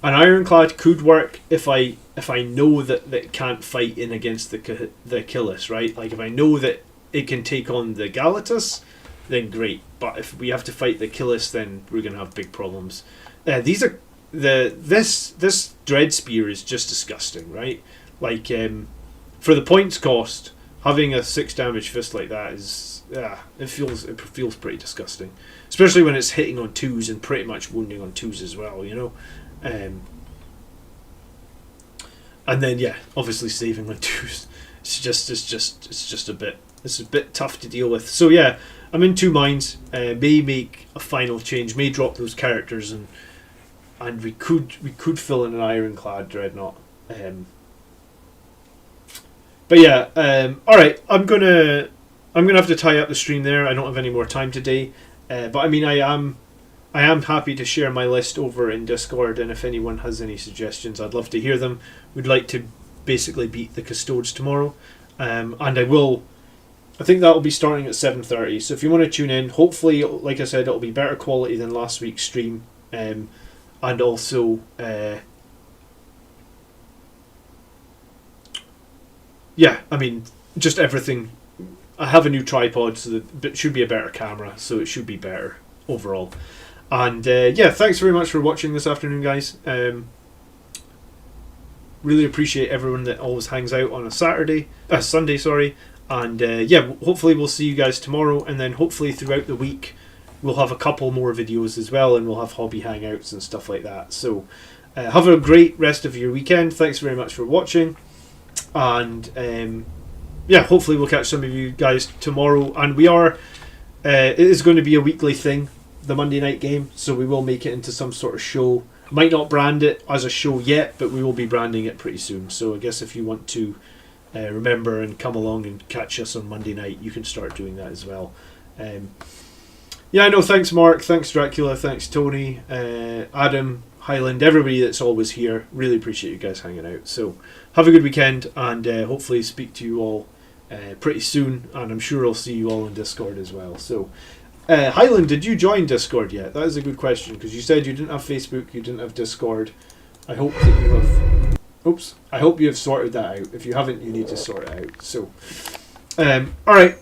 an Ironclad could work if I know that it can't fight in against the Achilles, right? Like if I know that it can take on the Galatus, then great. But if we have to fight the Achilles, then we're going to have big problems. These are this Dread Spear is just disgusting, right? Like for the points cost, having a 6 damage fist like that is it feels pretty disgusting, especially when it's hitting on 2s and pretty much wounding on 2s as well, you know. And then yeah, obviously saving on 2s. It's just a bit tough to deal with. So yeah, I'm in 2 minds. May make a final change, may drop those characters, and we could fill in an Ironclad Dreadnought. But yeah, all right. I'm gonna have to tie up the stream there. I don't have any more time today. But I mean, I am happy to share my list over in Discord, and if anyone has any suggestions, I'd love to hear them. We'd like to basically beat the Custodes tomorrow, and I think that will be starting at 7:30. So if you want to tune in, hopefully, like I said, it'll be better quality than last week's stream, and also, yeah, I mean, just everything. I have a new tripod, so that it should be a better camera, so it should be better overall. And yeah, thanks very much for watching this afternoon, guys. Really appreciate everyone that always hangs out on a Sunday, sorry. And yeah, hopefully we'll see you guys tomorrow, and then hopefully throughout the week we'll have a couple more videos as well, and we'll have hobby hangouts and stuff like that. So have a great rest of your weekend. Thanks very much for watching, and yeah, hopefully we'll catch some of you guys tomorrow. And it is going to be a weekly thing, the Monday night game, so we will make it into some sort of show. Might not brand it as a show yet, but we will be branding it pretty soon. So I guess if you want to remember and come along and catch us on Monday night, you can start doing that as well. Yeah, I know. Thanks, Mark. Thanks, Dracula. Thanks, Tony, Adam, Highland, everybody that's always here. Really appreciate you guys hanging out. So have a good weekend, and hopefully speak to you all pretty soon. And I'm sure I'll see you all in Discord as well. So Highland, did you join Discord yet? That is a good question, because you said you didn't have Facebook, you didn't have Discord. I hope that you have. Oops. I hope you have sorted that out. If you haven't, you need to sort it out. So, alright.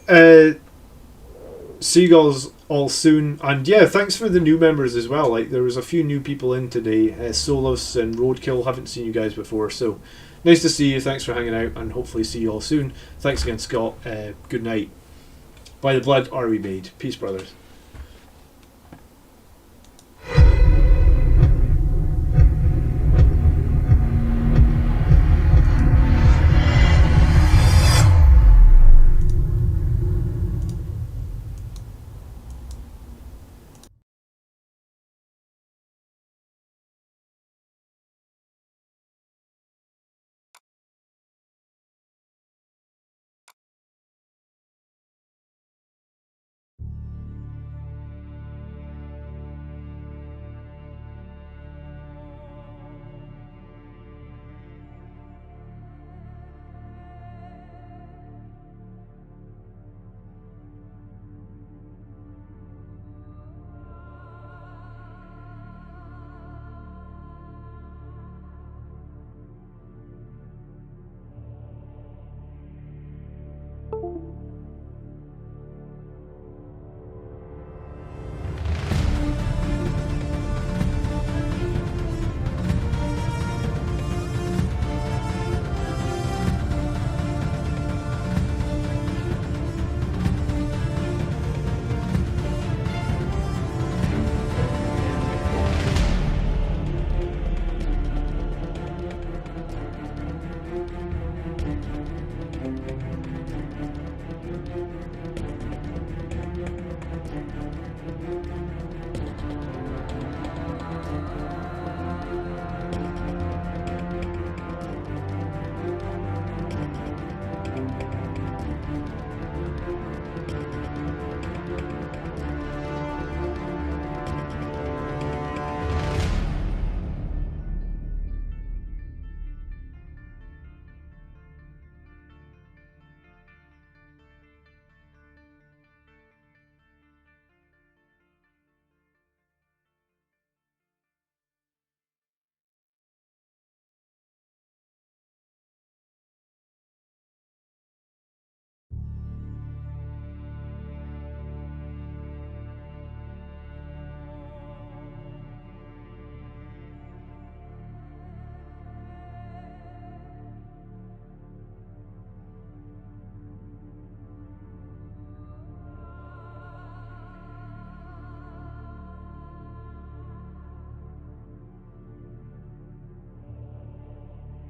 See you guys all soon. And yeah, thanks for the new members as well. Like, there was a few new people in today. Solos and Roadkill, haven't seen you guys before. So, nice to see you. Thanks for hanging out, and hopefully see you all soon. Thanks again, Scott. Good night. By the blood are we made. Peace, brothers.